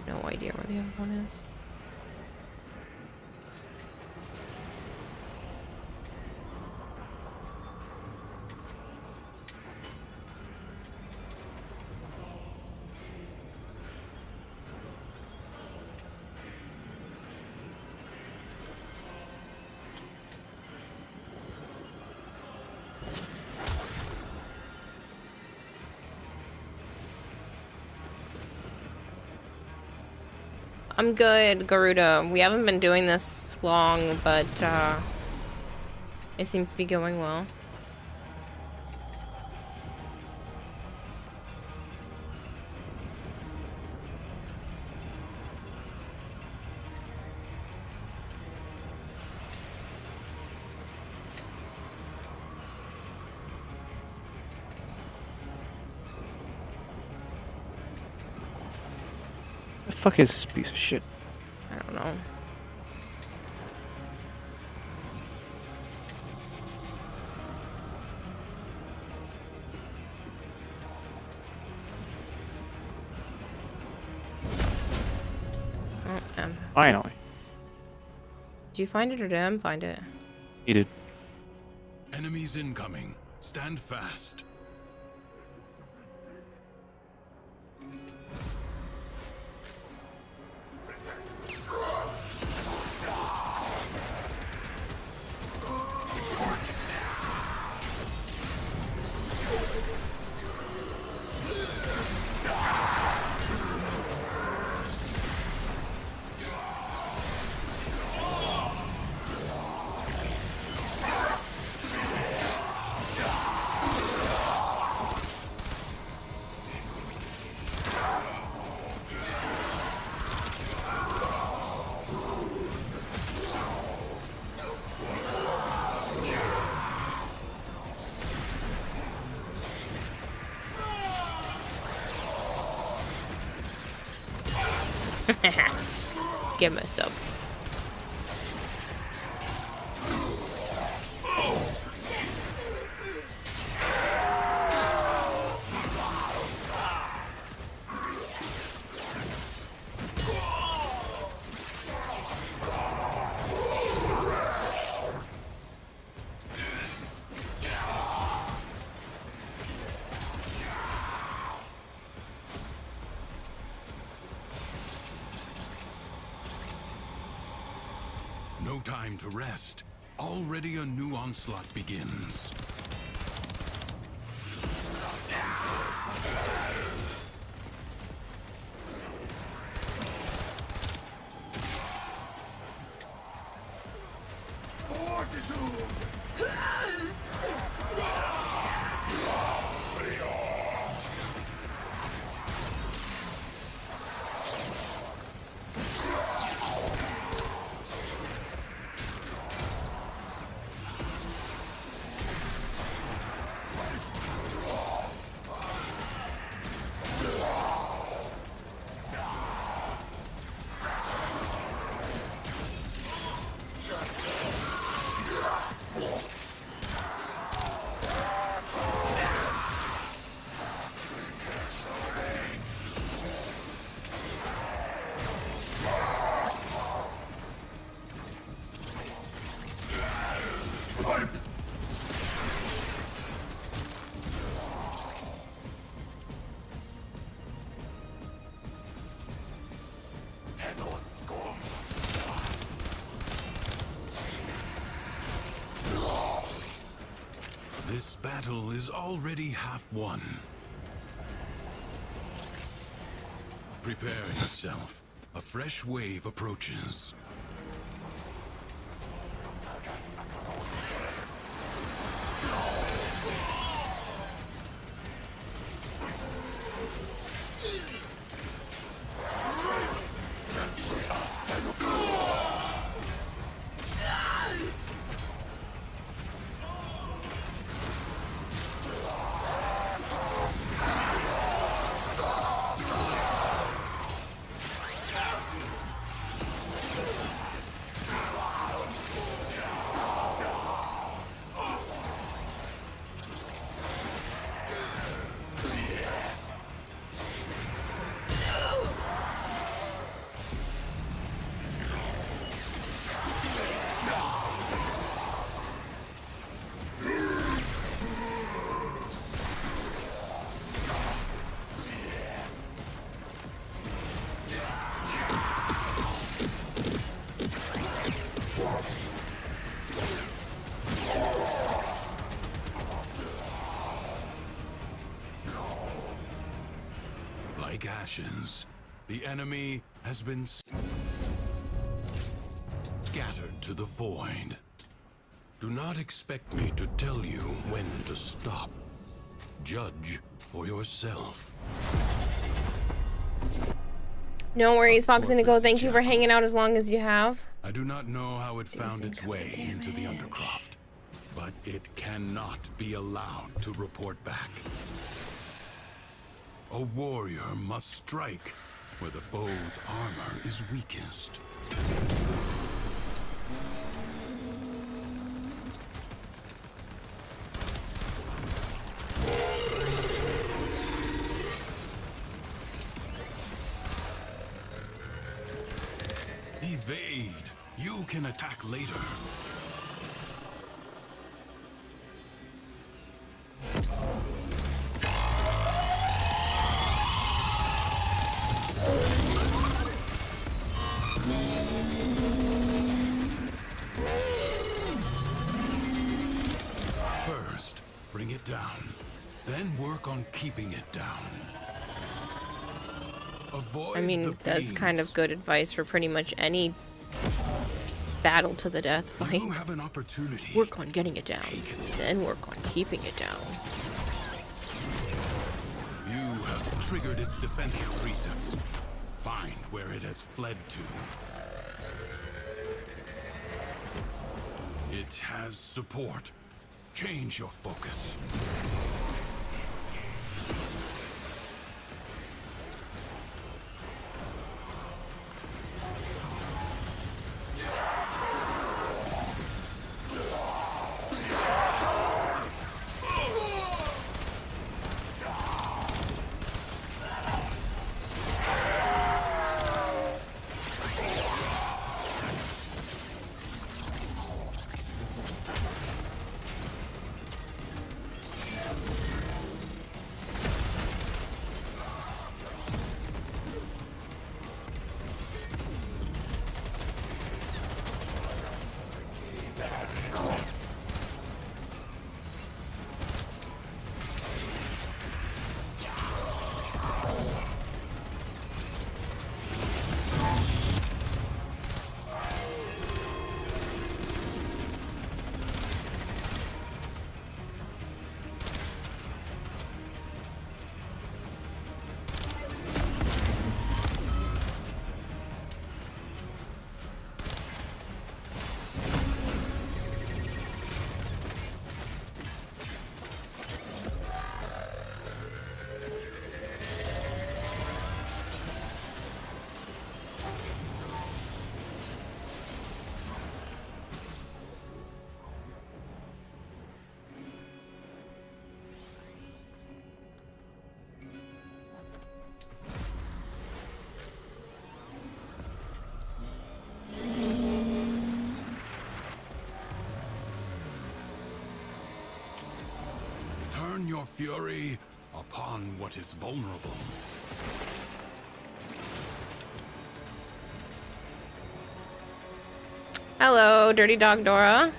No idea where the other one is. I'm good, Garuda. We haven't been doing this long, but it seems to be going well. The fuck is this piece of shit? I don't know. Oh, Finally. did you find it or did I find it? He did. Enemies incoming. Stand fast. Get messed up. No time to rest. Already a new onslaught begins. This battle is already half won. Prepare yourself. A fresh wave approaches. Like ashes, the enemy has been scattered to the void. Do not expect me to tell you when to stop. Judge for yourself. No worries, Fox Indigo. Thank you for hanging out as long as you have. I do not know how it found its way into the Undercroft, but it cannot be allowed to report back. A warrior must strike where the foe's armor is weakest. Evade. You can attack later. First, bring it down. Then work on keeping it down. Avoid I mean, that's kind of good advice for pretty much any battle to the death fight. You have an opportunity. Work on getting it down, then work on keeping it down. You have triggered its defensive precepts. Find where it has fled to. It has support. Change your focus. Turn your fury upon what is vulnerable. Hello, Dirty Dog Dora.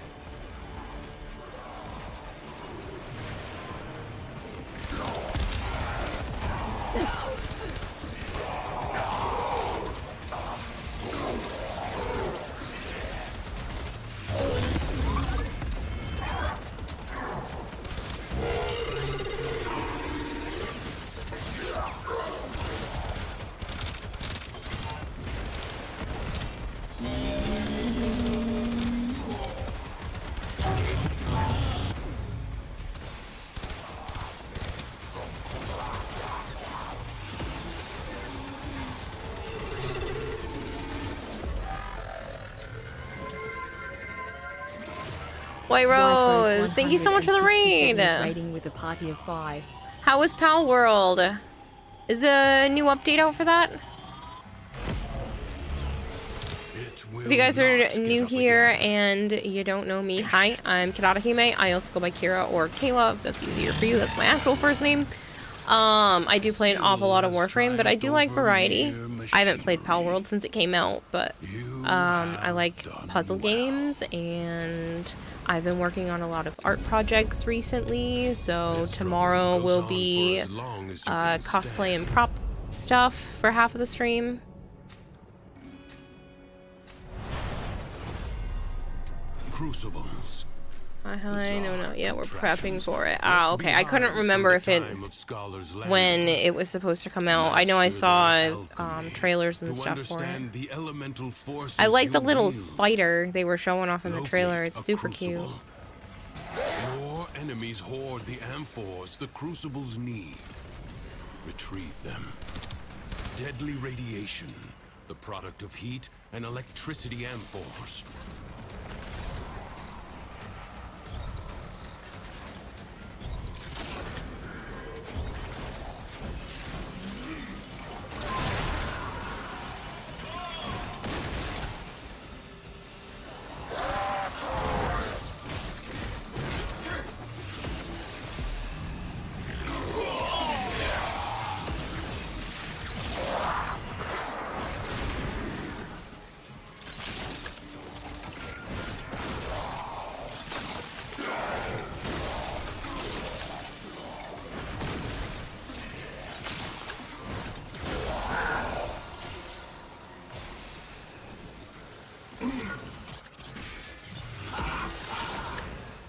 White Rose, thank you so much for the raid. Raiding with a party of 5. How is Pal World? Is the new update out for that? If you guys are new here and you don't know me, hi, I'm Kirata Hime. I also go by Kira or Kayla, if that's easier for you. That's my actual first name. I do play an awful lot of Warframe, but I do like variety. I haven't played Pal World since it came out, but I like puzzle games, and I've been working on a lot of art projects recently, so tomorrow will be cosplay and prop stuff for half of the stream. Crucibles. No, yeah, we're prepping for it. Ah, okay, I couldn't remember if it, when it was supposed to come out. I know I saw trailers and stuff for it. I like the little spider they were showing off in the trailer. It's super cute. Your enemies hoard the amphors the crucibles need. Retrieve them. deadly radiation, the product of heat and electricity amphors.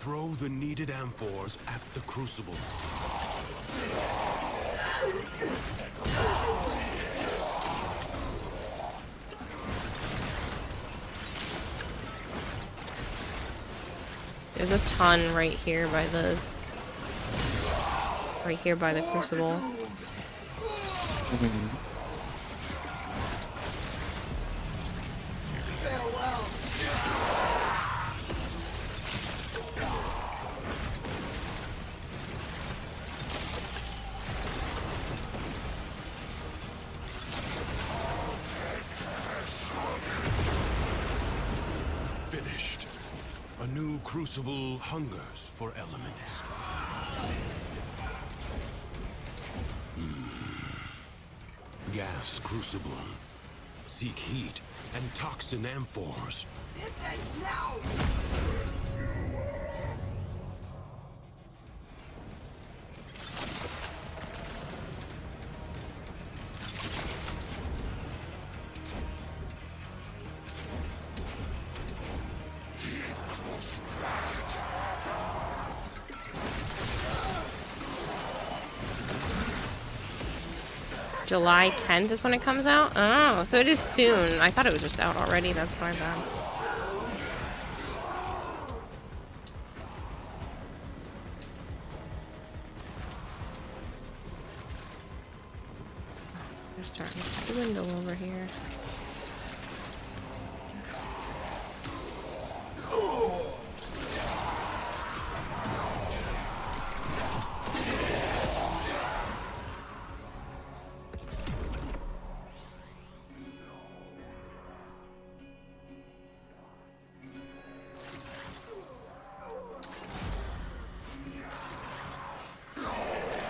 Throw the needed amphors at the crucible. There's a ton right here by the crucible. Finished. A new crucible hungers for elements. Gas crucible. Seek heat and toxin amphors. This ends now! July 10th is when it comes out? Oh, so it is soon. I thought it was just out already. That's my bad. They're starting to put the window over here.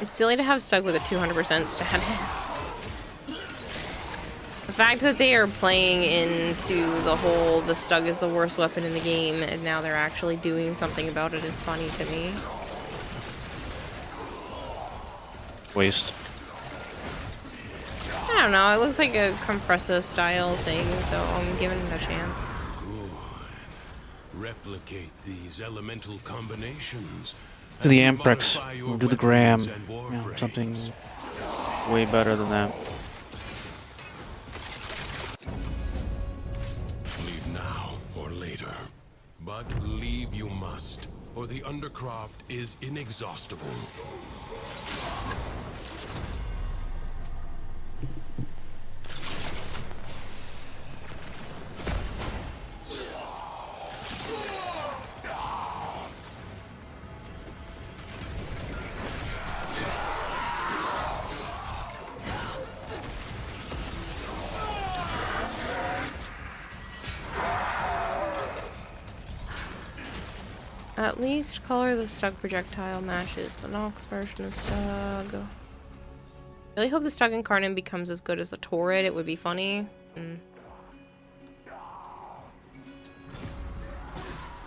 It's silly to have stuck with a 200% status. The fact that they are playing into the whole the Stug is the worst weapon in the game and now they're actually doing something about it is funny to me. Waste. I don't know, it looks like a compressor style thing, so I'm giving it a chance. Good. Replicate these elemental combinations. Do the as you Amprex, modify your or do the weapons Gram, and you know, warframes. something way better than that. Leave now or later. But leave you must, for the Undercroft is inexhaustible. At least color the Stug projectile matches the Nox version of Stug. Really hope the Stug Incarnate becomes as good as the Torrid. It would be funny.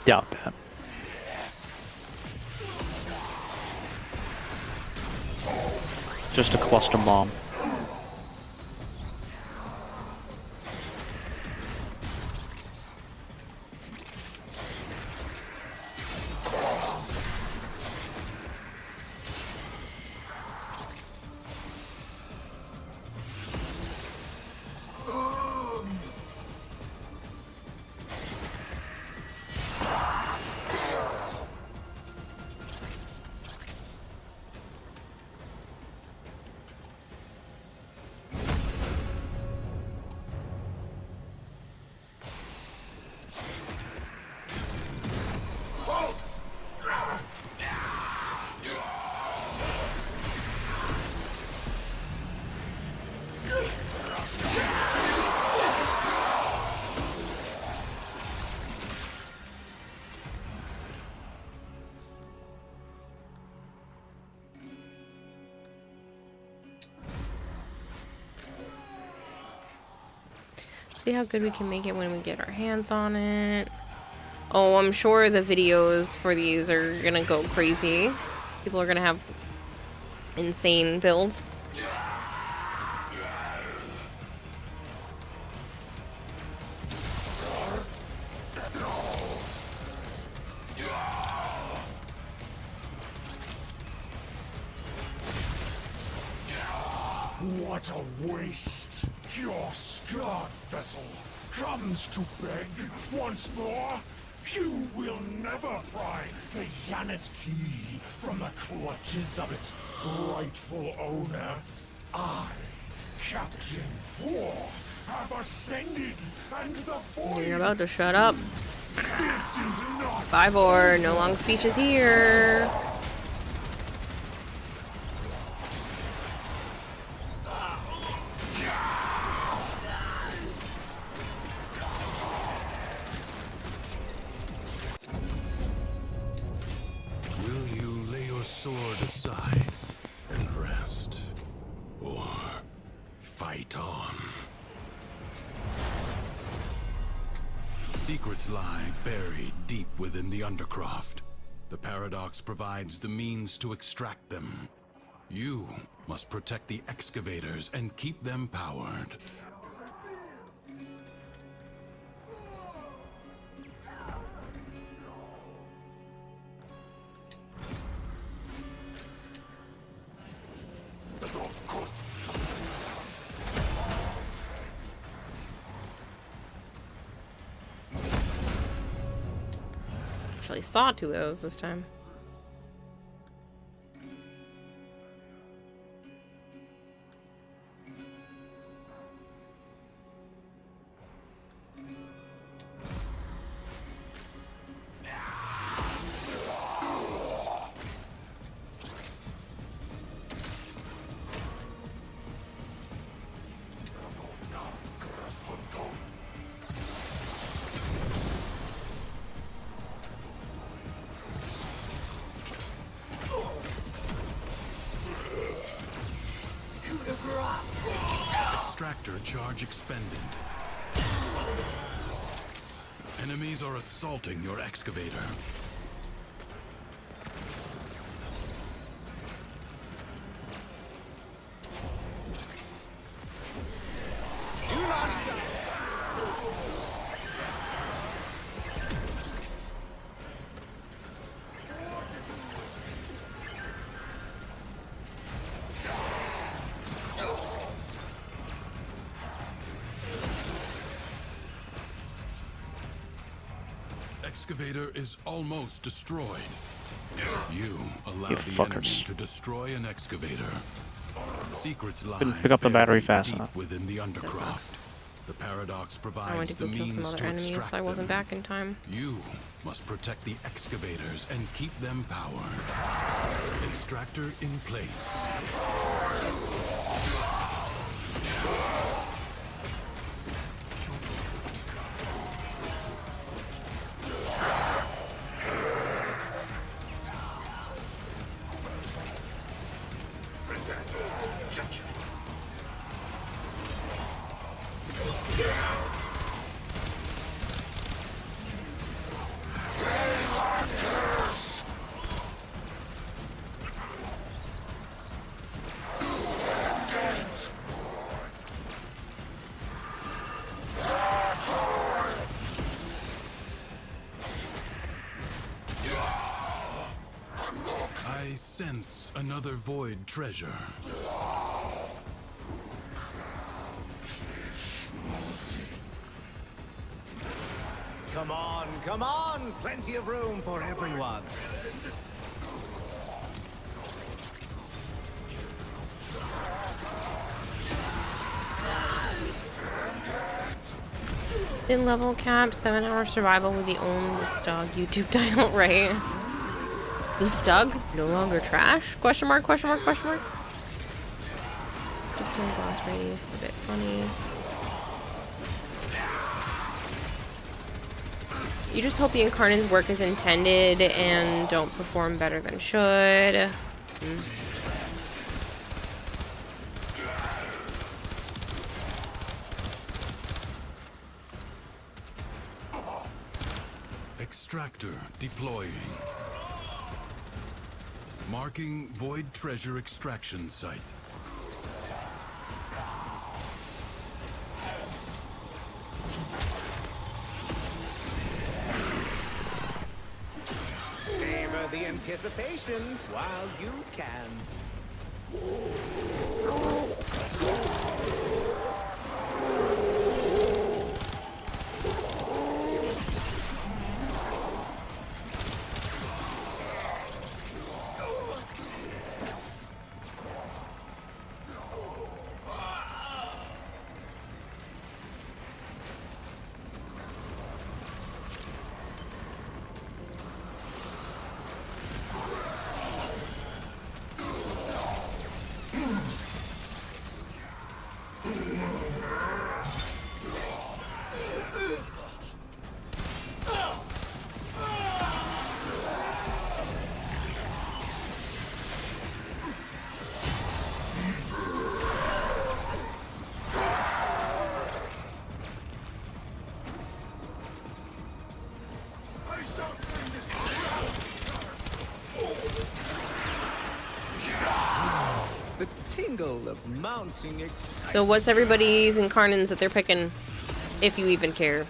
Doubt that. Just a cluster bomb. See how good we can make it when we get our hands on it. Oh, I'm sure the videos for these are gonna go crazy. People are gonna have insane builds. What a waste! Your scarred vessel comes to beg once more. You will never pry the Yanis key from the clutches of its rightful owner. I, Captain 4, have ascended, and the void... You're about to shut up. 5-4, no long speeches here. Will you lay your sword aside and rest? Or fight on? Secrets lie buried deep within the Undercroft. The Paradox provides the means to extract them. You must protect the excavators and keep them powered. Actually saw 2 of those this time. Extractor charge expended. Enemies are assaulting your excavator. Do not stop. Excavator is almost destroyed. You allow You the fuckers. enemy to destroy an excavator. Secrets lie Couldn't pick up the battery buried fast deep enough. within the sucks. Undercroft. The Paradox I provides went to the go kill means some other to enemies, extract so I wasn't them. back in time. You must protect the excavators and keep them powered. Extractor in place. I sense another void treasure. Come on! Plenty of room for everyone. In level cap, 7-hour survival with the only Stug YouTube title, right? The Stug? No longer trash? Question mark, question mark, question mark? 15 blast radius is a bit funny. You just hope the Incarnates work as intended and don't perform better than should. Extractor deploying. Marking void treasure extraction site. Savor the anticipation while you can. The tingle of mounting excitement. So what's everybody's incarnates that they're picking, if you even care?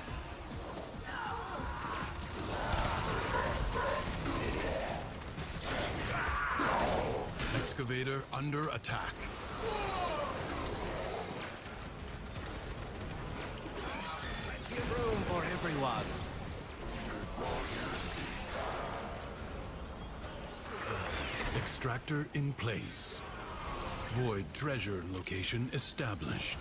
Excavator under attack. Plenty of room for everyone. Extractor in place. Void treasure location established.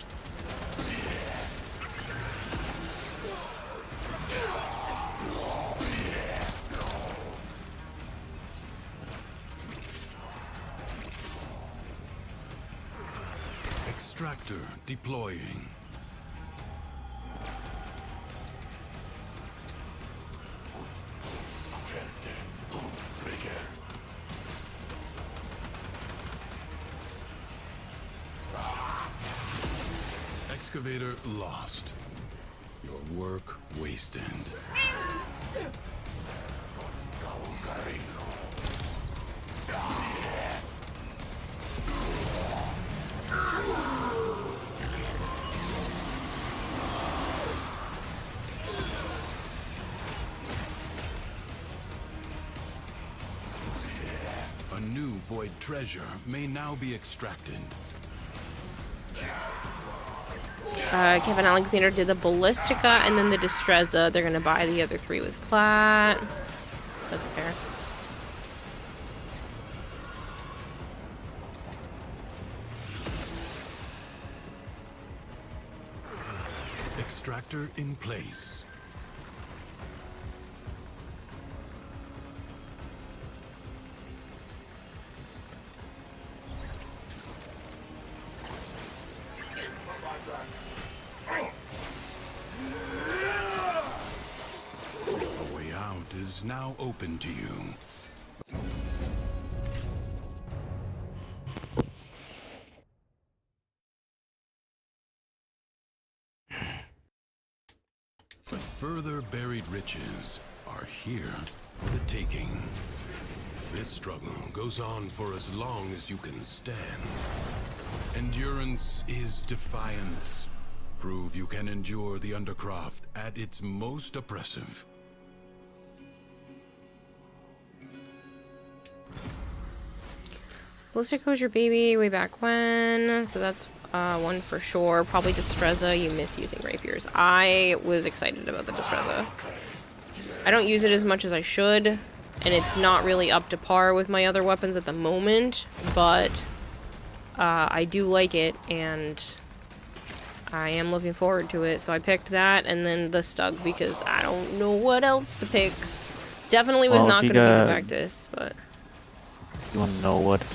Extractor deploying. Excavator lost. Your work wasted. A new void treasure may now be extracted. Kevin Alexander did the Ballistica and then the Destreza. They're gonna buy the other 3 with Plat. That's fair. Extractor in place. A way out is now open to you. But further buried riches are here for the taking. This struggle goes on for as long as you can stand. Endurance is defiance. Prove you can endure the Undercroft at its most oppressive. Ballistica was your baby way back when, so that's one for sure. Probably Destreza. You miss using rapiers. I was excited about the Destreza. I don't use it as much as I should, and it's not really up to par with my other weapons at the moment, but I do like it, and I am looking forward to it. So I picked that, and then the Stug, because I don't know what else to pick. Definitely was not going to be the Vectis, but... You want to know what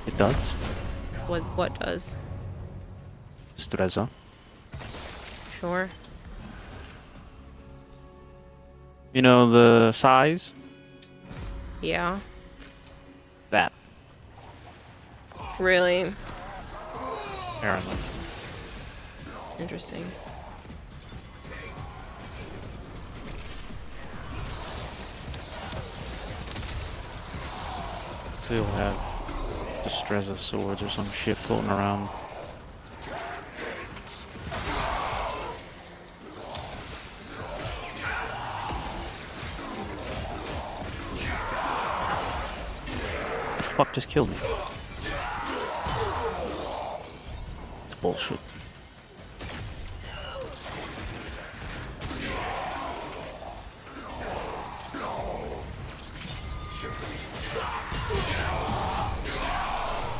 it does? What does? Streza. Sure. You know the size? Yeah. That. Really? Apparently. Interesting. Still have Distressa swords or some shit floating around. Fuck just killed me. It's bullshit.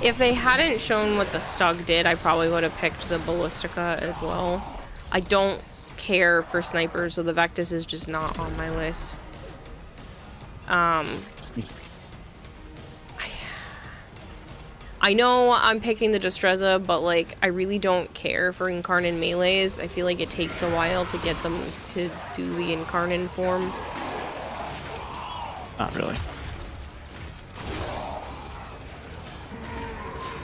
If they hadn't shown what the Stug did, I probably would have picked the Ballistica as well. I don't care for snipers, so the Vectis is just not on my list. I know I'm picking the Distressa, but like, I really don't care for Incarnate melees. I feel like it takes a while to get them to do the Incarnate form. Not really.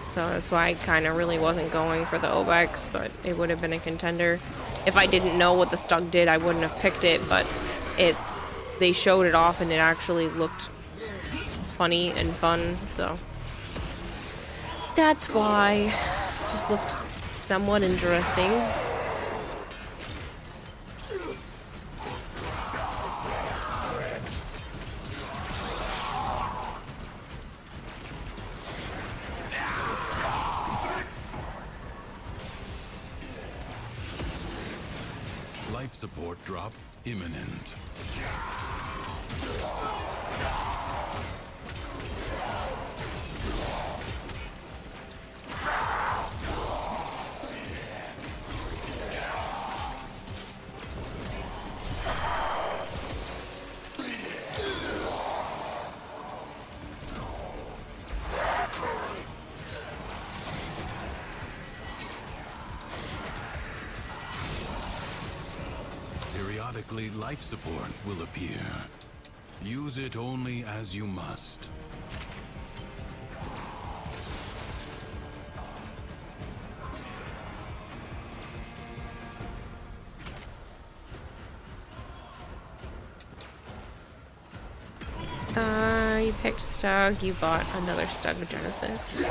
So that's why I kind of really wasn't going for the Obex, but it would have been a contender. If I didn't know what the Stug did, I wouldn't have picked it, but they showed it off and it actually looked funny and fun, so that's why. It just looked somewhat interesting. Life support drop imminent. Periodically, life support will appear. Use it only as you must. You picked Stug, you bought another Stug of Genesis.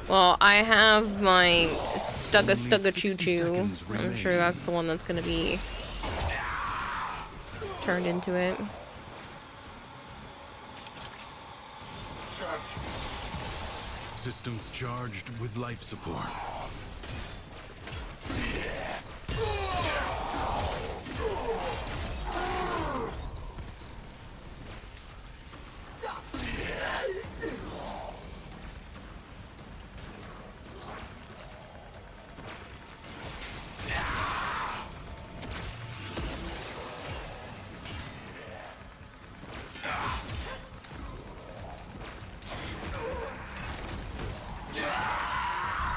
Well, I have my Stugga Choo Choo. I'm sure that's the one that's gonna be turned into it. Systems charged with life support.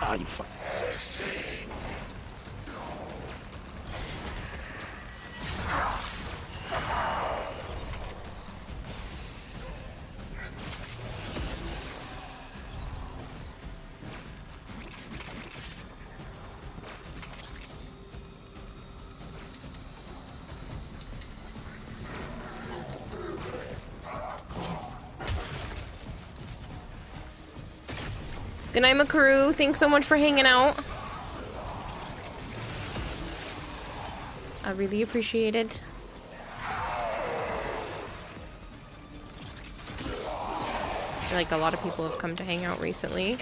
Ah, you fuck. Good night, Makaru. Thanks so much for hanging out. I really appreciate it. I feel like a lot of people have come to hang out recently.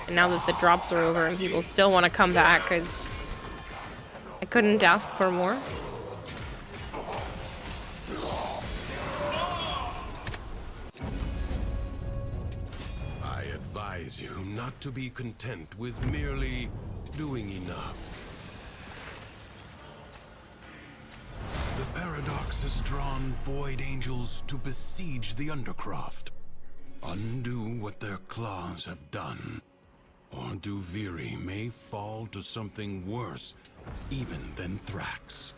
And now that the drops are over and people still want to come back, I couldn't ask for more. You not to be content with merely doing enough. The paradox has drawn void angels to besiege the Undercroft, undo what their claws have done, or Duviri may fall to something worse even than Thrax.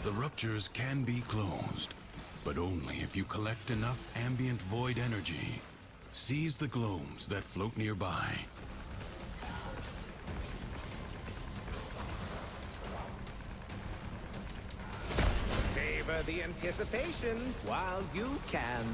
The ruptures can be closed, but only if you collect enough ambient void energy. Seize the globes that float nearby. Save Savor the anticipation while you can.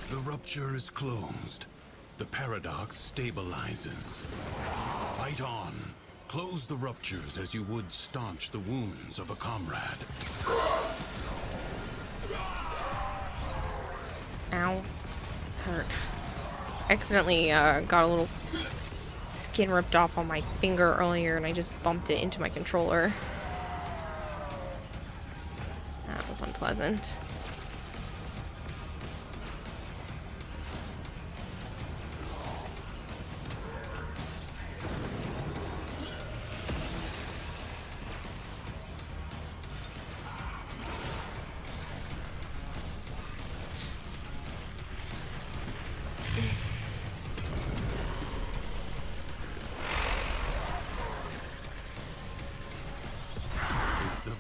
The rupture is closed. The paradox stabilizes. Fight on. Close the ruptures as you would staunch the wounds of a comrade. Ow. Hurt. Accidentally got a little skin ripped off on my finger earlier and I just bumped it into my controller. That was unpleasant.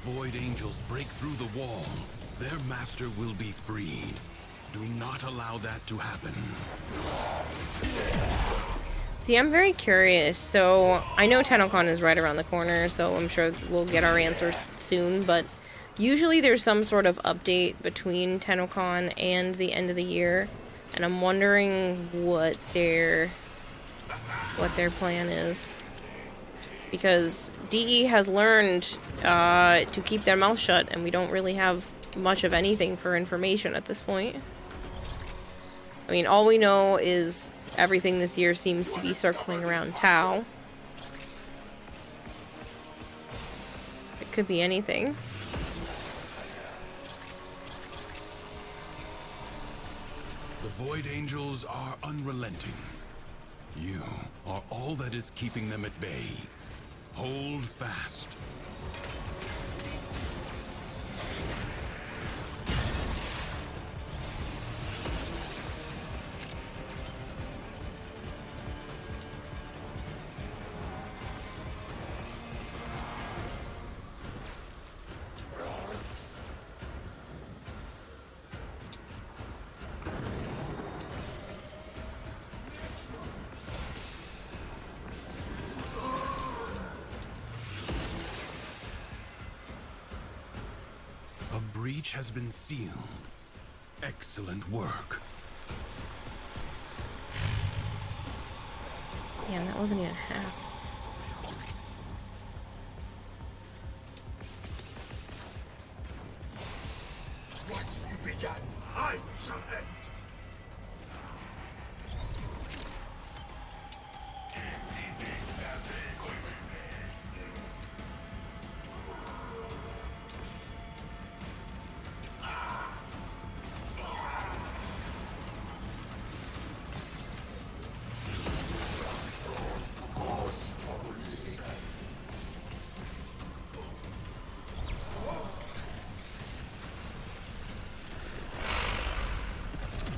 Void Angels break through the wall, their master will be freed. Do not allow that to happen. See, I'm very curious. So, I know TennoCon is right around the corner, so I'm sure we'll get our answers soon, but usually there's some sort of update between TennoCon and the end of the year, and I'm wondering what their plan is. Because DE has learned to keep their mouth shut, and we don't really have much of anything for information at this point. I mean, all we know is everything this year seems to be circling around Tau. It could be anything. The Void Angels are unrelenting. You are all that is keeping them at bay. Hold fast. A breach has been sealed. Excellent work. Damn, that wasn't even half. What you began, I shall end.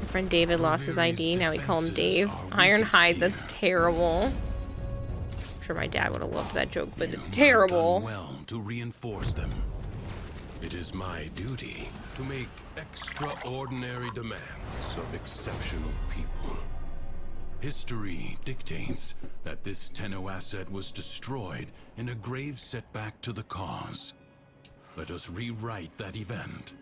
My friend David lost his ID, now we call him Dave. Ironhide, that's terrible. I'm sure my dad would have loved that joke, but it's terrible. Well, to reinforce them. It is my duty to make extraordinary demands of exceptional people. History dictates that this Tenno asset was destroyed in a grave setback to the cause. Let us rewrite that event.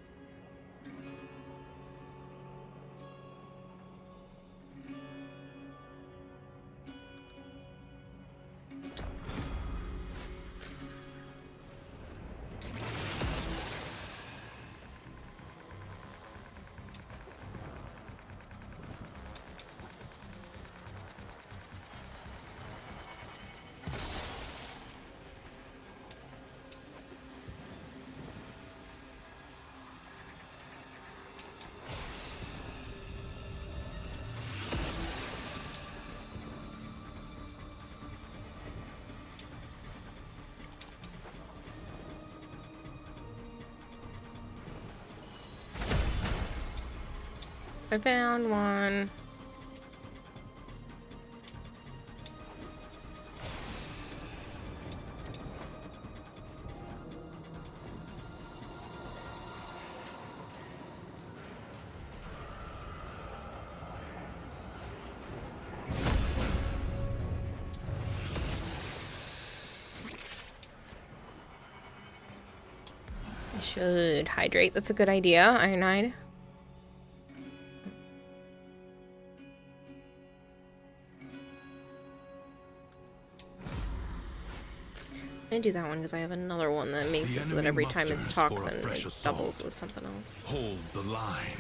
I found one. I should hydrate. That's a good idea. Ironide. I'm gonna do that one because I have another one that makes it so that every time it's toxin, it doubles with something else. Hold the line.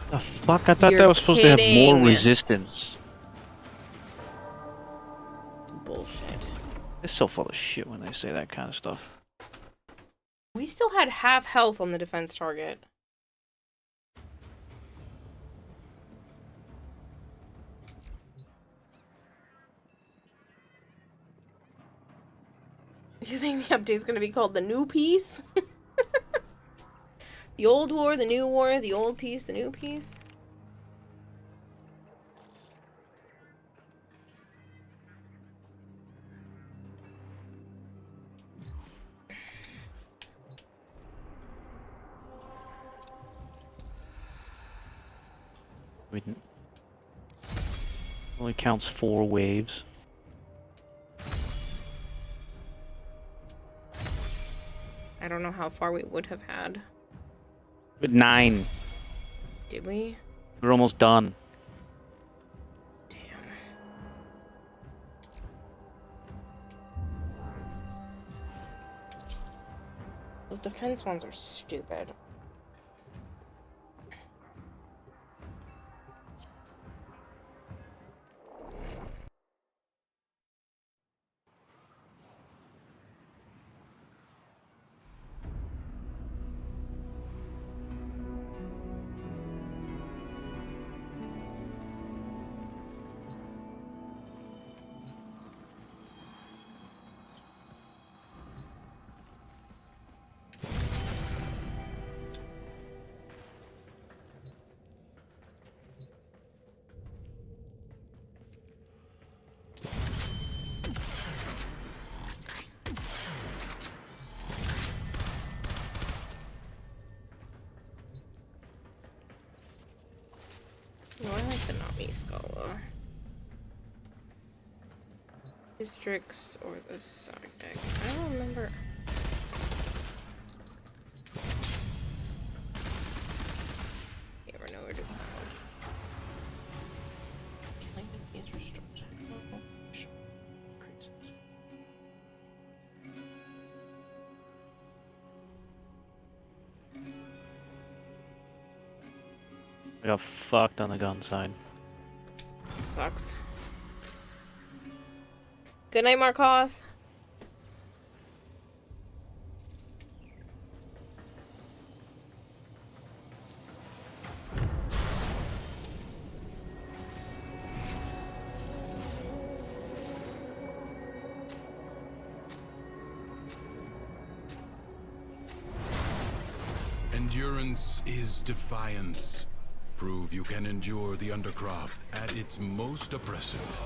The fuck? I thought You're that was supposed to have more kidding. resistance. It's bullshit. It's so full of shit when they say that kind of stuff. We still had half health on the defense target. You think the update's gonna be called the new piece? The old war, the new war, the old piece, the new piece? I mean, only counts 4 waves. I don't know how far we would have had. But 9. Did we? We're almost done. Damn. Those defense ones are stupid. No, I like the Nami Scala. Districts or the side deck. I don't remember. You ever know where to go? Killing is restricted. Oh, sure. Cruises. I got fucked on the gun side. Sucks. Good night, Markov. Endurance is defiance. Prove you can endure the Undercroft at its most oppressive.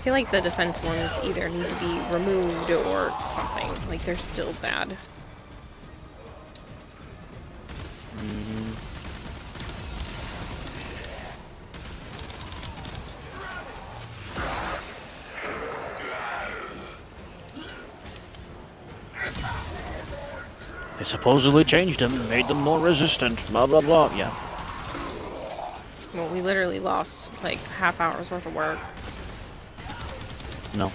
feel like the defense ones either need to be removed or something. Like, they're still bad. They supposedly changed them, made them more resistant, blah blah blah, yeah. Well, we literally lost, like, half hour's worth of work. No.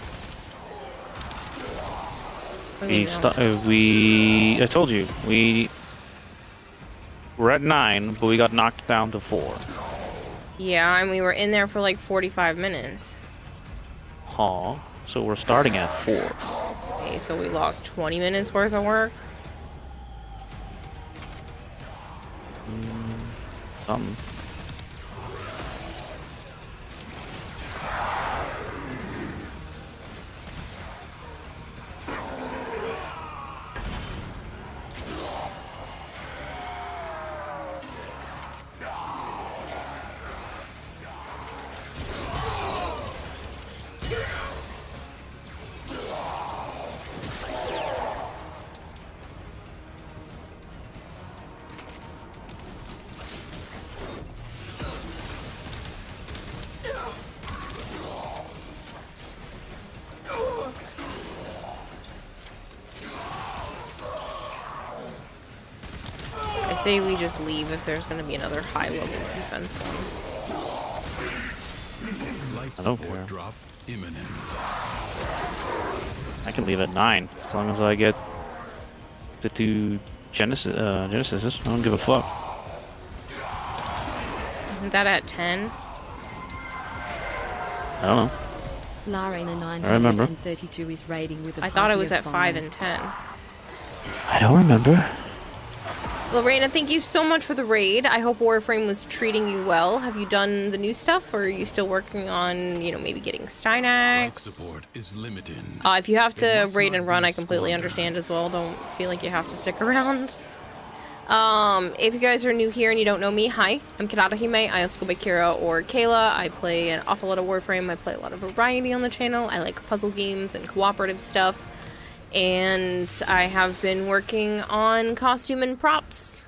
What do you know? I told you, we're at 9, but we got knocked down to 4. Yeah, and we were in there for like 45 minutes. Huh. So we're starting at 4. Okay, so we lost 20 minutes worth of work. I say we just leave if there's going to be another high-level defense one. Life I don't support care. drop imminent. I can leave at 9, as long as I get the 2 Genesises. I don't give a fuck. Isn't that at 10? I don't know. Larina I remember. 932 is raiding with a I thought it party was of at 5 5. and 10. I don't remember. Lorena, thank you so much for the raid. I hope Warframe was treating you well. Have you done the new stuff, or are you still working on, you know, maybe getting Life Steinax? support is limited. If you have It to must raid not and run, be I completely squandered. understand as well. Don't feel like you have to stick around. If you guys are new here and you don't know me, hi, I'm Kanata Hime. I also go by Kira or Kayla. I play an awful lot of Warframe. I play a lot of variety on the channel. I like puzzle games and cooperative stuff. And I have been working on costume and props.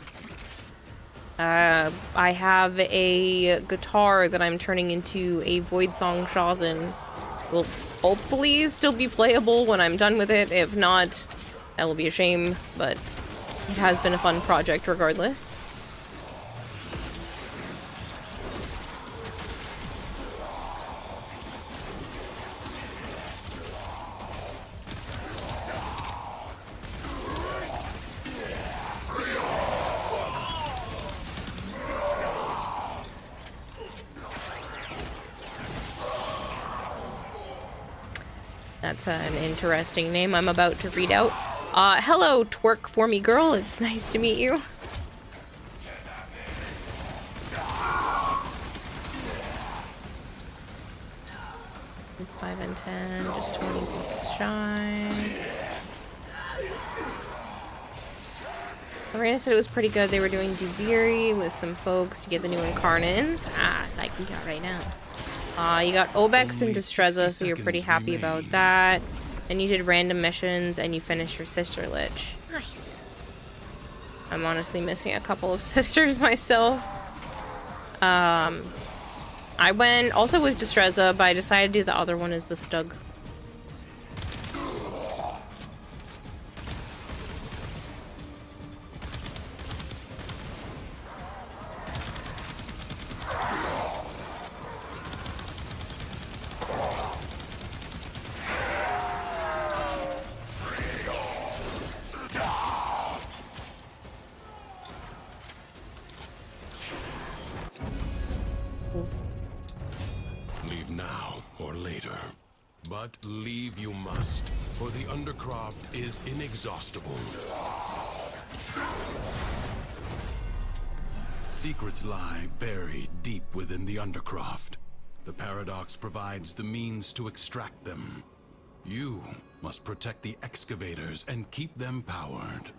I have a guitar that I'm turning into a Void Song Shazin. Will hopefully still be playable when I'm done with it. If not, that will be a shame, but it has been a fun project regardless. That's an interesting name I'm about to read out. Hello, twerk for me girl. It's nice to meet you. It's 5 and 10, just 20 points shy. Lorena said it was pretty good. They were doing Duviri with some folks to get the new incarnates. Like we got right now. You got Obex and Distreza, so you're pretty happy about that. And you did random missions, and you finished your sister lich. Nice. I'm honestly missing a couple of sisters myself. I went also with Distreza, but I decided to do the other one as the Stug. Leave now or later. But leave you must, for the Undercroft is inexhaustible. Secrets lie buried deep within the Undercroft. The Paradox provides the means to extract them. You must protect the excavators and keep them powered.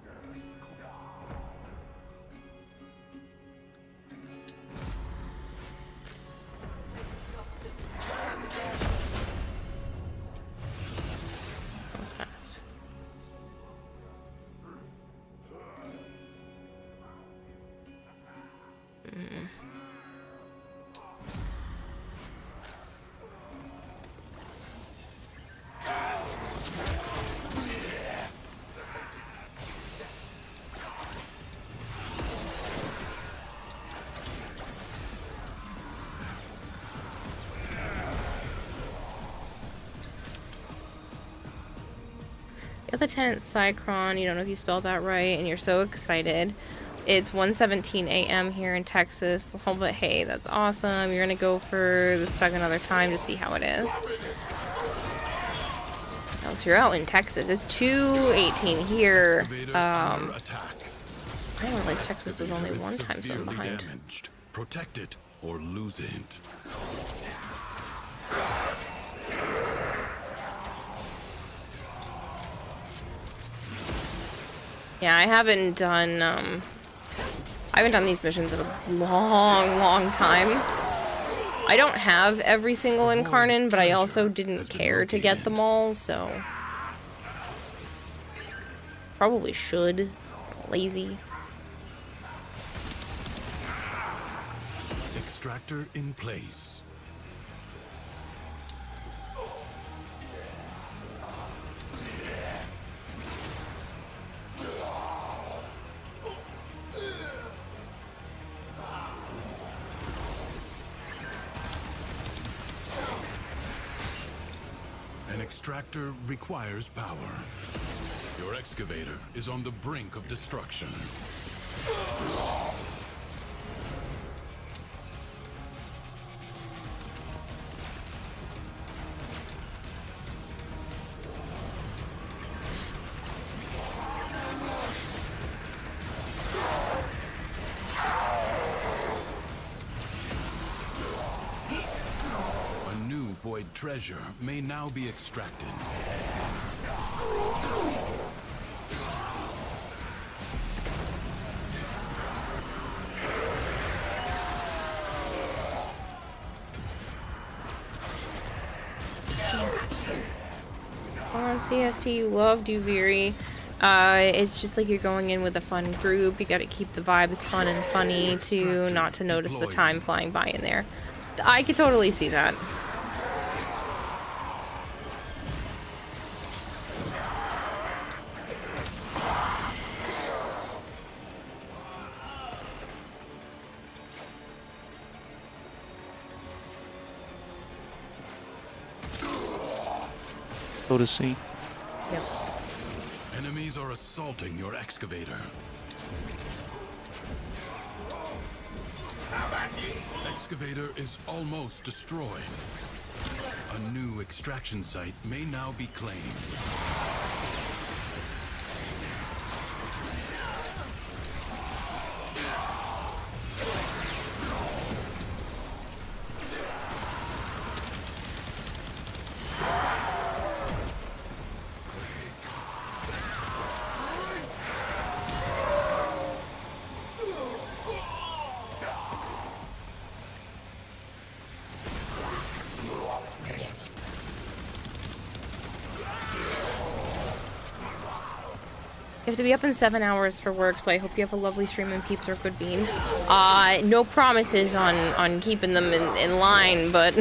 Lieutenant Cycron, you don't know if you spelled that right, and you're so excited. It's 1:17 a.m. here in Texas. Oh, but hey, that's awesome. You're gonna go for the Stug another time to see how it is. Oh, so you're out in Texas. It's 2:18 here. I didn't realize Texas was only one time zone behind. Damaged. Protect it or lose it. Yeah, I haven't done these missions in a long time. I don't have every single Incarnon, but I also didn't care to get them all, so probably should. Lazy. Extractor in place. An extractor requires power. Your excavator is on the brink of destruction. A new void treasure may now be extracted. Come on, CST, you love Duviri. It's just like you're going in with a fun group. You gotta keep the vibes fun and funny to not to notice the time flying by in there. I could totally see that. Go to sea. Yep. Enemies are assaulting your excavator. Excavator is almost destroyed. A new extraction site may now be claimed. You have to be up in 7 hours for work, so I hope you have a lovely stream and peeps or good beans. No promises on keeping them in line, but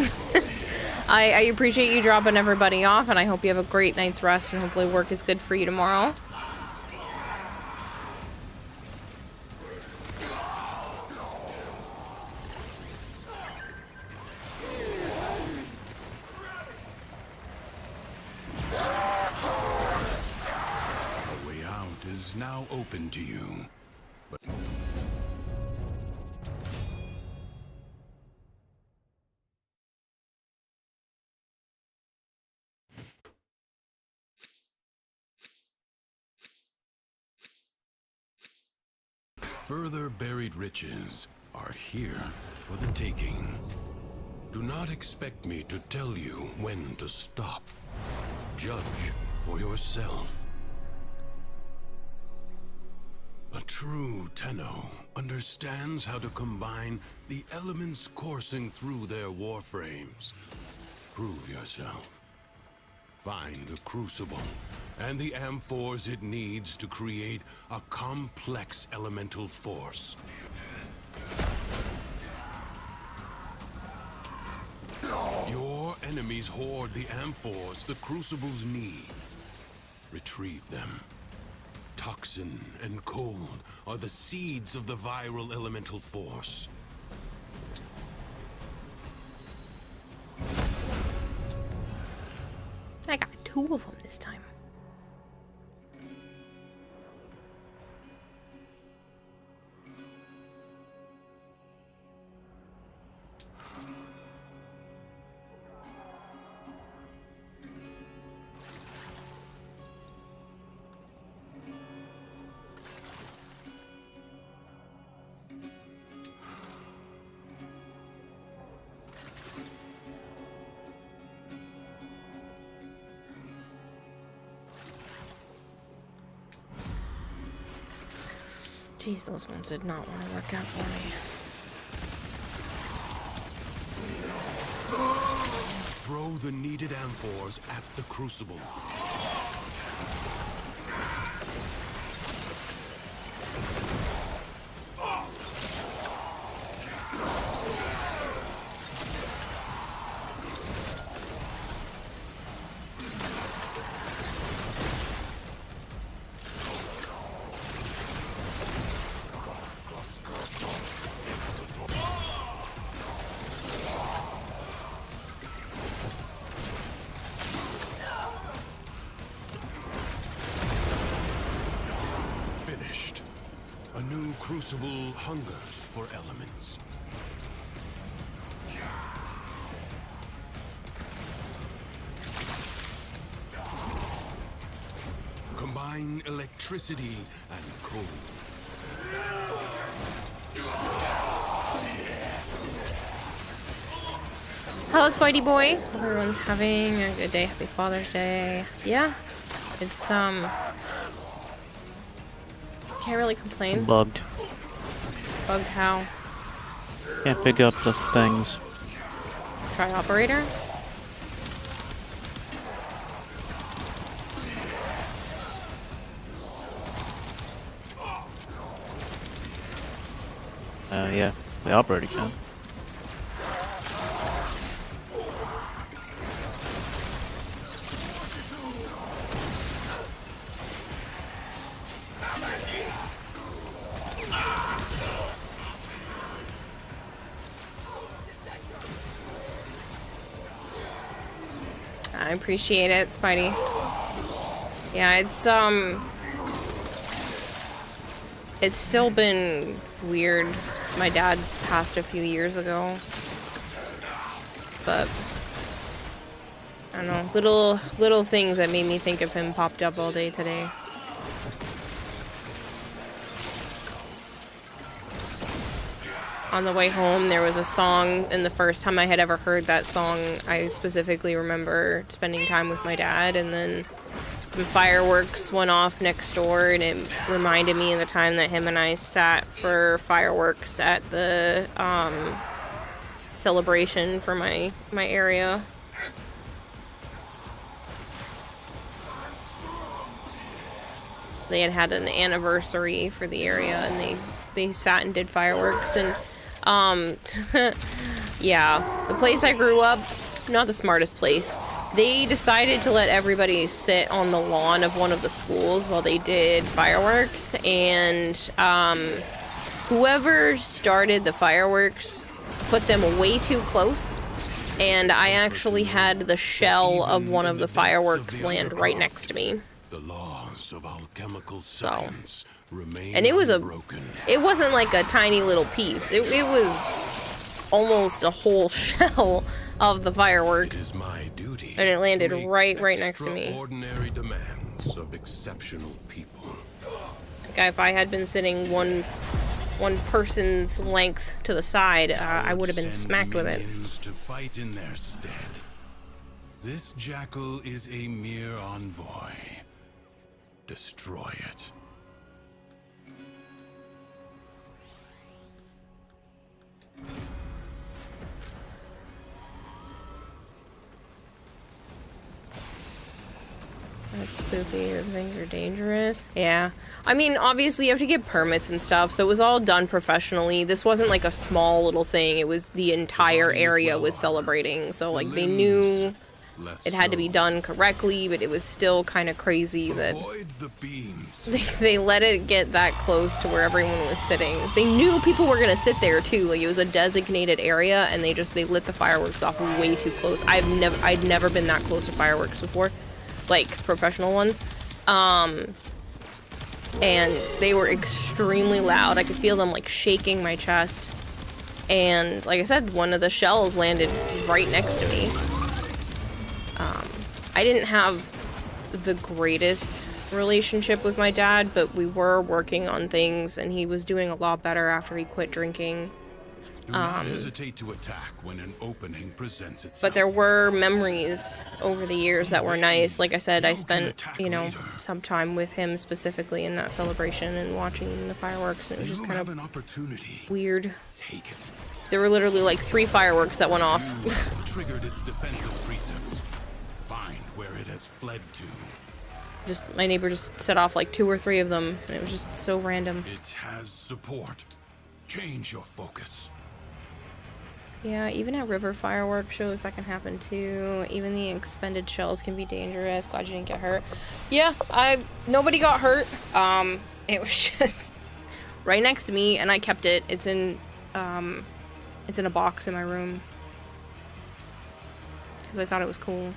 I appreciate you dropping everybody off, and I hope you have a great night's rest, and hopefully work is good for you tomorrow. Is now open to you. But further buried riches are here for the taking. Do not expect me to tell you when to stop. Judge for yourself. A true Tenno understands how to combine the elements coursing through their warframes. Prove yourself. Find a crucible and the amphors it needs to create a complex elemental force. Your enemies hoard the amphors the crucibles need. Retrieve them. Toxin and cold are the seeds of the viral elemental force. I got 2 of them this time. Jeez, those ones did not want to work out for me. Throw the needed amphors at the crucible. Finished. A new crucible hungers for elements. Combine electricity and cold. Hello, Spidey boy. Hope everyone's having a good day. Happy Father's Day. Yeah, it's can't really complain. Bugged. Bugged how? Can't pick up the things. Try operator. Yeah, the operator can. I appreciate it, Spidey. Yeah, it's still been weird. 'Cause my dad passed a few years ago. But I don't know, little things that made me think of him popped up all day today. On the way home, there was a song, and the first time I had ever heard that song, I specifically remember spending time with my dad, and then some fireworks went off next door, and it reminded me of the time that him and I sat for fireworks at the celebration for my area. They had an anniversary for the area, and they sat and did fireworks, and yeah, the place I grew up, not the smartest place. They decided to let everybody sit on the lawn of one of the schools while they did fireworks, and whoever started the fireworks put them way too close, and I actually had the shell of one of the fireworks land right next to me. The laws of alchemical science remain and it unbroken. it wasn't like a tiny little piece. It was almost a whole shell of the firework. It is my duty, and it landed to make right next to me. Extraordinary demands of exceptional people. Like, if I had been sitting one person's length to the side, I would have been smacked with it. To fight in their stead. This jackal is a mere envoy. Destroy it. That's spooky. The things are dangerous. Yeah. I mean, obviously you have to get permits and stuff, so it was all done professionally. This wasn't like a small little thing. It was the entire area was celebrating. So, like, they knew it had to be done correctly, but it was still kind of crazy that they let it get that close to where everyone was sitting. They knew people were gonna sit there too. Like, it was a designated area, and they lit the fireworks off way too close. I'd never been that close to fireworks before, like professional ones. And they were extremely loud. I could feel them like shaking my chest. And like I said, one of the shells landed right next to me. I didn't have the greatest relationship with my dad, but we were working on things, and he was doing a lot better after he quit drinking. Do not hesitate to attack when an opening presents itself. But there were memories over the years that were nice. Like I said, I spent, you know, some time with him specifically in that celebration and watching the fireworks, and it was just kind of an opportunity. Weird. Take it. There were literally like 3 fireworks that went off. Triggered its defensive precepts. Find where it has fled to. Just my neighbor just set off like 2 or 3 of them, and it was just so random. It has support. Change your focus. Yeah, even at river fireworks shows that can happen too. Even the expended shells can be dangerous. Glad you didn't get hurt. Yeah, nobody got hurt. It was just right next to me, and I kept it. It's in a box in my room because I thought it was cool.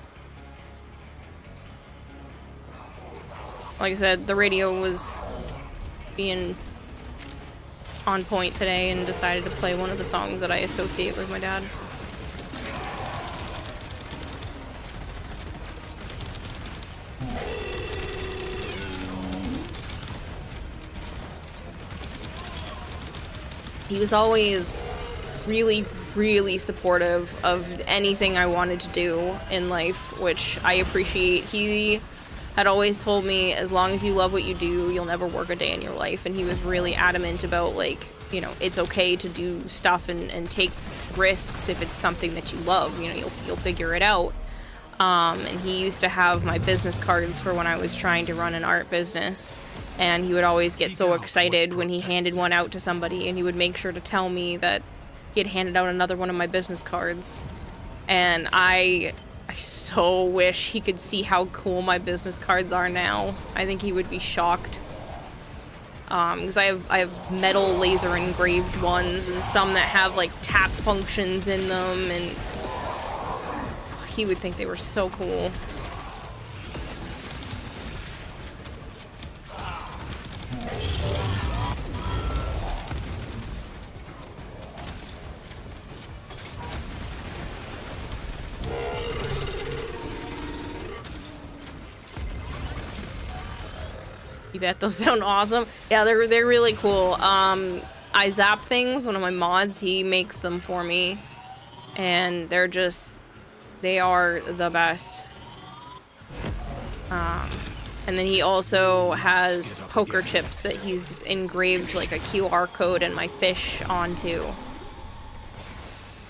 Like I said, the radio was being on point today and decided to play one of the songs that I associate with my dad. He was always really, really supportive of anything I wanted to do in life, which I appreciate. He had always told me, as long as you love what you do, you'll never work a day in your life. And he was really adamant about, like, you know, it's okay to do stuff and take risks if it's something that you love. You know, you'll figure it out. And he used to have my business cards for when I was trying to run an art business. And he would always get so excited when he handed one out to somebody, and he would make sure to tell me that he had handed out another one of my business cards. And I so wish he could see how cool my business cards are now. I think he would be shocked. Because I have metal laser engraved ones and some that have like tap functions in them, and he would think they were so cool. You bet those sound awesome. Yeah, they're really cool. I Zap Things, one of my mods, he makes them for me. And they are the best. And then he also has poker chips that he's engraved like a QR code and my fish onto.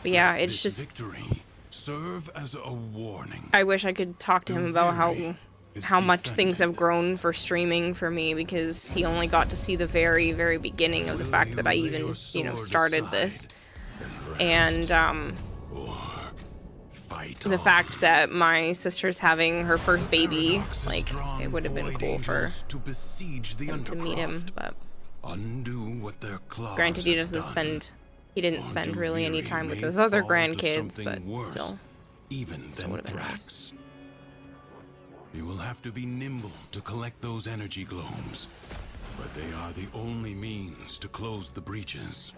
But yeah, it's just... Victory serve as a warning. I wish I could talk to him about how much things have grown for streaming for me, because he only got to see the very, very beginning of the fact that I even, you know, started this. And, the fact that my sister's having her first baby, like, it would have been cool for him to meet him, but granted he didn't spend really any time with his other grandkids, but still would have been nice. You will have to be nimble to collect those energy globes, but they are the only means to close the breaches.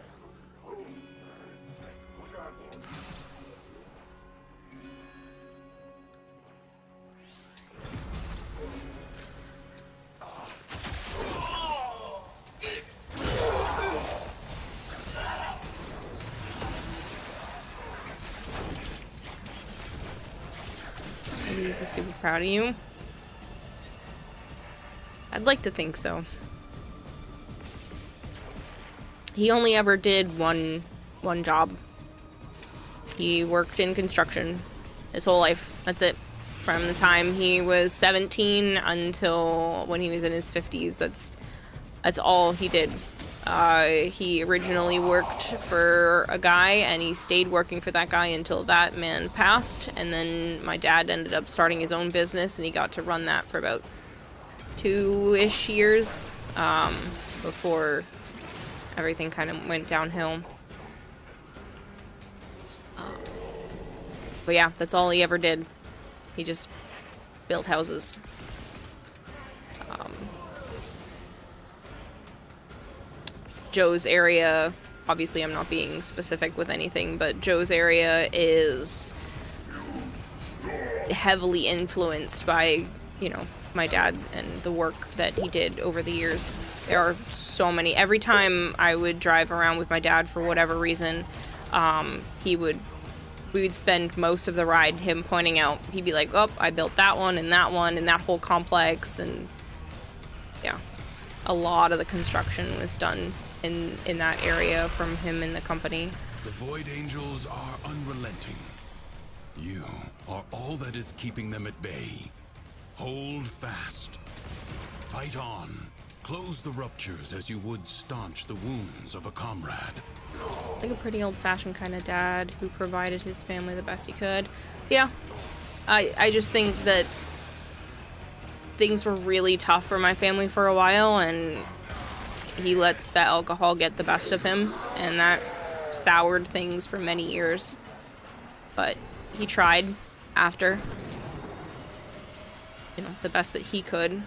He's super proud of you. I'd like to think so. He only ever did one job. He worked in construction his whole life. That's it. From the time he was 17 until when he was in his 50s, that's all he did. He originally worked for a guy, and he stayed working for that guy until that man passed, and then my dad ended up starting his own business, and he got to run that for about 2-ish years before everything kind of went downhill. But yeah, that's all he ever did. He just built houses. Joe's area, obviously I'm not being specific with anything, but Joe's area is heavily influenced by, you know, my dad and the work that he did over the years. There are so many. Every time I would drive around with my dad for whatever reason, we would spend most of the ride him pointing out, he'd be like, oh, I built that one and that whole complex, and yeah. A lot of the construction was done in that area from him and the company. The Void Angels are unrelenting. You are all that is keeping them at bay. Hold fast. Fight on. Close the ruptures as you would staunch the wounds of a comrade. Like a pretty old-fashioned kind of dad who provided his family the best he could. Yeah. I just think that things were really tough for my family for a while, and he let the alcohol get the best of him, and that soured things for many years. But he tried after, the best that he could.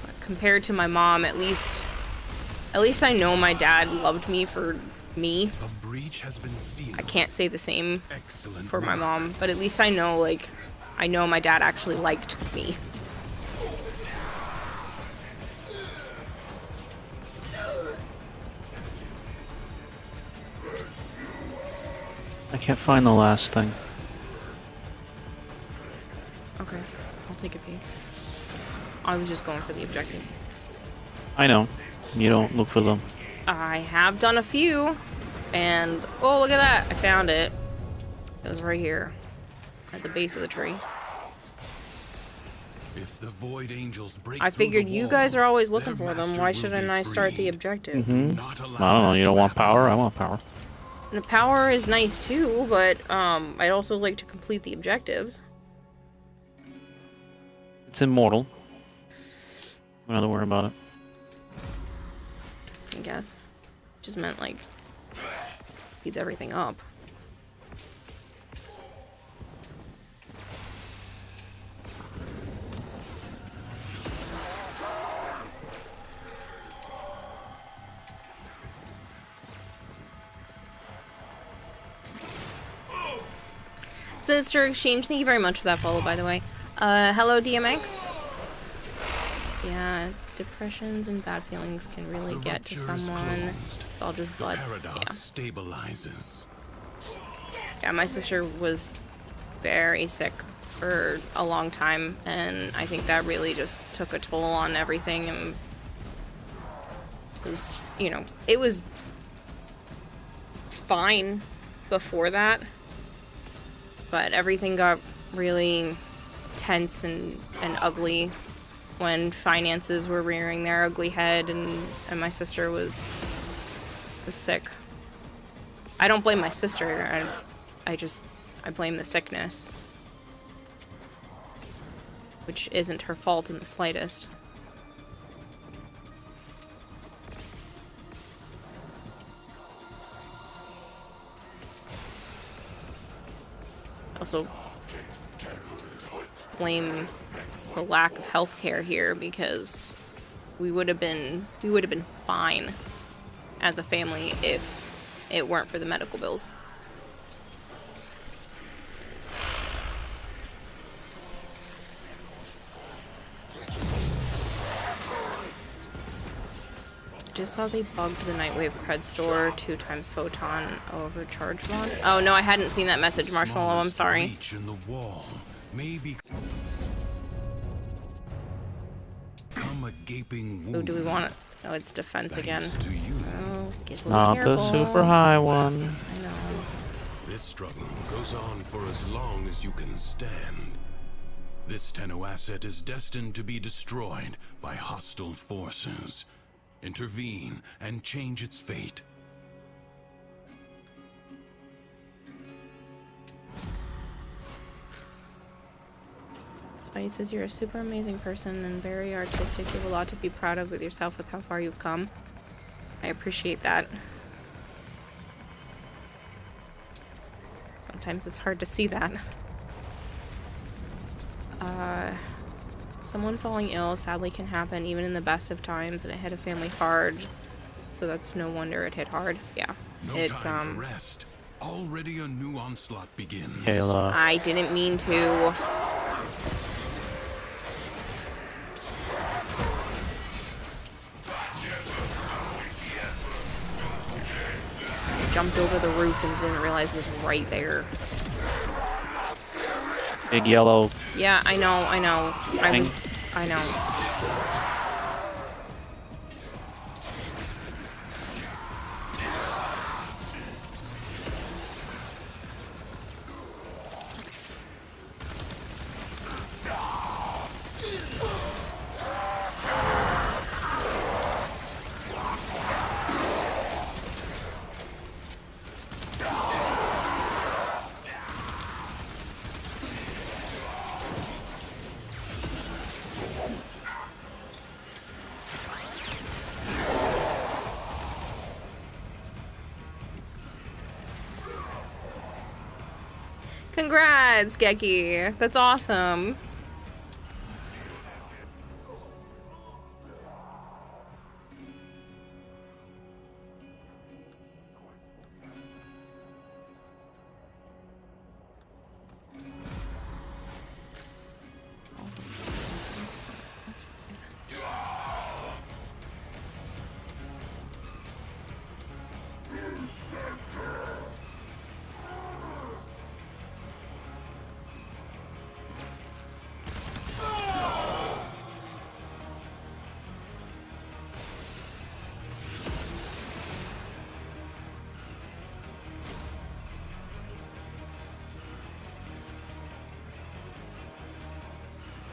But compared to my mom, at least I know my dad loved me for me. A breach has been sealed. I can't say the same Excellent for my work. mom, but at least I know, I know my dad actually liked me. I can't find the last thing. Okay, I'll take a peek. I was just going for the objective. I know. You don't look for them. I have done a few, and oh, look at that! I found it. It was right here, at the base of the tree. If the Void Angels break I through figured the you wall, guys are always looking their for them. master Why will shouldn't be I start the freed. objective? Mm-hmm. Not allow I don't know. that You to don't want happen. power? I want power. And the power is nice too, but I'd also like to complete the objectives. It's immortal. I don't have to worry about it. I guess. Just meant speeds everything up. Sister Exchange, thank you very much for that follow, by the way. Hello, DMX. Yeah, depressions and bad feelings can really The get to rupture is someone. closed. It's all just The blood. paradox stabilizes. Yeah, my sister was very sick for a long time, and I think that really just took a toll on everything. And was, it was fine before that, but everything got really tense and ugly when finances were rearing their ugly head, and my sister was sick. I don't blame my sister. I blame the sickness, which isn't her fault in the slightest. Also blame the lack of healthcare here, because we would have been fine as a family if it weren't for the medical bills. Just saw they bugged the Nightwave cred store 2x photon overcharge mod. Oh no, I hadn't seen that message, Marshmallow. I'm sorry. Breach in the wall may become a gaping wound. Oh, do we want it? Oh, it's defense again. Thanks to you. Oh, guess we'll Not be careful. the super high one. I know. This struggle goes on for as long as you can stand. This Tenno asset is destined to be destroyed by hostile forces. Intervene and change its fate. Spidey says you're a super amazing person and very artistic. You have a lot to be proud of with yourself with how far you've come. I appreciate that. Sometimes it's hard to see that. Someone falling ill sadly can happen even in the best of times, and it hit a family hard. So that's no wonder it hit hard. Yeah. No time to rest. Already a new onslaught begins. Kayla. I didn't mean to. I jumped over the roof and didn't realize it was right there. Big yellow. Yeah, I know. I know. I know. Congrats, Geki. That's awesome.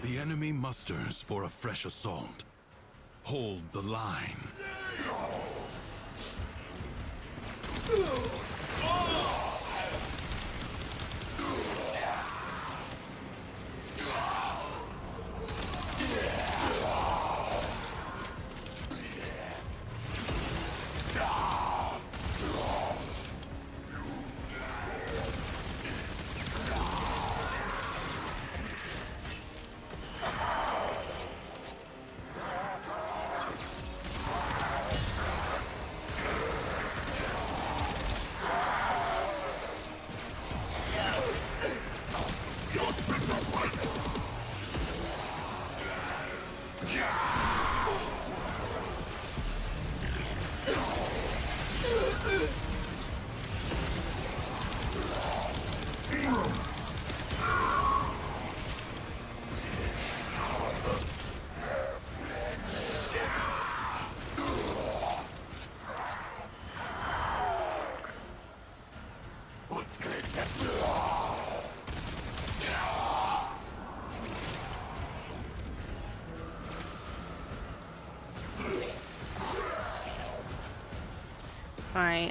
The enemy musters for a fresh assault. Hold the line.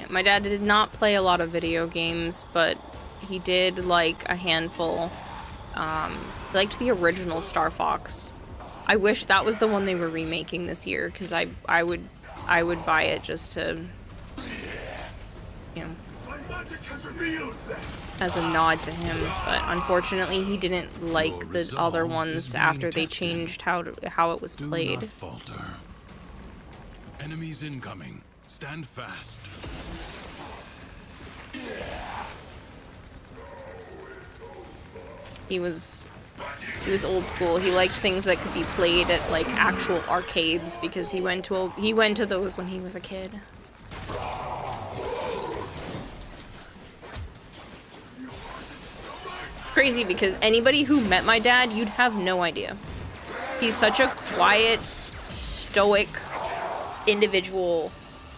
My dad did not play a lot of video games, but he did like a handful. He liked the original Star Fox. I wish that was the one they were remaking this year, because I would buy it just to, you know, as a nod to him. But unfortunately, he didn't like the other ones after they changed how it was played. Do not falter. Enemies incoming. Stand fast. He was old school. He liked things that could be played at like actual arcades, because he went to those when he was a kid. It's crazy because anybody who met my dad, you'd have no idea. He's such a quiet, stoic individual.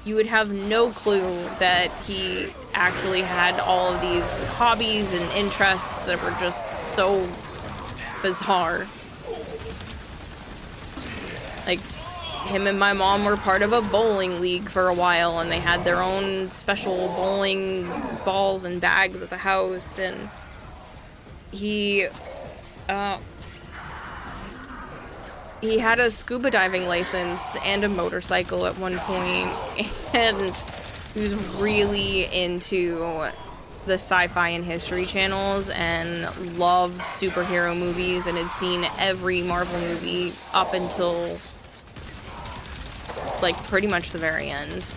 You would have no clue that he actually had all of these hobbies and interests that were just so bizarre. Like, him and my mom were part of a bowling league for a while, and they had their own special bowling balls and bags at the house, and he had a scuba diving license and a motorcycle at one point, and he was really into the sci-fi and history channels and loved superhero movies and had seen every Marvel movie up until like pretty much the very end.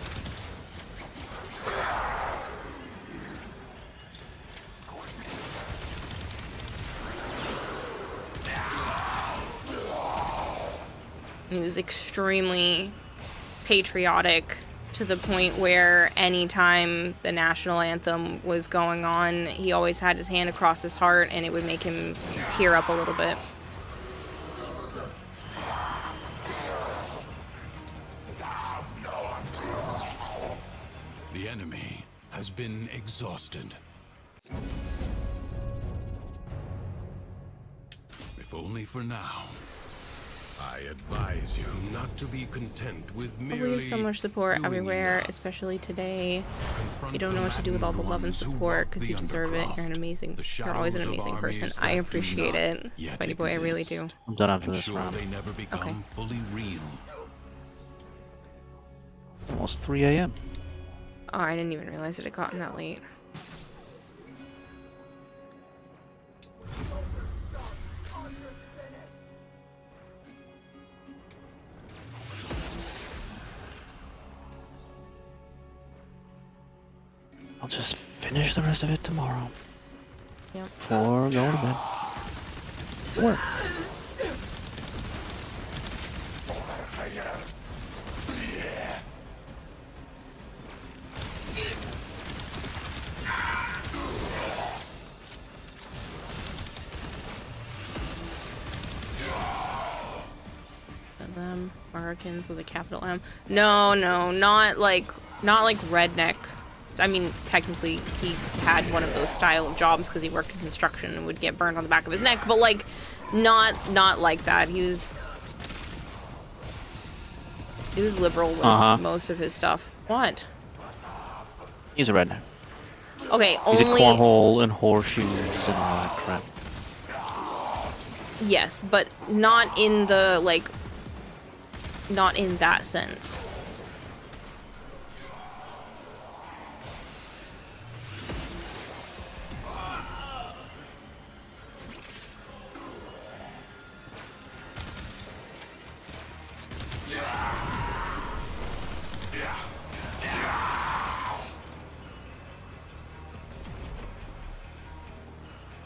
He was extremely patriotic to the point where anytime the national anthem was going on, he always had his hand across his heart and it would make him tear up a little bit. The enemy has been exhausted. If only for now. I advise you not to be content with merely There's so much support doing everywhere, enough. especially today. Confront You don't know what to do with all the love and support because you deserve it. You're an amazing, you're always an amazing person. I appreciate it, Spidey Boy, I really do. I'm done after this Ensure round. they never become fully real. Almost 3 a.m. Oh, I didn't even realize it had gotten that late. I'll just finish the rest of it tomorrow. Yep. Before going to bed. What? Them Americans with a capital M. No, not like redneck. I mean, technically, he had one of those style of jobs because he worked in construction and would get burned on the back of his neck. But like, not like that. He was liberal with most of his stuff. What? He's a redneck. Okay, He's only a cornhole and horseshoes and all that crap. yes, but not in the like. Not in that sense.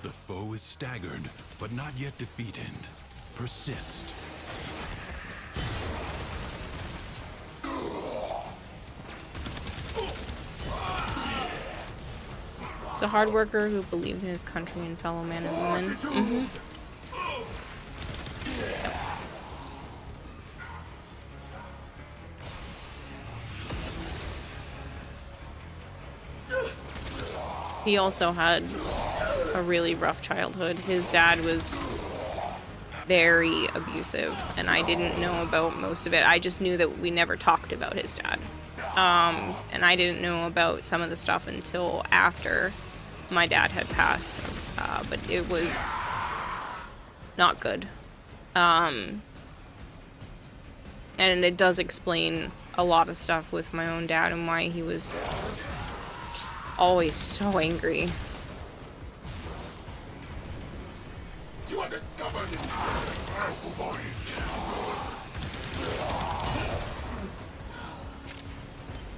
The foe is staggered, but not yet defeated. Persist. He's a hard worker who believed in his country and fellow men and women. He also had a really rough childhood. His dad was very abusive, and I didn't know about most of it. I just knew that we never talked about his dad. And I didn't know about some of the stuff until after my dad had passed, but it was not good. And it does explain a lot of stuff with my own dad and why he was just always so angry. You are discovered.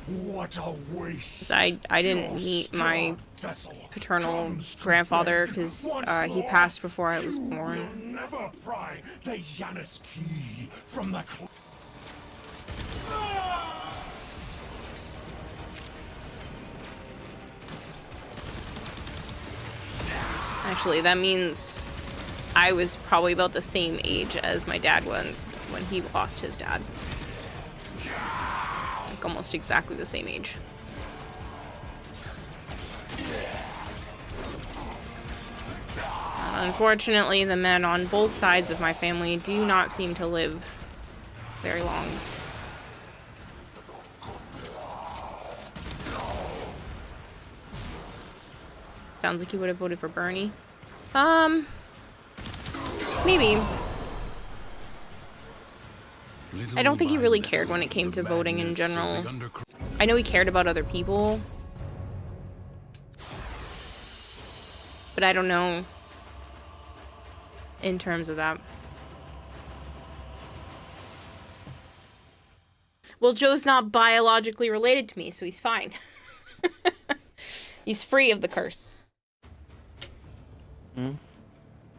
What a waste. I didn't meet my paternal grandfather because he passed before I was born. Never pry the Janus key from the Actually, that means I was probably about the same age as my dad was when he lost his dad. Like almost exactly the same age. Unfortunately, the men on both sides of my family do not seem to live very long. Sounds like you would have voted for Bernie. Maybe. I don't think he really cared when it came to voting in general. I know he cared about other people. But I don't know in terms of that. Well, Joe's not biologically related to me, so he's fine. He's free of the curse.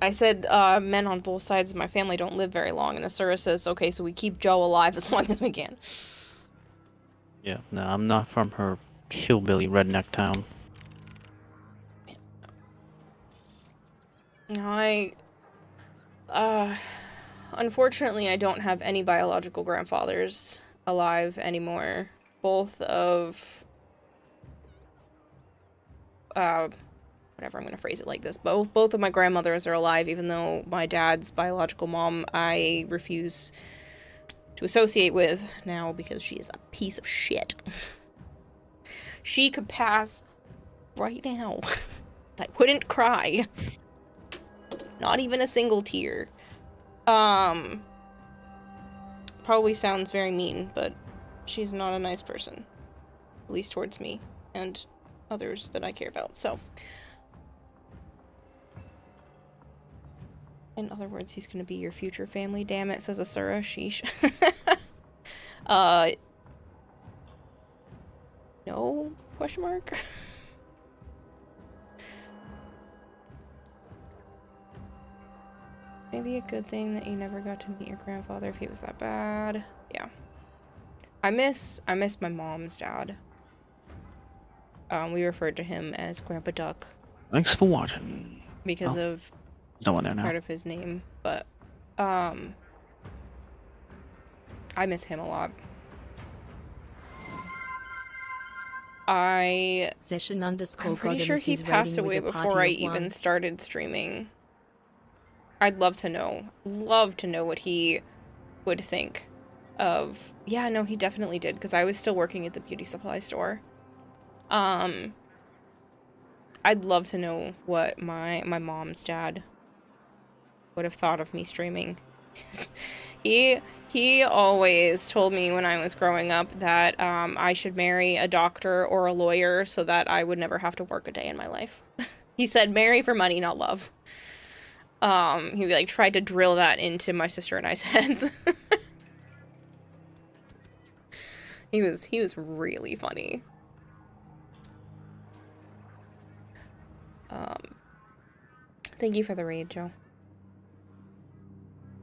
I said, men on both sides of my family don't live very long, and Asura says, okay, so we keep Joe alive as long as we can. Yeah, no, I'm not from her hillbilly redneck town. No, unfortunately, I don't have any biological grandfathers alive anymore. Both of, whatever, I'm gonna phrase it like this. Both of my grandmothers are alive, even though my dad's biological mom I refuse to associate with now because she is a piece of shit. She could pass right now. I wouldn't cry. Not even a single tear. Probably sounds very mean, but she's not a nice person. At least towards me and others that I care about, so. In other words, he's gonna be your future family, damn it, says Asura, sheesh. No? Question mark? Maybe a good thing that you never got to meet your grandfather if he was that bad. Yeah. I miss my mom's dad. We referred to him as Grandpa Duck. Thanks for watching. Because of no one there now. part of his name, but I miss him a lot. I'm pretty sure he passed away before I even started streaming. I'd love to know what he would think of. Yeah, no, he definitely did, because I was still working at the beauty supply store. I'd love to know what my mom's dad would have thought of me streaming. He always told me when I was growing up that I should marry a doctor or a lawyer so that I would never have to work a day in my life. He said, marry for money, not love. He like tried to drill that into my sister and I's heads. He was really funny. Thank you for the raid, Joe.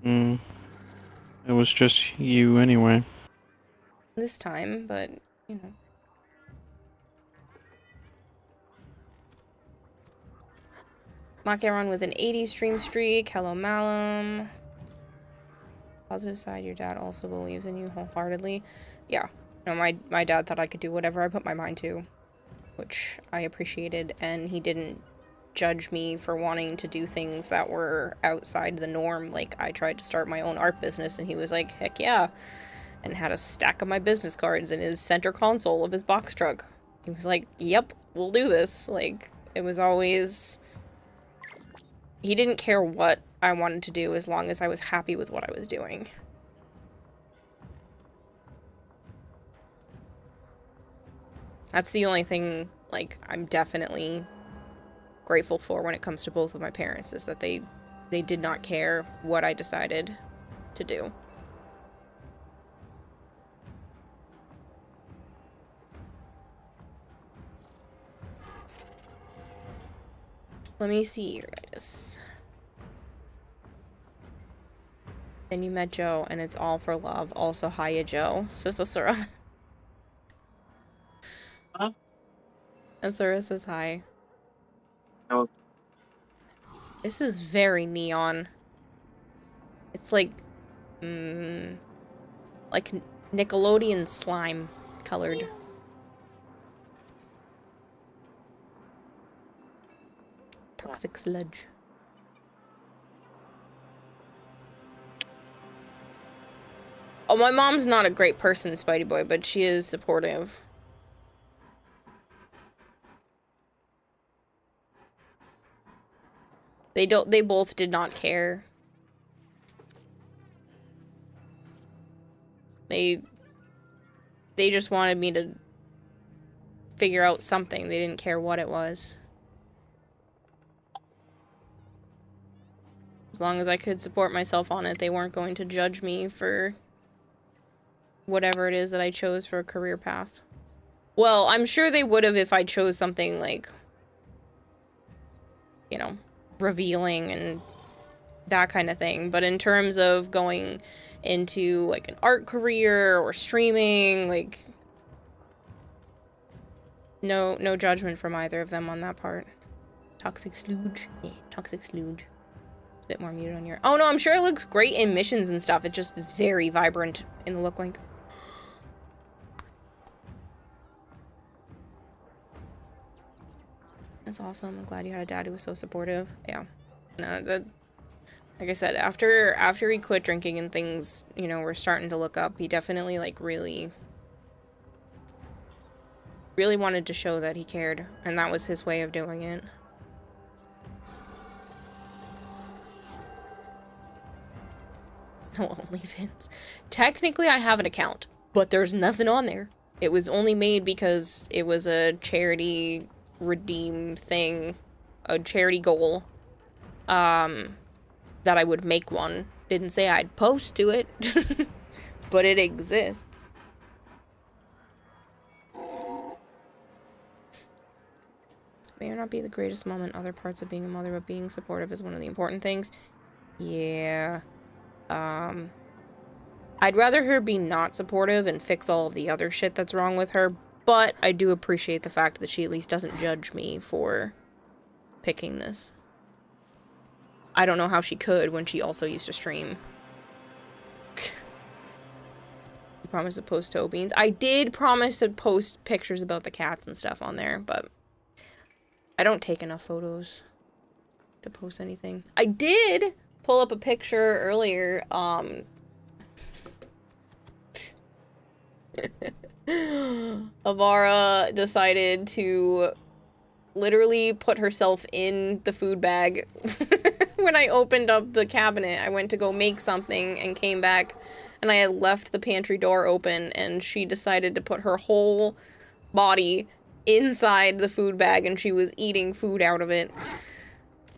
It was just you anyway. This time, but, you know. Macaron with an 80 stream streak. Hello, Malum. Positive side, your dad also believes in you wholeheartedly. Yeah. No, my dad thought I could do whatever I put my mind to, which I appreciated, and he didn't judge me for wanting to do things that were outside the norm. Like, I tried to start my own art business, and he was like, heck yeah, and had a stack of my business cards in his center console of his box truck. He was like, yep, we'll do this. Like, it was always... He didn't care what I wanted to do as long as I was happy with what I was doing. That's the only thing, like, I'm definitely grateful for when it comes to both of my parents, is that they did not care what I decided to do. Let me see, Eurydice. Then you met Joe, and it's all for love. Also, hiya, Joe, says Asura. Huh? Asura says hi. Oh. This is very neon. It's like, like Nickelodeon slime colored. Toxic sludge. Oh, my mom's not a great person, Spidey Boy, but she is supportive. They both did not care. They just wanted me to figure out something. They didn't care what it was. As long as I could support myself on it, they weren't going to judge me for whatever it is that I chose for a career path. Well, I'm sure they would have if I chose something like, you know, revealing and that kind of thing. But in terms of going into like an art career or streaming, like no judgment from either of them on that part. Toxic Sludge. Yeah, Toxic Sludge. It's a bit more muted on your... Oh no, I'm sure it looks great in missions and stuff. It just is very vibrant in the look link. That's awesome. I'm glad you had a dad who was so supportive. Yeah. No, that... Like I said, after he quit drinking and things, you know, were starting to look up, he definitely, like, really wanted to show that he cared. And that was his way of doing it. No OnlyFans. Technically, I have an account, but there's nothing on there. It was only made because it was a charity redeem thing, a charity goal, that I would make one. Didn't say I'd post to it, but it exists. May or not be the greatest mom in other parts of being a mother, but being supportive is one of the important things. Yeah. I'd rather her be not supportive and fix all of the other shit that's wrong with her, but I do appreciate the fact that she at least doesn't judge me for picking this. I don't know how she could when she also used to stream. You promised to post toe beans. I did promise to post pictures about the cats and stuff on there, but I don't take enough photos to post anything. I did pull up a picture earlier, Avara decided to literally put herself in the food bag. When I opened up the cabinet, I went to go make something and came back, and I had left the pantry door open, and she decided to put her whole body inside the food bag, and she was eating food out of it.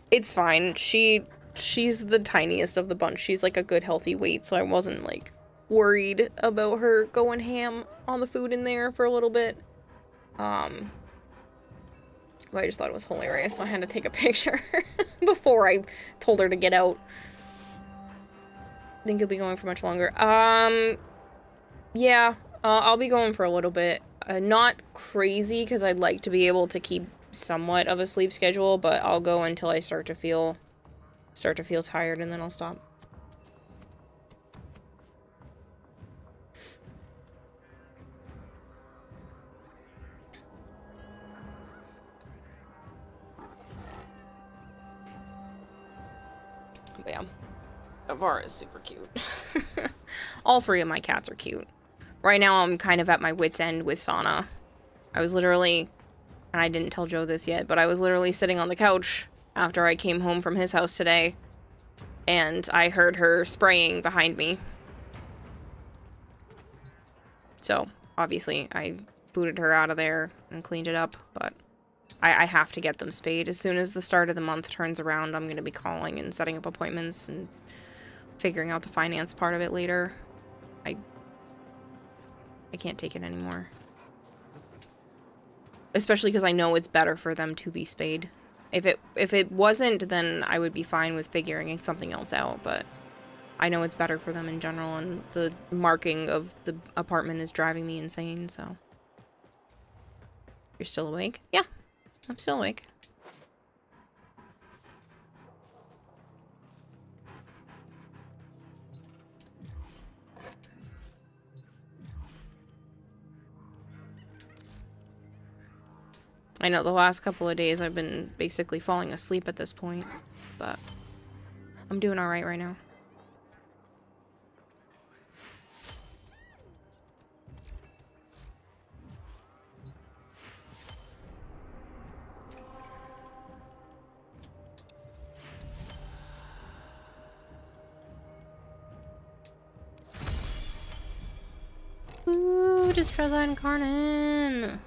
It's fine. She's the tiniest of the bunch. She's like a good healthy weight, so I wasn't like worried about her going ham on the food in there for a little bit. But I just thought it was hilarious, so I had to take a picture before I told her to get out. Think you'll be going for much longer? Yeah, I'll be going for a little bit. Not crazy, because I'd like to be able to keep somewhat of a sleep schedule, but I'll go until I start to feel tired, and then I'll stop. But yeah, Avara is super cute. All three of my cats are cute. Right now, I'm kind of at my wit's end with Sana. I was literally, and I didn't tell Joe this yet, but I was literally sitting on the couch after I came home from his house today, and I heard her spraying behind me. So, obviously, I booted her out of there and cleaned it up, but I have to get them spayed. As soon as the start of the month turns around, I'm going to be calling and setting up appointments and figuring out the finance part of it later. I can't take it anymore. Especially because I know it's better for them to be spayed. If it wasn't, then I would be fine with figuring something else out, but I know it's better for them in general, and the marking of the apartment is driving me insane, so. You're still awake? Yeah, I'm still awake. I know the last couple of days I've been basically falling asleep at this point, but I'm doing alright right now. Ooh, Distressa Incarnate!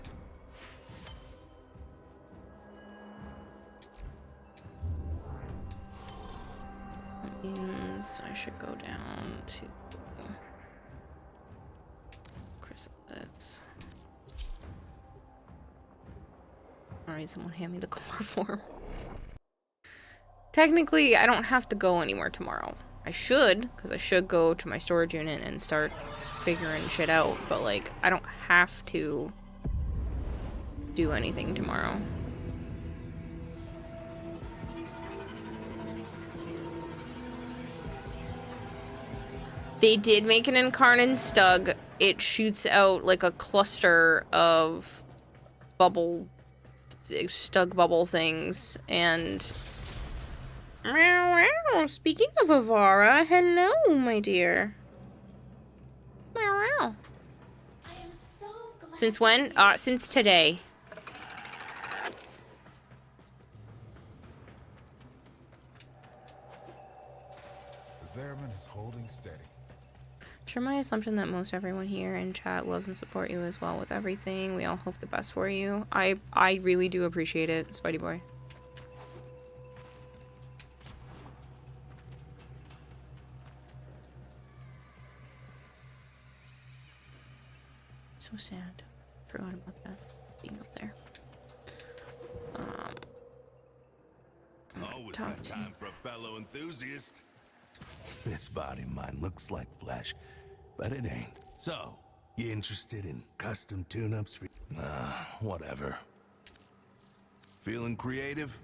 Means I should go down to Chrysalis. Alright, someone hand me the chloroform. Technically, I don't have to go anywhere tomorrow. I should, because I should go to my storage unit and start figuring shit out, but like, I don't have to do anything tomorrow. They did make an Incarnate Stug. It shoots out like a cluster of Stug bubble things, and meow, meow. Speaking of Avara, hello, my dear. Meow, meow. Since when? Since today. The Zeraman is holding steady. Sure, my assumption that most everyone here in chat loves and support you as well with everything. We all hope the best for you. I really do appreciate it, Spidey boy. So sad. Forgot about that being up there. Always got time for a fellow enthusiast. This body of mine looks like flesh, but it ain't. So, you interested in custom tune-ups for... whatever. Feeling creative?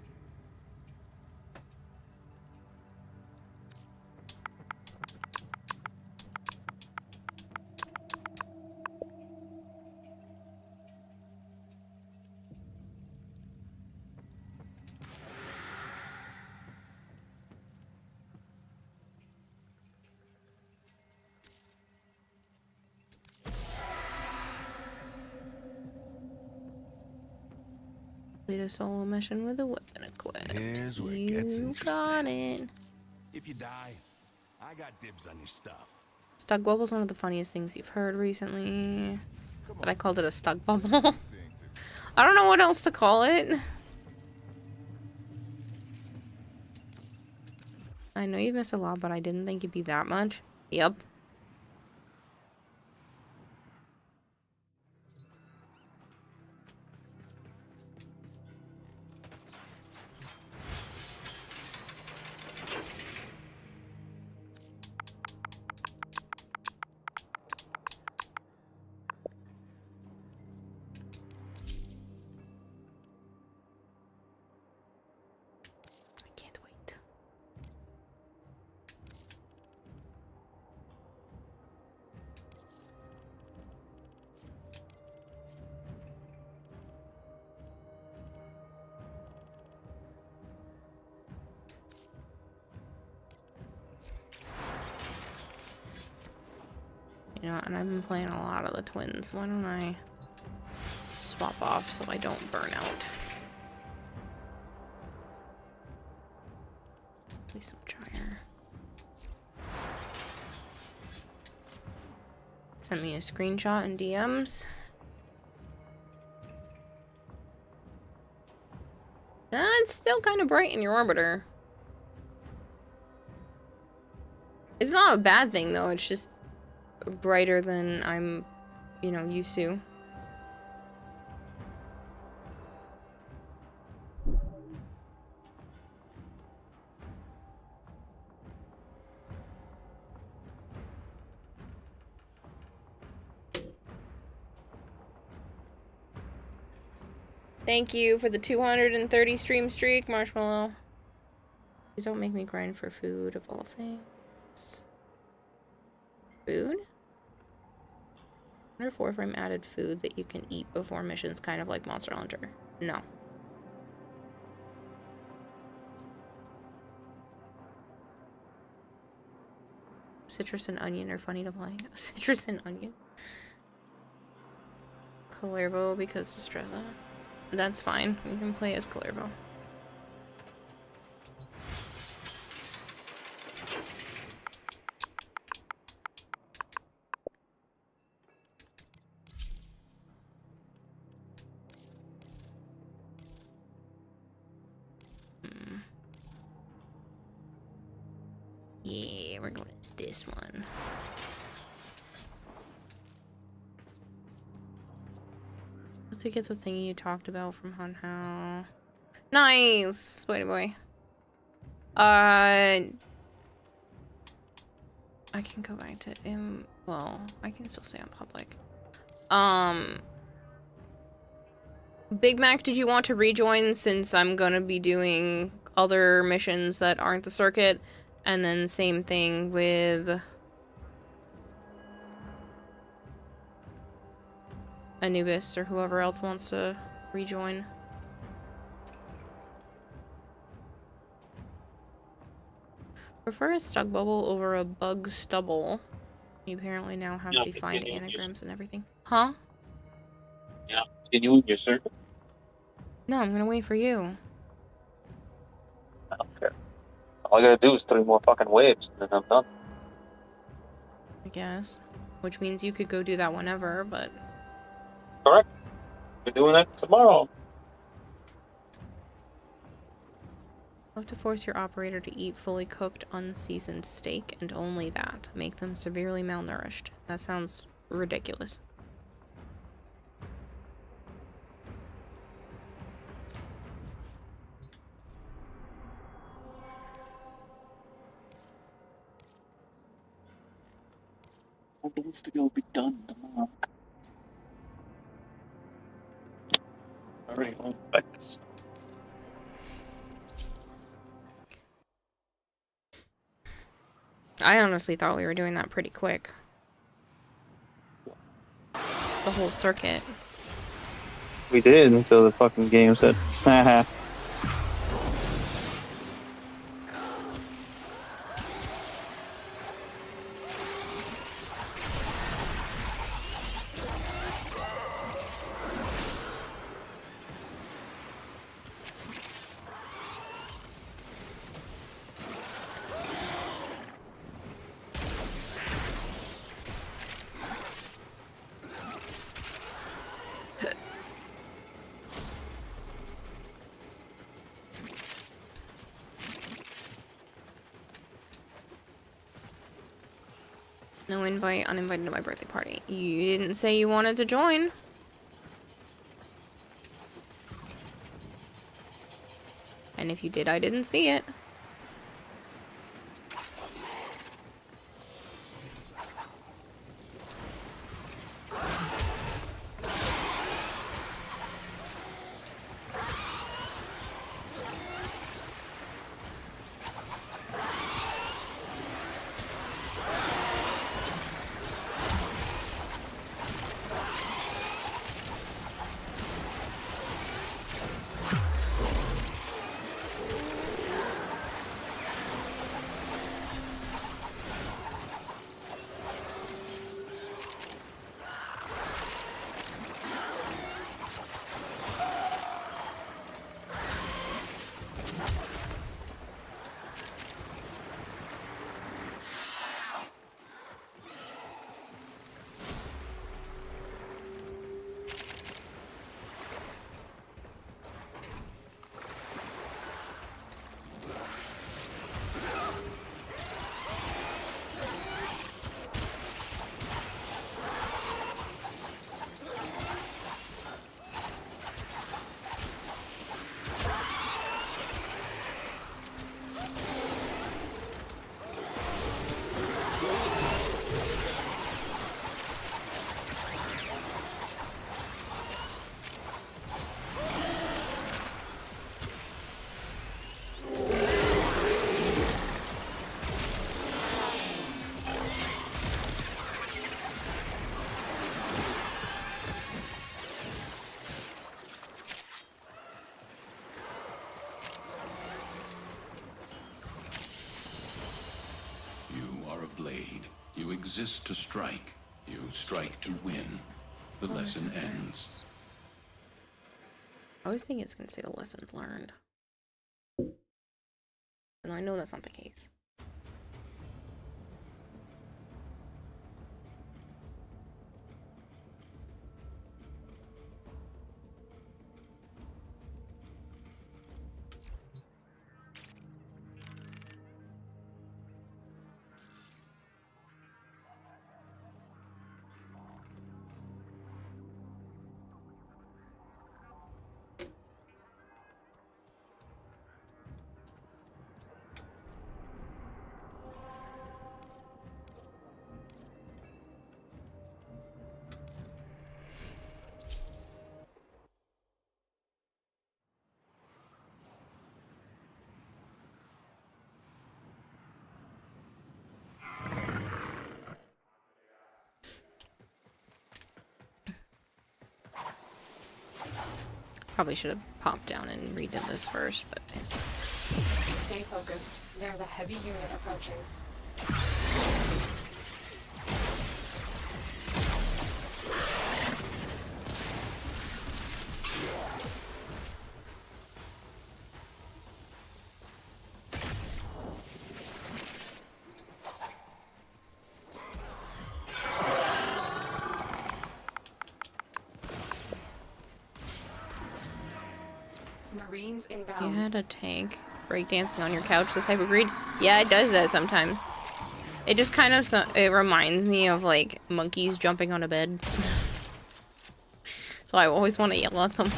Complete a solo mission with a weapon equipped. Here's where it gets interesting. Got it. If you die, I got dibs on your stuff. Stug bubble's one of the funniest things you've heard recently. But I called it a stug bubble. I don't know what else to call it. I know you've missed a lot, but I didn't think it'd be that much. Yep. You know, and I've been playing a lot of the twins. Why don't I swap off so I don't burn out? At least some dryer. Sent me a screenshot in DMs. It's still kind of bright in your orbiter. It's not a bad thing though, it's just brighter than I'm, you know, used to. Thank you for the 230 stream streak, Marshmallow. Please don't make me grind for food of all things. Food? I wonder if Warframe added food that you can eat before missions, kind of like Monster Hunter. No. Citrus and onion are funny to play. Citrus and onion. Calervo because Distressa. That's fine. We can play as Calervo. Yeah, we're going as this one. Let's get the thing you talked about from Hunhow. Nice! Wait, boy. I can go back to well, I can still stay on public. Big Mac, did you want to rejoin since I'm gonna be doing other missions that aren't the circuit? And then same thing with Anubis or whoever else wants to rejoin. Prefer a stug bubble over a bug stubble. You apparently now have defined anagrams and everything. Huh? Yeah, continue with your circuit. No, I'm gonna wait for you. I don't care. All I gotta do is 3 more fucking waves, and then I'm done. I guess. Which means you could go do that whenever, but... Correct. We're doing that tomorrow. Love to force your operator to eat fully cooked, unseasoned steak, and only that. Make them severely malnourished. That sounds ridiculous. What needs to go be done tomorrow? Alright, I'll back this. I honestly thought we were doing that pretty quick. The whole circuit. We did until the fucking game said, haha. No invite, uninvited to my birthday party. You didn't say you wanted to join. And if you did, I didn't see it. You exist to strike. You strike to win. The lesson ends. I always think it's going to say the lessons learned. And I know that's not the case. Probably should have popped down and redid this first, but it's Stay focused. There's a heavy unit approaching. Marines You inbound. had a tank breakdancing on your couch this type of breed. Yeah, it does that sometimes. It just kind of it reminds me of like monkeys jumping on a bed. So I always want to yell at them.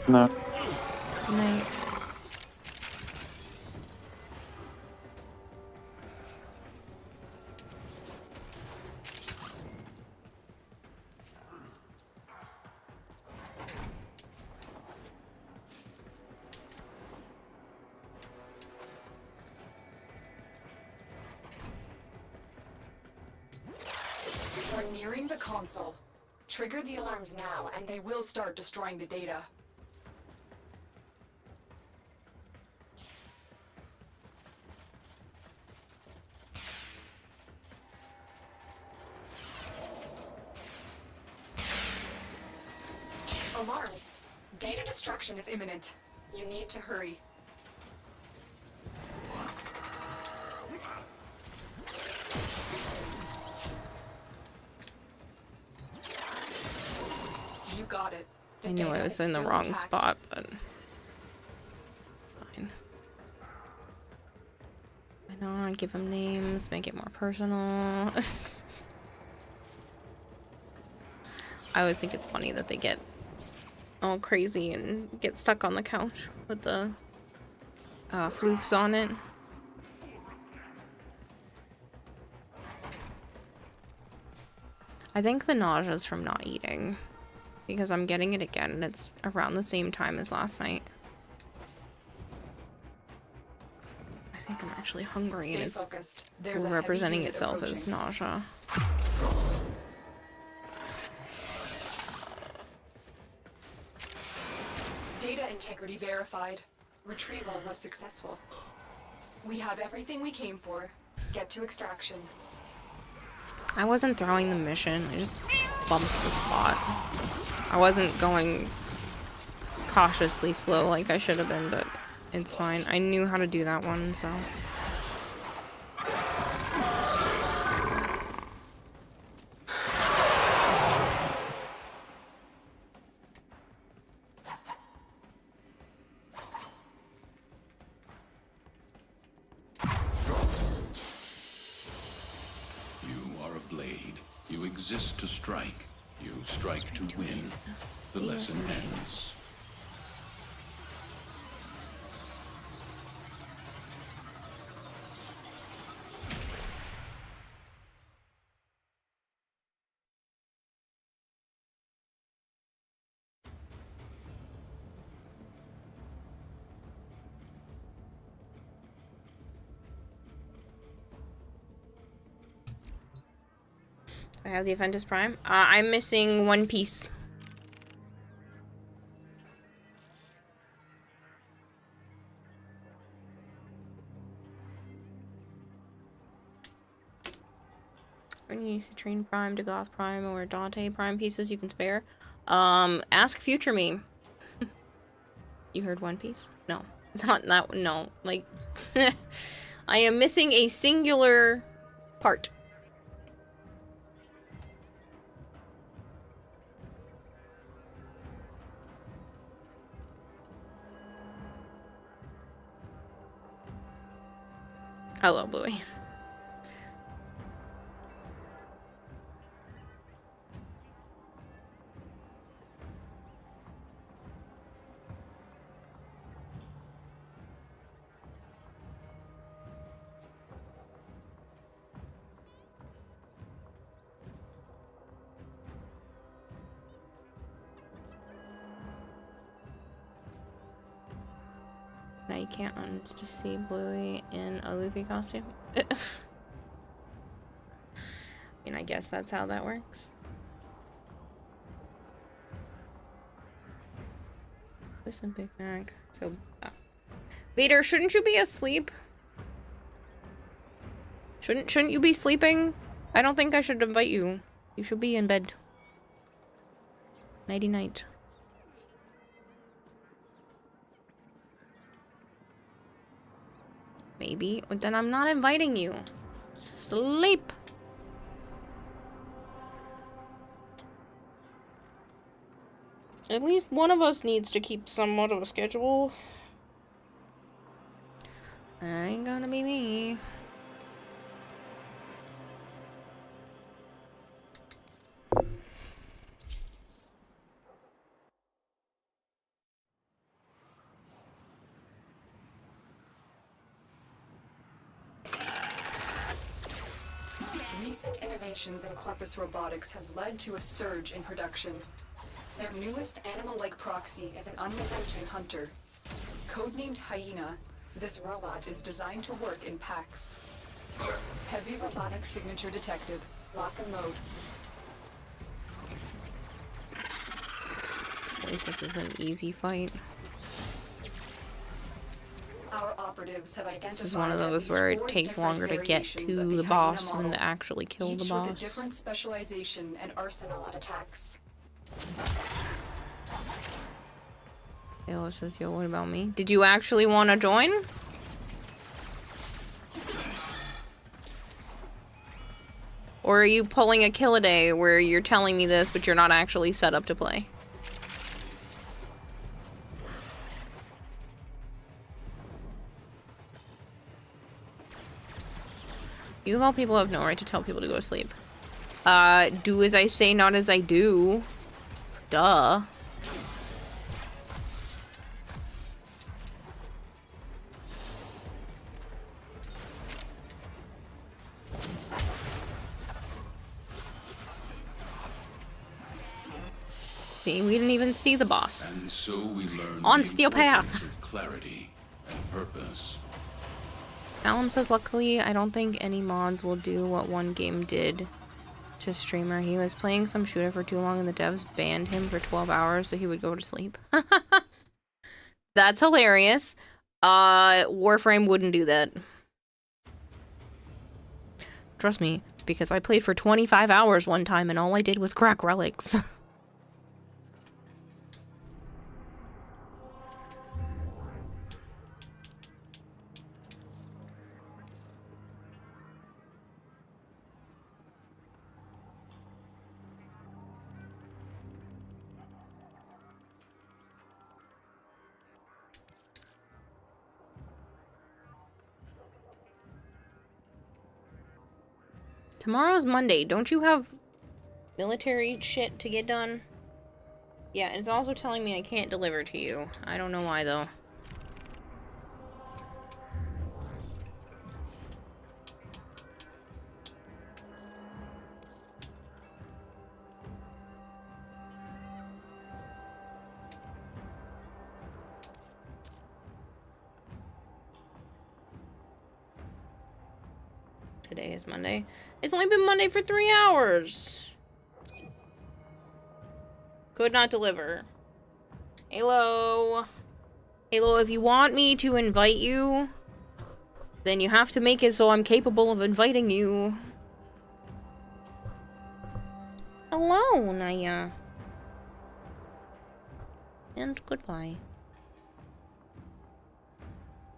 No. Night. We're nearing the console. Trigger the alarms now, and they will start destroying the data. Alarms. Data destruction is imminent. You need to hurry. You got it. The I knew data I was is in the still wrong intact. spot, but it's fine. Why not give them names, make it more personal? I always think it's funny that they get all crazy and get stuck on the couch with the floofs on it. I think the nausea's from not eating, because I'm getting it again and it's around the same time as last night. I think I'm actually hungry and it's focused. There's a heavy representing unit itself as approaching. nausea. Data integrity verified. Retrieval was successful. We have everything we came for. Get to extraction. I wasn't throwing the mission, I just bumped the spot. I wasn't going cautiously slow like I should have been, but it's fine. I knew how to do that one, so. You are a blade. You exist to strike. You strike to win. The lesson ends. I have the Aventus Prime. I'm missing one piece. Any Citrine Prime, Dagoth Prime, or Dante Prime pieces you can spare? Ask future me. You heard One Piece? No. Not that one, no. Like, I am missing a singular part. Hello, Bluey. Now you can't just see Bluey in a Luffy costume. I mean, I guess that's how that works. Listen, Big Mac. So, Vader, shouldn't you be asleep? Shouldn't you be sleeping? I don't think I should invite you. You should be in bed. Nighty night. Maybe. Then I'm not inviting you. Sleep. At least one of us needs to keep somewhat of a schedule. And it ain't gonna be me. Recent innovations in corpus robotics have led to a surge in production. Their newest animal-like proxy is an unrelenting hunter. Codenamed Hyena, this robot is designed to work in packs. Heavy robotic signature detected. Lock and load. At least this is an easy fight. Our operatives have identified This is one of those where it takes longer to get to the boss than to actually kill the boss. With a different specialization and arsenal of attacks. Ayla says, yo, what about me? Did you actually want to join? Or are you pulling a kill a day where you're telling me this, but you're not actually set up to play? You of all people have no right to tell people to go to sleep. Do as I say, not as I do. Duh. See, we didn't even see the boss. And so we learn on the Steel Path. importance of clarity and purpose. Alum says, luckily, I don't think any mods will do what one game did to streamer. He was playing some shooter for too long and the devs banned him for 12 hours so he would go to sleep. That's hilarious. Warframe wouldn't do that. Trust me, because I played for 25 hours one time and all I did was crack relics. Tomorrow's Monday. Don't you have military shit to get done? Yeah, and it's also telling me I can't deliver to you. I don't know why, though. Today is Monday. It's only been Monday for 3 hours. Could not deliver. Halo. Halo, if you want me to invite you, then you have to make it so I'm capable of inviting you. Hello, Naya. And goodbye.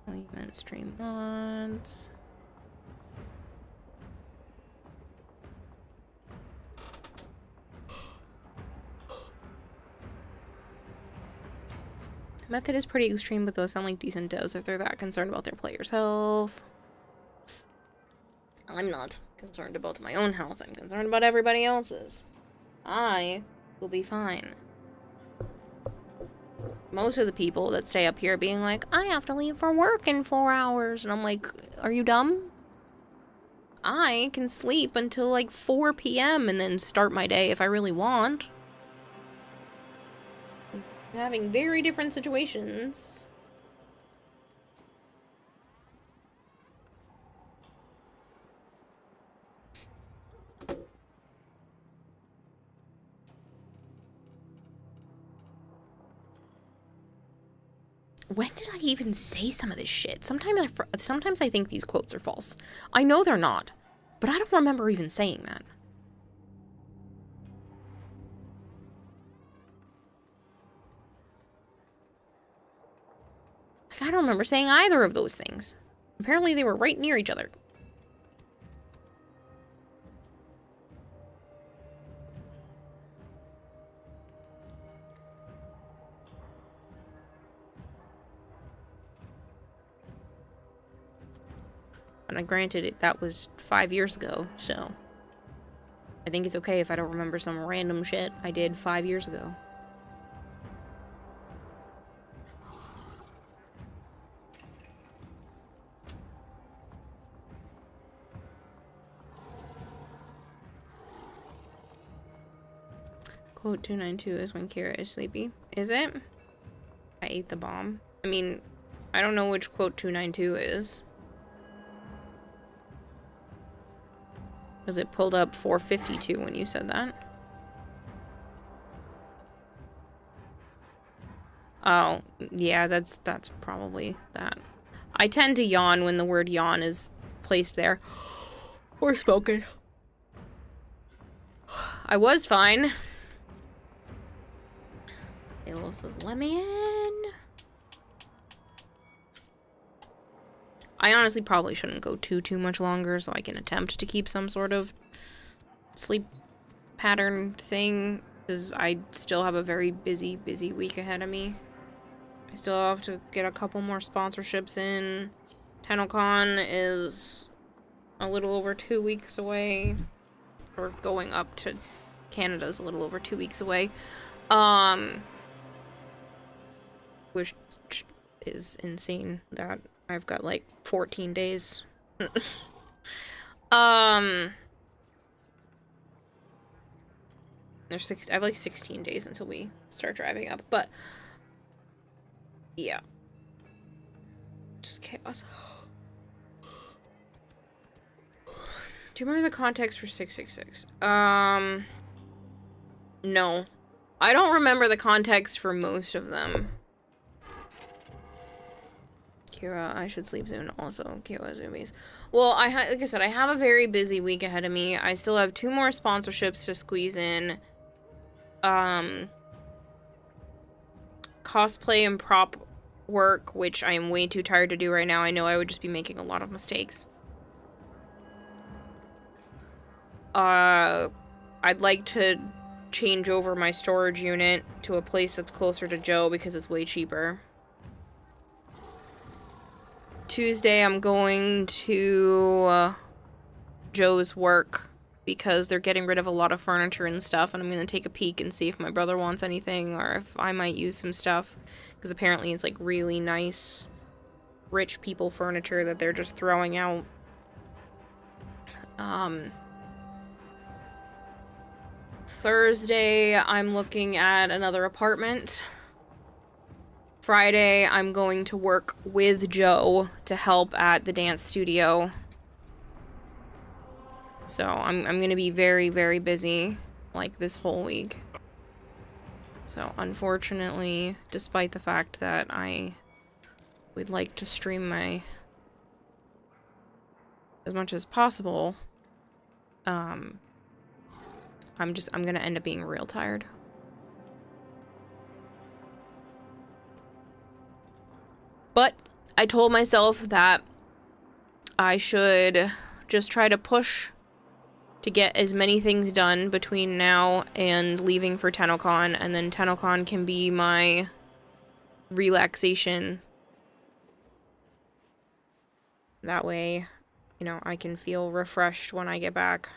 Oh, you meant stream mods. Method is pretty extreme, but those sound like decent devs if they're that concerned about their players' health. I'm not concerned about my own health. I'm concerned about everybody else's. I will be fine. Most of the people that stay up here being like, I have to leave for work in 4 hours. And I'm like, are you dumb? I can sleep until like 4 p.m. and then start my day if I really want. Having very different situations. When did I even say some of this shit? Sometimes I think these quotes are false. I know they're not, but I don't remember even saying that. Like, I don't remember saying either of those things. Apparently they were right near each other. And granted, that was 5 years ago, so I think it's okay if I don't remember some random shit I did 5 years ago. Quote 292 is when Kira is sleepy. Is it? I ate the bomb. I mean, I don't know which quote 292 is. Because it pulled up 452 when you said that. Oh, yeah, that's probably that. I tend to yawn when the word yawn is placed there. Or spoken. I was fine. Halo says, let me in. I honestly probably shouldn't go too much longer so I can attempt to keep some sort of sleep pattern thing, because I still have a very busy week ahead of me. I still have to get a couple more sponsorships in. TennoCon is a little over 2 weeks away, or going up to Canada's a little over 2 weeks away, which is insane that I've got like 14 days. I have like 16 days until we start driving up, but yeah. Just chaos. Do you remember the context for 666? No. I don't remember the context for most of them. Kira, I should sleep soon. Also, Kira Zoomies. Well, like I said, I have a very busy week ahead of me. I still have 2 more sponsorships to squeeze in. Cosplay and prop work, which I am way too tired to do right now. I know I would just be making a lot of mistakes. I'd like to change over my storage unit to a place that's closer to Joe because it's way cheaper. Tuesday, I'm going to Joe's work because they're getting rid of a lot of furniture and stuff, and I'm going to take a peek and see if my brother wants anything or if I might use some stuff, because apparently it's like really nice rich people furniture that they're just throwing out. Thursday, I'm looking at another apartment. Friday, I'm going to work with Joe to help at the dance studio. So I'm going to be very, very busy, like, this whole week. So unfortunately, despite the fact that I would like to stream as much as possible, I'm going to end up being real tired. But I told myself that I should just try to push to get as many things done between now and leaving for TennoCon, and then TennoCon can be my relaxation. That way, you know, I can feel refreshed when I get back.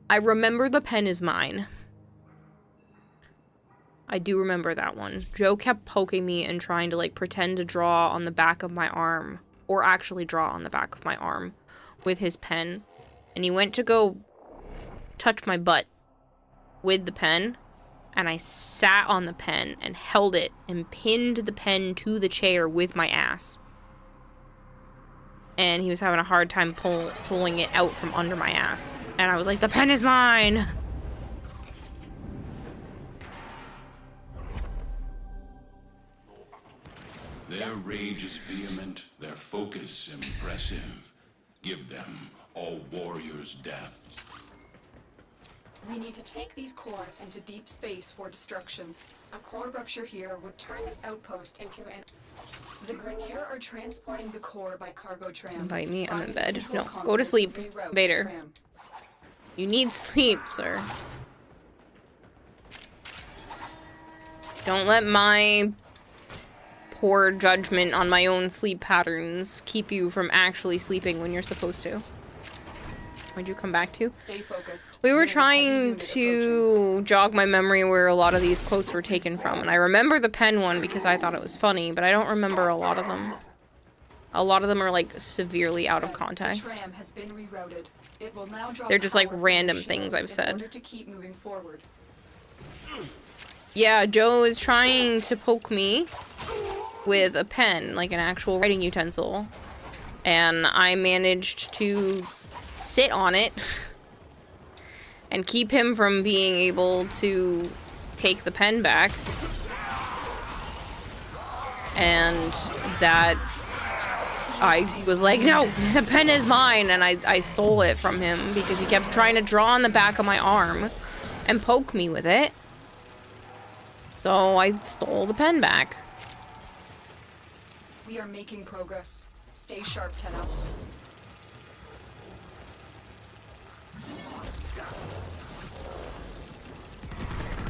I remember the pen is mine. I do remember that one. Joe kept poking me and trying to, like, pretend to draw on the back of my arm. Or actually draw on the back of my arm with his pen. And he went to go touch my butt with the pen. And I sat on the pen and held it and pinned the pen to the chair with my ass. and he was having a hard time pulling it out from under my ass. And I was like, the pen is mine! Their rage is vehement, their focus impressive. Give them all warriors' death. We need to take these cores into deep space for destruction. A core rupture here would turn this outpost into an... The Grenier are transporting the core by cargo tram. Invite me, I'm in bed. Control No, go console to sleep, reroute the Vader. tram. You need sleep, sir. Don't let my poor judgment on my own sleep patterns keep you from actually sleeping when you're supposed to. Where'd you come back to? Stay focused. We were There's a heavy trying unit to jog my memory where a lot of these quotes were taken from, and I remember the pen one because I thought it was funny, but I don't remember a lot of them. A lot of them are like severely out of The context. tram has been rerouted. It will now draw They're just like power from random the things I've shields in order said. to keep moving forward. Yeah, Joe is trying to poke me with a pen, like an actual writing utensil, and I managed to sit on it and keep him from being able to take the pen back. And that I was like, no, the pen is mine, and I stole it from him because he kept trying to draw on the back of my arm and poke me with it. So I stole the pen back. We are making progress. Stay sharp, Tenno.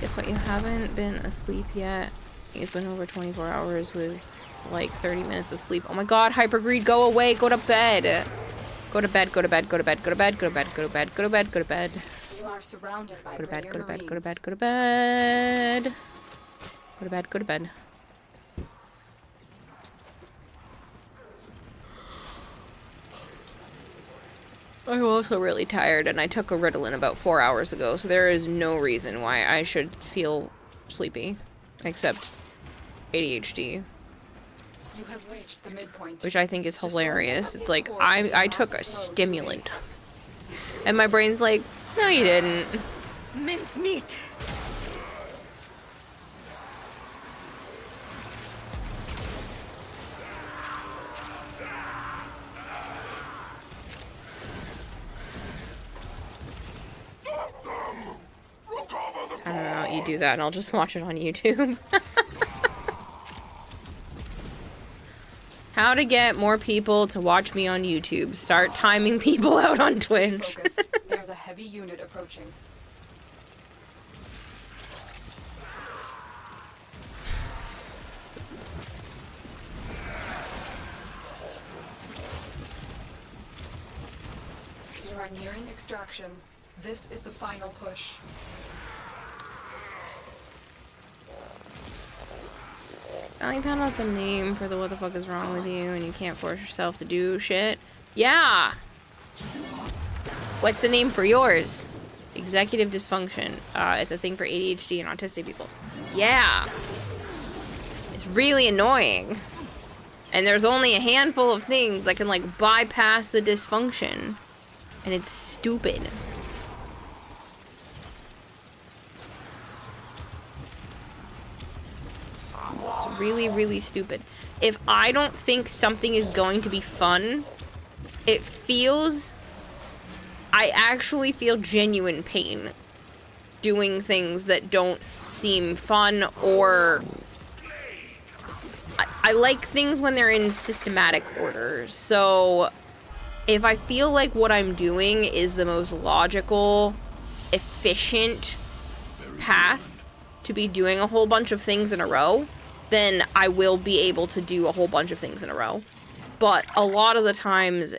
Guess what? You haven't been asleep yet. It's been over 24 hours with like 30 minutes of sleep. Oh my god, Hypergreed, go away, go to bed. Go to bed, go to bed, go to bed, go to bed, go to bed, go to bed, go to bed, go to bed. You are surrounded by Go to bed, Grenier go to bed, go to Marines. bed, go to bed. Go to bed, go to bed. I'm also really tired, and I took a Ritalin about 4 hours ago, so there is no reason why I should feel sleepy, except ADHD, You have reached the midpoint. which I think is hilarious. It's like, I took a stimulant, and my brain's like, no you didn't. Mincemeat. I don't know, you do that and I'll just watch it on YouTube. How to get more people to watch me on YouTube. Start timing people out on Twitch. Focus. There's a heavy unit approaching. You are nearing extraction. This is the final push. Finally found out the name for the what the fuck is wrong with you and you can't force yourself to do shit. Yeah! What's the name for yours? Executive dysfunction. It's a thing for ADHD and autistic people. Yeah! It's really annoying. And there's only a handful of things that can like bypass the dysfunction. And it's stupid. It's really, really stupid. If I don't think something is going to be fun, it feels... I actually feel genuine pain doing things that don't seem fun or... I like things when they're in systematic order. So if I feel like what I'm doing is the most logical, efficient path to be doing a whole bunch of things in a row, then I will be able to do a whole bunch of things in a row. But a lot of the times,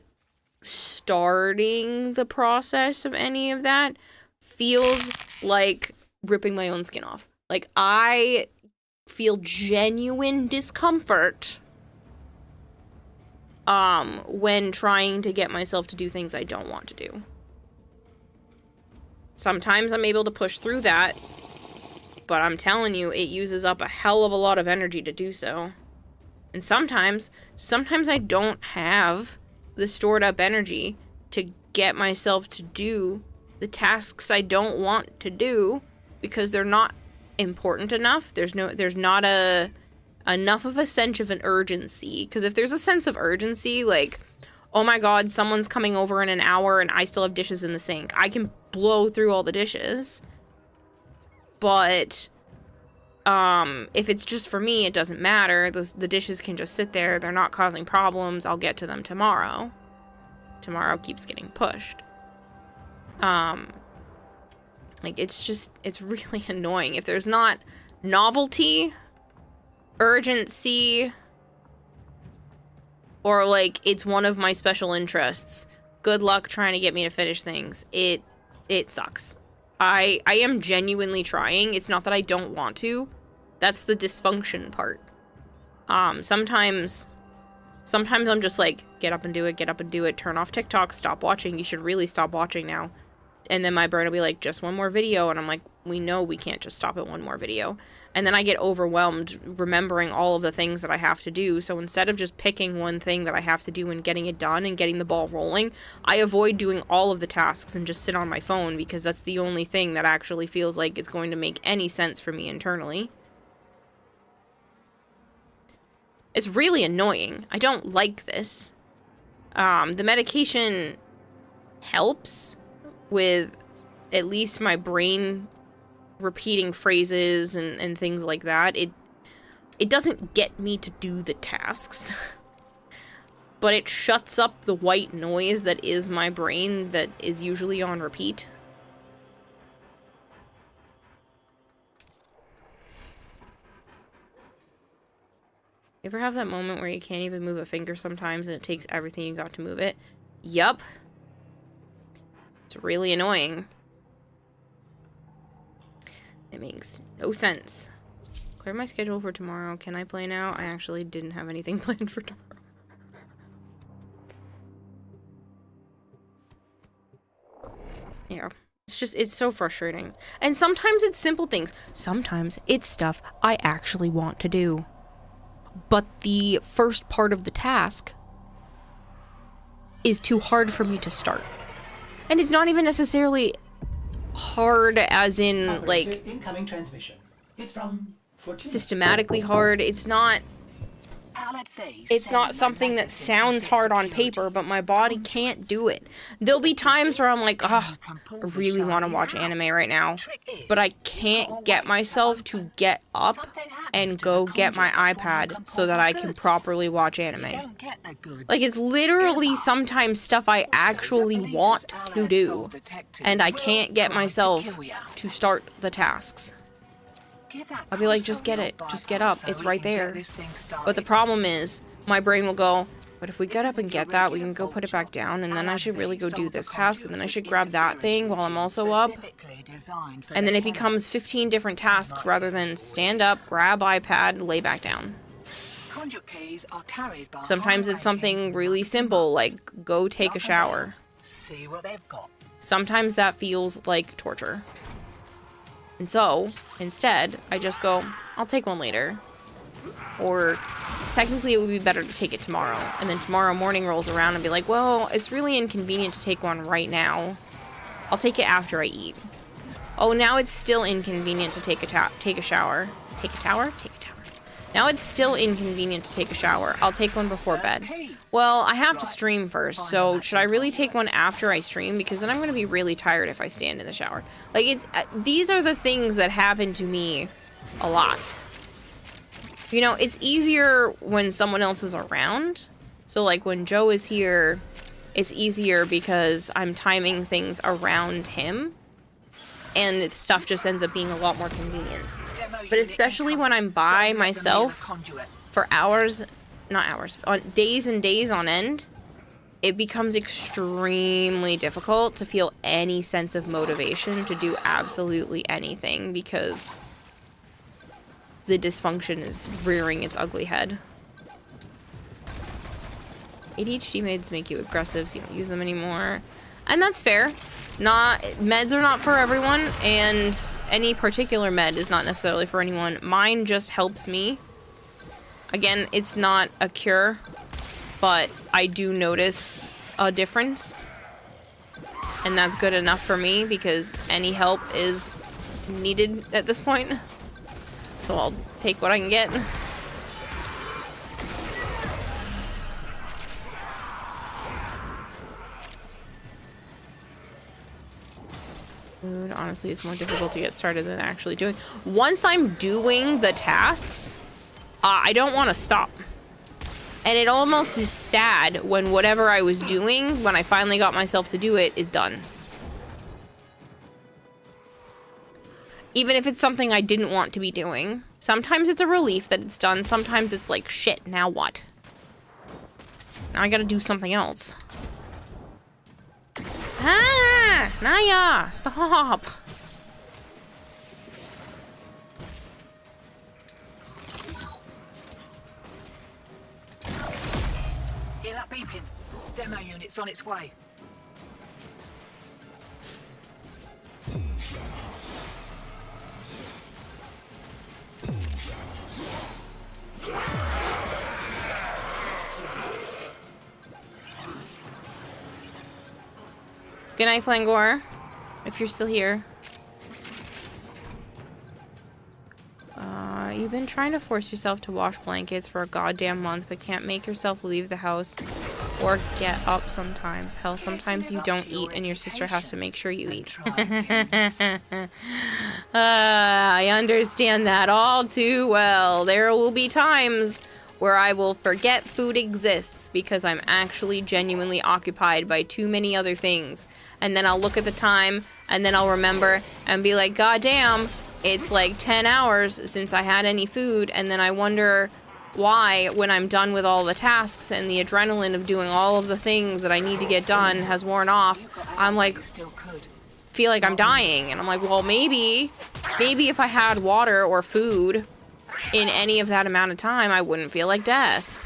starting the process of any of that feels like ripping my own skin off. Like, I feel genuine discomfort when trying to get myself to do things I don't want to do. Sometimes I'm able to push through that, but I'm telling you, it uses up a hell of a lot of energy to do so. And sometimes I don't have the stored up energy to get myself to do the tasks I don't want to do because they're not important enough. There's not enough of a sense of an urgency. Because if there's a sense of urgency, like, oh my god, someone's coming over in an hour and I still have dishes in the sink, I can blow through all the dishes. But if it's just for me, it doesn't matter. The dishes can just sit there. They're not causing problems. I'll get to them tomorrow. Tomorrow keeps getting pushed. Like, it's really annoying. If there's not novelty, urgency, or, like, it's one of my special interests, good luck trying to get me to finish things. It sucks. I am genuinely trying. It's not that I don't want to. That's the dysfunction part. Sometimes I'm just like, get up and do it, turn off TikTok, stop watching, you should really stop watching now. And then my brain will be like, just one more video, and I'm like, we know we can't just stop at one more video. And then I get overwhelmed remembering all of the things that I have to do, so instead of just picking one thing that I have to do and getting it done and getting the ball rolling, I avoid doing all of the tasks and just sit on my phone, because that's the only thing that actually feels like it's going to make any sense for me internally. It's really annoying. I don't like this. The medication helps with at least my brain repeating phrases and things like that. It doesn't get me to do the tasks. But it shuts up the white noise that is my brain that is usually on repeat. You ever have that moment where you can't even move a finger sometimes and it takes everything you got to move it? Yup. It's really annoying. It makes no sense. Clear my schedule for tomorrow. Can I play now? I actually didn't have anything planned for tomorrow. Yeah. It's so frustrating. And sometimes it's simple things. Sometimes it's stuff I actually want to do. But the first part of the task is too hard for me to start. And it's not even necessarily hard as in, like, incoming transmission. It's from systematically hard. It's not something that sounds hard on paper, but my body can't do it. There'll be times where I'm like, oh, I really want to watch anime right now, but I can't get myself to get up and go get my iPad so that I can properly watch anime. Like, it's literally sometimes stuff I actually want to do, and I can't get myself to start the tasks. I'll be like, just get it. Just get up. It's right there. But the problem is, my brain will go, but if we get up and get that, we can go put it back down, and then I should really go do this task, and then I should grab that thing while I'm also up. And then it becomes 15 different tasks rather than stand up, grab iPad, lay back down. Sometimes it's something really simple, like go take a shower. Sometimes that feels like torture. And so, instead, I just go, I'll take one later. Or, technically it would be better to take it tomorrow. And then tomorrow morning rolls around and be like, well, it's really inconvenient to take one right now. I'll take it after I eat. Oh, now it's still inconvenient to take a shower. Take a tower? Take a tower. Now it's still inconvenient to take a shower. I'll take one before bed. Well, I have to stream first, so should I really take one after I stream? Because then I'm going to be really tired if I stand in the shower. Like, these are the things that happen to me a lot. You know, it's easier when someone else is around. So, like, when Joe is here, it's easier because I'm timing things around him. And stuff just ends up being a lot more convenient. But especially when I'm by myself for on days and days on end, it becomes extremely difficult to feel any sense of motivation to do absolutely anything because the dysfunction is rearing its ugly head. ADHD meds make you aggressive, so you don't use them anymore. And that's fair. Meds are not for everyone, and any particular med is not necessarily for anyone. Mine just helps me. Again, it's not a cure. but I do notice a difference. And that's good enough for me because any help is needed at this point. So I'll take what I can get. Dude, honestly, it's more difficult to get started than actually doing. Once I'm doing the tasks, I don't want to stop. And it almost is sad when whatever I was doing, when I finally got myself to do it, is done. Even if it's something I didn't want to be doing. Sometimes it's a relief that it's done. Sometimes it's like, shit, now what? Now I gotta do something else. Ah! Naya! Stop! Hear that beeping? Demo unit's on its way. Good night, Flangor. If you're still here. You've been trying to force yourself to wash blankets for a goddamn month, but can't make yourself leave the house or get up sometimes. Hell, sometimes you don't eat and your sister has to make sure you eat. I understand that all too well. There will be times where I will forget food exists because I'm actually genuinely occupied by too many other things. And then I'll look at the time, and then I'll remember and be like, God damn, it's like 10 hours since I had any food. And then I wonder why, when I'm done with all the tasks and the adrenaline of doing all of the things that I need to get done has worn off, I'm like, feel like I'm dying. And I'm like, well, maybe if I had water or food in any of that amount of time, I wouldn't feel like death.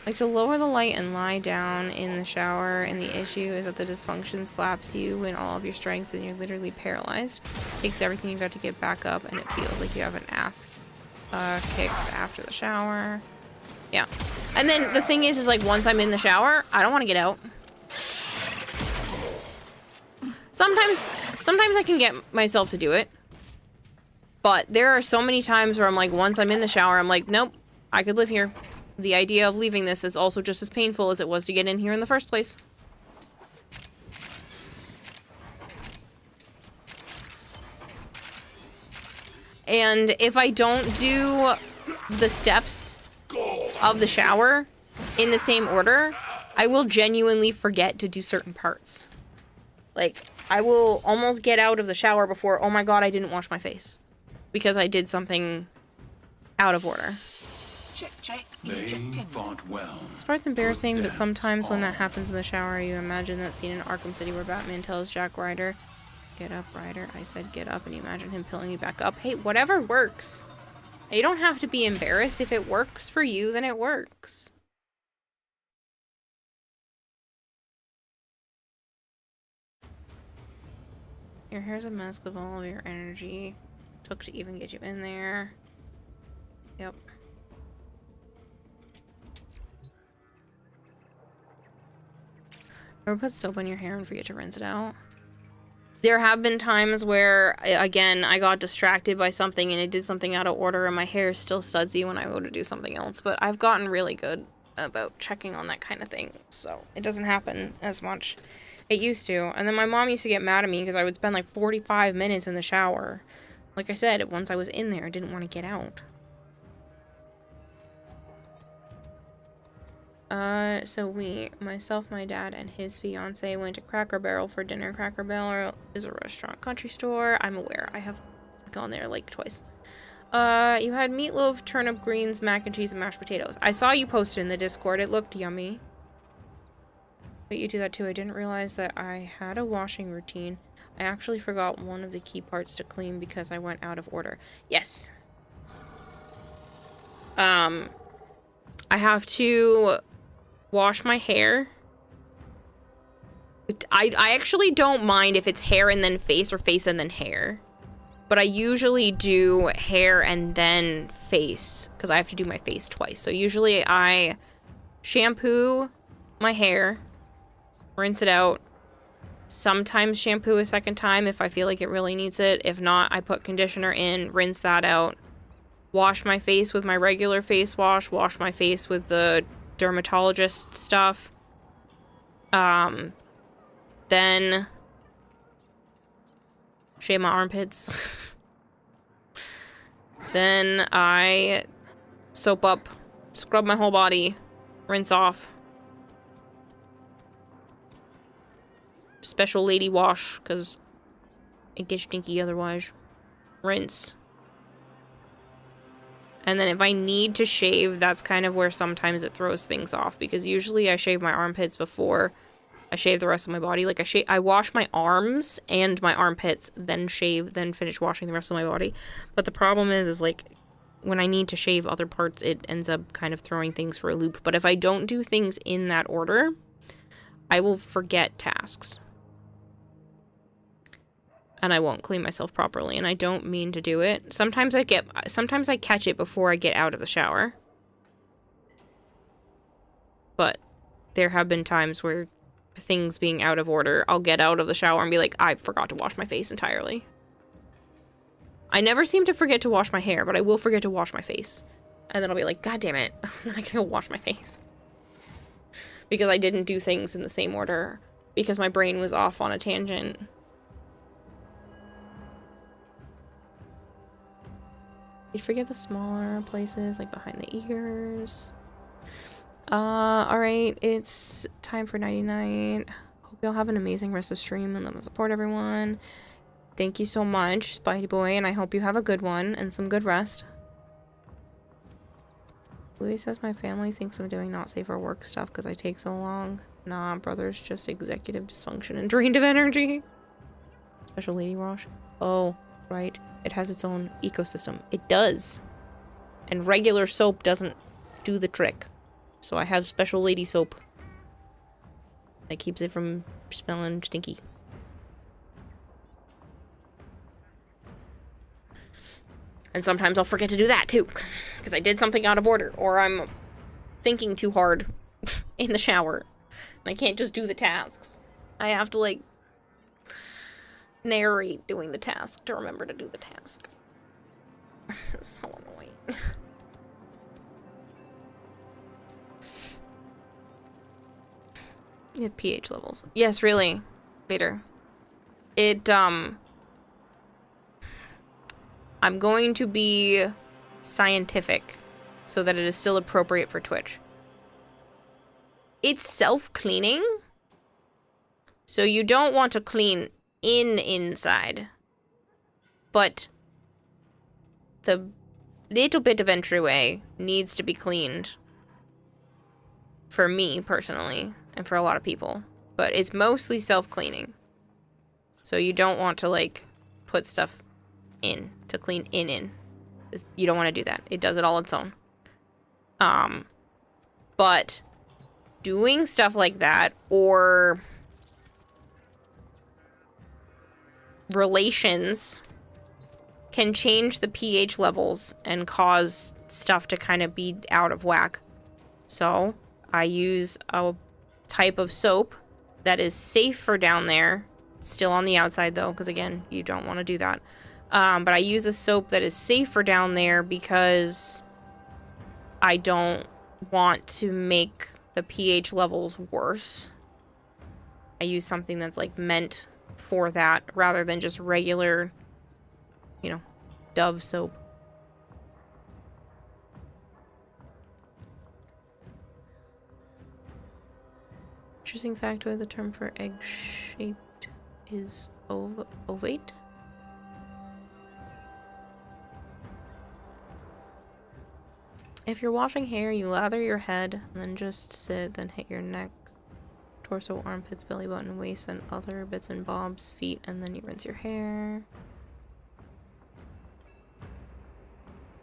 Like to lower the light and lie down in the shower, and the issue is that the dysfunction slaps you in all of your strengths and you're literally paralyzed. Takes everything you've got to get back up, and it feels like you have an ass kicks after the shower. Yeah. And then the thing is like once I'm in the shower, I don't want to get out. Sometimes I can get myself to do it. But there are so many times where I'm like, once I'm in the shower, I'm like, nope, I could live here. The idea of leaving this is also just as painful as it was to get in here in the first place. And if I don't do the steps of the shower in the same order, I will genuinely forget to do certain parts. Like, I will almost get out of the shower before, oh my god, I didn't wash my face. Because I did something out of order. Check. They fought well. This part's embarrassing, but sometimes when that happens in the shower, you imagine that scene in Arkham City where Batman tells Jack Ryder, get up, Ryder. I said get up, and you imagine him pulling you back up. Hey, whatever works. You don't have to be embarrassed. If it works for you, then it works. Your hair's a mask of all of your energy. Took to even get you in there. Yep. Ever put soap on your hair and forget to rinse it out? There have been times where, again, I got distracted by something and it did something out of order and my hair is still sudsy when I go to do something else. But I've gotten really good about checking on that kind of thing. So it doesn't happen as much. It used to. And then my mom used to get mad at me because I would spend like 45 minutes in the shower. Like I said, once I was in there, I didn't want to get out. So myself, my dad, and his fiance went to Cracker Barrel for dinner. Cracker Barrel is a restaurant country store. I'm aware. I have gone there like twice. You had meatloaf, turnip greens, mac and cheese, and mashed potatoes. I saw you posted in the Discord. It looked yummy. But you do that too. I didn't realize that I had a washing routine. I actually forgot one of the key parts to clean because I went out of order. Yes. I have to wash my hair. I actually don't mind if it's hair and then face or face and then hair. But I usually do hair and then face, because I have to do my face twice. So usually I shampoo my hair, rinse it out, sometimes shampoo a second time if I feel like it really needs it. If not, I put conditioner in, rinse that out, wash my face with my regular face wash my face with the dermatologist stuff. Then shave my armpits. Then I soap up, scrub my whole body, rinse off. Special lady wash, because it gets stinky otherwise. Rinse. And then if I need to shave, that's kind of where sometimes it throws things off, because usually I shave my armpits before I shave the rest of my body. Like I wash my arms and my armpits, then shave, then finish washing the rest of my body. But the problem is like when I need to shave other parts, it ends up kind of throwing things for a loop. But if I don't do things in that order, I will forget tasks. And I won't clean myself properly, and I don't mean to do it. Sometimes I catch it before I get out of the shower. But there have been times where things being out of order, I'll get out of the shower and be like, I forgot to wash my face entirely. I never seem to forget to wash my hair, but I will forget to wash my face. And then I'll be like, God damn it. Then I gotta go wash my face. Because I didn't do things in the same order. Because my brain was off on a tangent. You forget the smaller places, like behind the ears. Alright, it's time for 99. Hope y'all have an amazing rest of stream and let me support everyone. Thank you so much, Spidey Boy, and I hope you have a good one and some good rest. Louis says my family thinks I'm doing not safe for work stuff because I take so long. Nah, brother's just executive dysfunction and drained of energy. Special lady wash. Oh, right. It has its own ecosystem. It does. And regular soap doesn't do the trick. So I have special lady soap that keeps it from smelling stinky. And sometimes I'll forget to do that too, because I did something out of order, or I'm thinking too hard in the shower. And I can't just do the tasks. I have to, like, narrate doing the task to remember to do the task. This is so annoying. Yeah, pH levels. Yes, really, Vader. I'm going to be scientific so that it is still appropriate for Twitch. It's self-cleaning, so you don't want to clean inside, but the little bit of entryway needs to be cleaned for me personally and for a lot of people, but it's mostly self-cleaning, so you don't want to like put stuff in to clean in. You don't want to do that. It does it all its own. But doing stuff like that or relations can change the pH levels and cause stuff to kind of be out of whack. So I use a type of soap that is safe for down there, still on the outside though, because again, you don't want to do that. But I use a soap that is safe for down there because I don't want to make the pH levels worse. I use something that's like meant for that rather than just regular, you know, Dove soap. Interesting factoid, the term for egg-shaped is ovate. If you're washing hair, you lather your head, and then just sit, then hit your neck, torso, armpits, belly button, waist, and other bits and bobs, feet, and then you rinse your hair.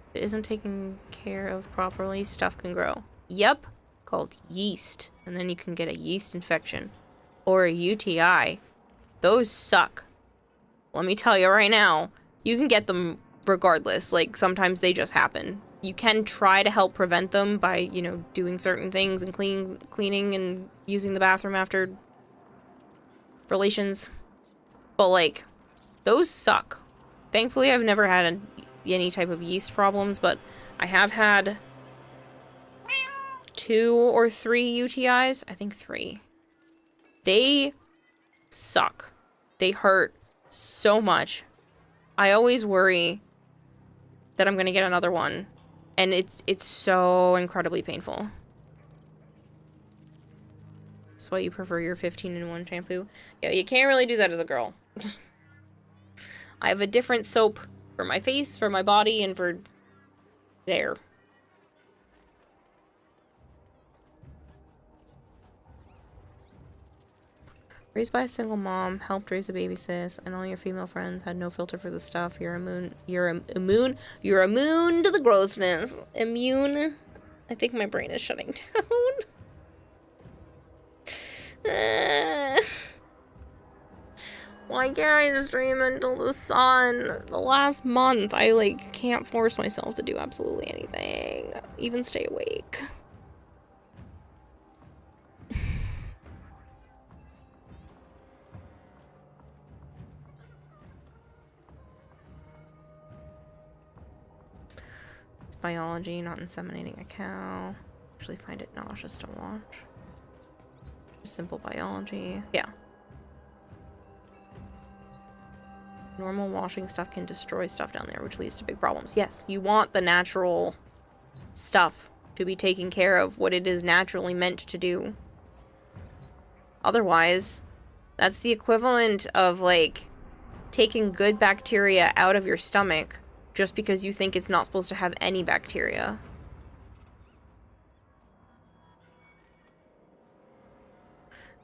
If it isn't taken care of properly, stuff can grow. Yep, called yeast, and then you can get a yeast infection, or a UTI. Those suck. Let me tell you right now, You can get them regardless. Like, sometimes they just happen. You can try to help prevent them by, you know, doing certain things and cleaning and using the bathroom after relations. But, like, those suck. Thankfully, I've never had any type of yeast problems, but I have had 2 or 3 UTIs. I think 3. They suck. They hurt so much. I always worry that I'm gonna get another one, and it's so incredibly painful. That's why you prefer your 15-in-1 shampoo. Yeah, you can't really do that as a girl. I have a different soap for my face, for my body, and for there. Raised by a single mom, helped raise a baby sis, and all your female friends had no filter for the stuff. You're immune to the grossness. Immune? I think my brain is shutting down. Why can't I stream until the sun? The last month, I, like, can't force myself to do absolutely anything. Even stay awake. It's biology, not inseminating a cow. Actually find it nauseous to watch. Just simple biology. Yeah. Normal washing stuff can destroy stuff down there, which leads to big problems. Yes, you want the natural stuff to be taking care of what it is naturally meant to do. Otherwise, that's the equivalent of, like, taking good bacteria out of your stomach just because you think it's not supposed to have any bacteria.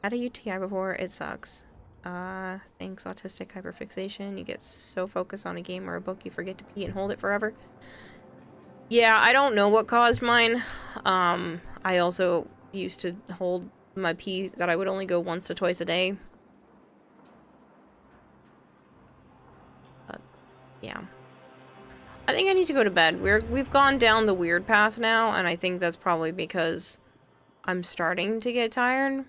Had a UTI before, it sucks. Thanks, autistic hyperfixation. You get so focused on a game or a book you forget to pee and hold it forever. Yeah, I don't know what caused mine. I also used to hold my pee that I would only go once to twice a day. But, yeah. I think I need to go to bed. We've gone down the weird path now, and I think that's probably because I'm starting to get tired.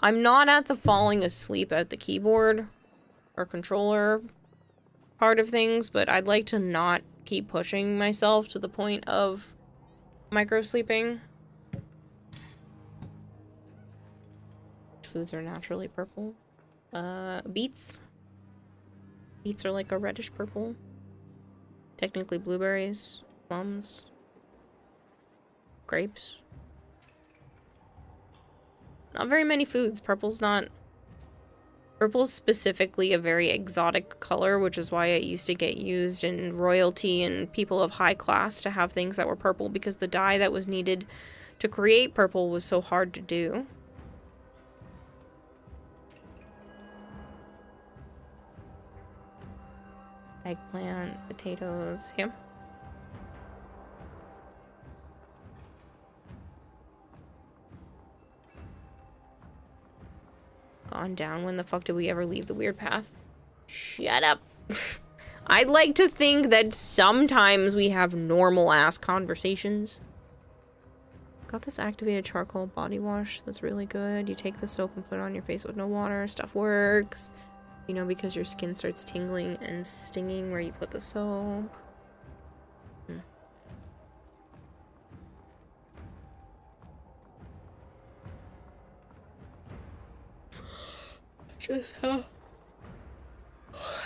I'm not at the falling asleep at the keyboard or controller part of things, but I'd like to not keep pushing myself to the point of micro-sleeping. Foods are naturally purple. Beets. Beets are like a reddish purple. Technically blueberries, plums, grapes. Not very many foods. Purple's specifically a very exotic color, which is why it used to get used in royalty and people of high class to have things that were purple, because the dye that was needed to create purple was so hard to do. Eggplant, potatoes, yeah. Gone down. When the fuck did we ever leave the weird path? Shut up. I'd like to think that sometimes we have normal ass conversations. Got this activated charcoal body wash that's really good. You take the soap and put it on your face with no water. Stuff works. You know, because your skin starts tingling and stinging where you put the soap.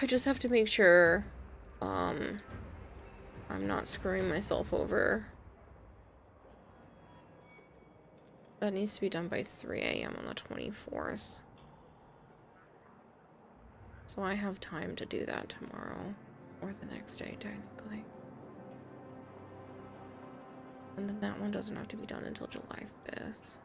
I just have to make sure I'm not screwing myself over. That needs to be done by 3 a.m. on the 24th. So I have time to do that tomorrow or the next day, technically. And then that one doesn't have to be done until July 5th.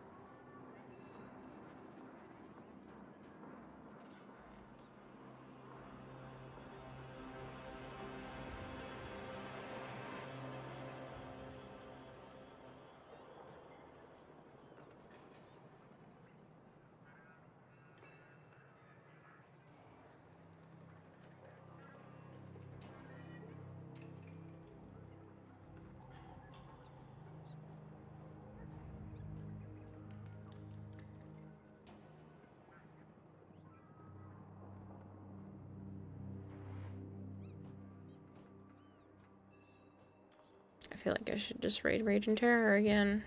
I feel like I should just raid Raging Terror again.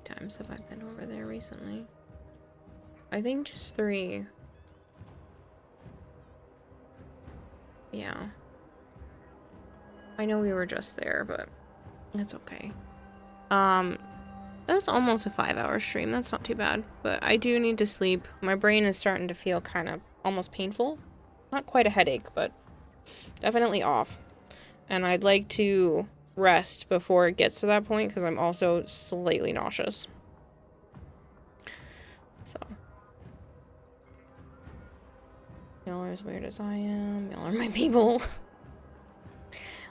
Times have I been over there recently? I think just 3. Yeah. I know we were just there, but it's okay. That's almost a 5-hour stream. That's not too bad. But I do need to sleep. My brain is starting to feel kind of almost painful. Not quite a headache, but definitely off. And I'd like to rest before it gets to that point, because I'm also slightly nauseous. So. Y'all are as weird as I am. Y'all are my people.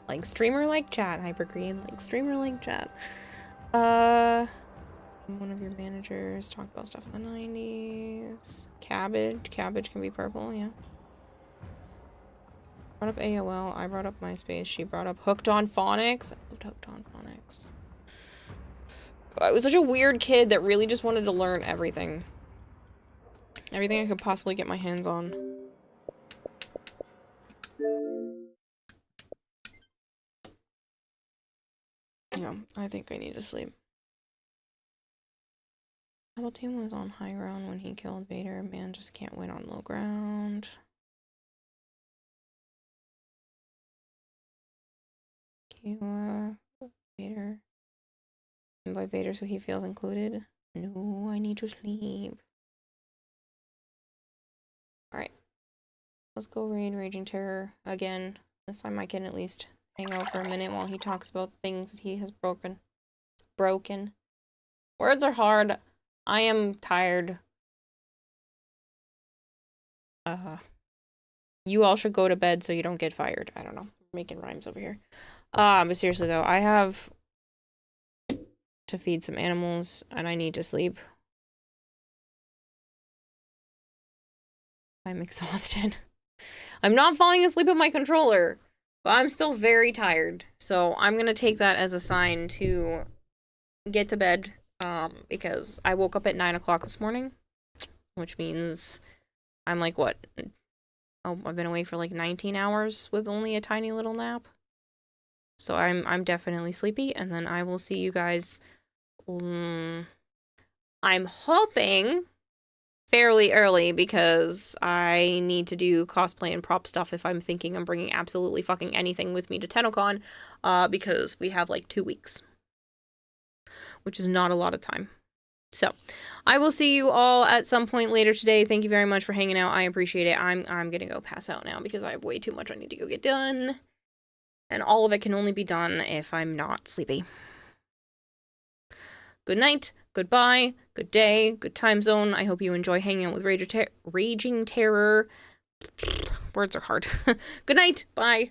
Like streamer, like chat. Hypergreen, like streamer, like chat. One of your managers talked about stuff in the 90s. Cabbage. Cabbage can be purple, yeah. Brought up AOL. I brought up MySpace. She brought up Hooked on Phonics. I loved Hooked on Phonics. I was such a weird kid that really just wanted to learn everything. Everything I could possibly get my hands on. Yeah, I think I need to sleep. Team was on high ground when he killed Vader. Man just can't win on low ground. Kiora, Vader. Invite Vader so he feels included. No, I need to sleep. Alright. Let's go raid Raging Terror again. This time I can at least hang out for a minute while he talks about things that he has broken. Words are hard. I am tired. You all should go to bed so you don't get fired. I don't know. Making rhymes over here. But seriously though, I have to feed some animals and I need to sleep. I'm exhausted. I'm not falling asleep with my controller, but I'm still very tired. So I'm gonna take that as a sign to get to bed. Because I woke up at 9 o'clock this morning, which means I'm like, what? Oh, I've been awake for like 19 hours with only a tiny little nap. So I'm definitely sleepy, and then I will see you guys. I'm hoping fairly early because I need to do cosplay and prop stuff if I'm thinking I'm bringing absolutely fucking anything with me to TennoCon, because we have like 2 weeks. Which is not a lot of time. So, I will see you all at some point later today. Thank you very much for hanging out. I appreciate it. I'm gonna go pass out now because I have way too much I need to go get done. And all of it can only be done if I'm not sleepy. Good night, goodbye, good day, good time zone. I hope you enjoy hanging out with Raging Terror. Words are hard. Good night, bye.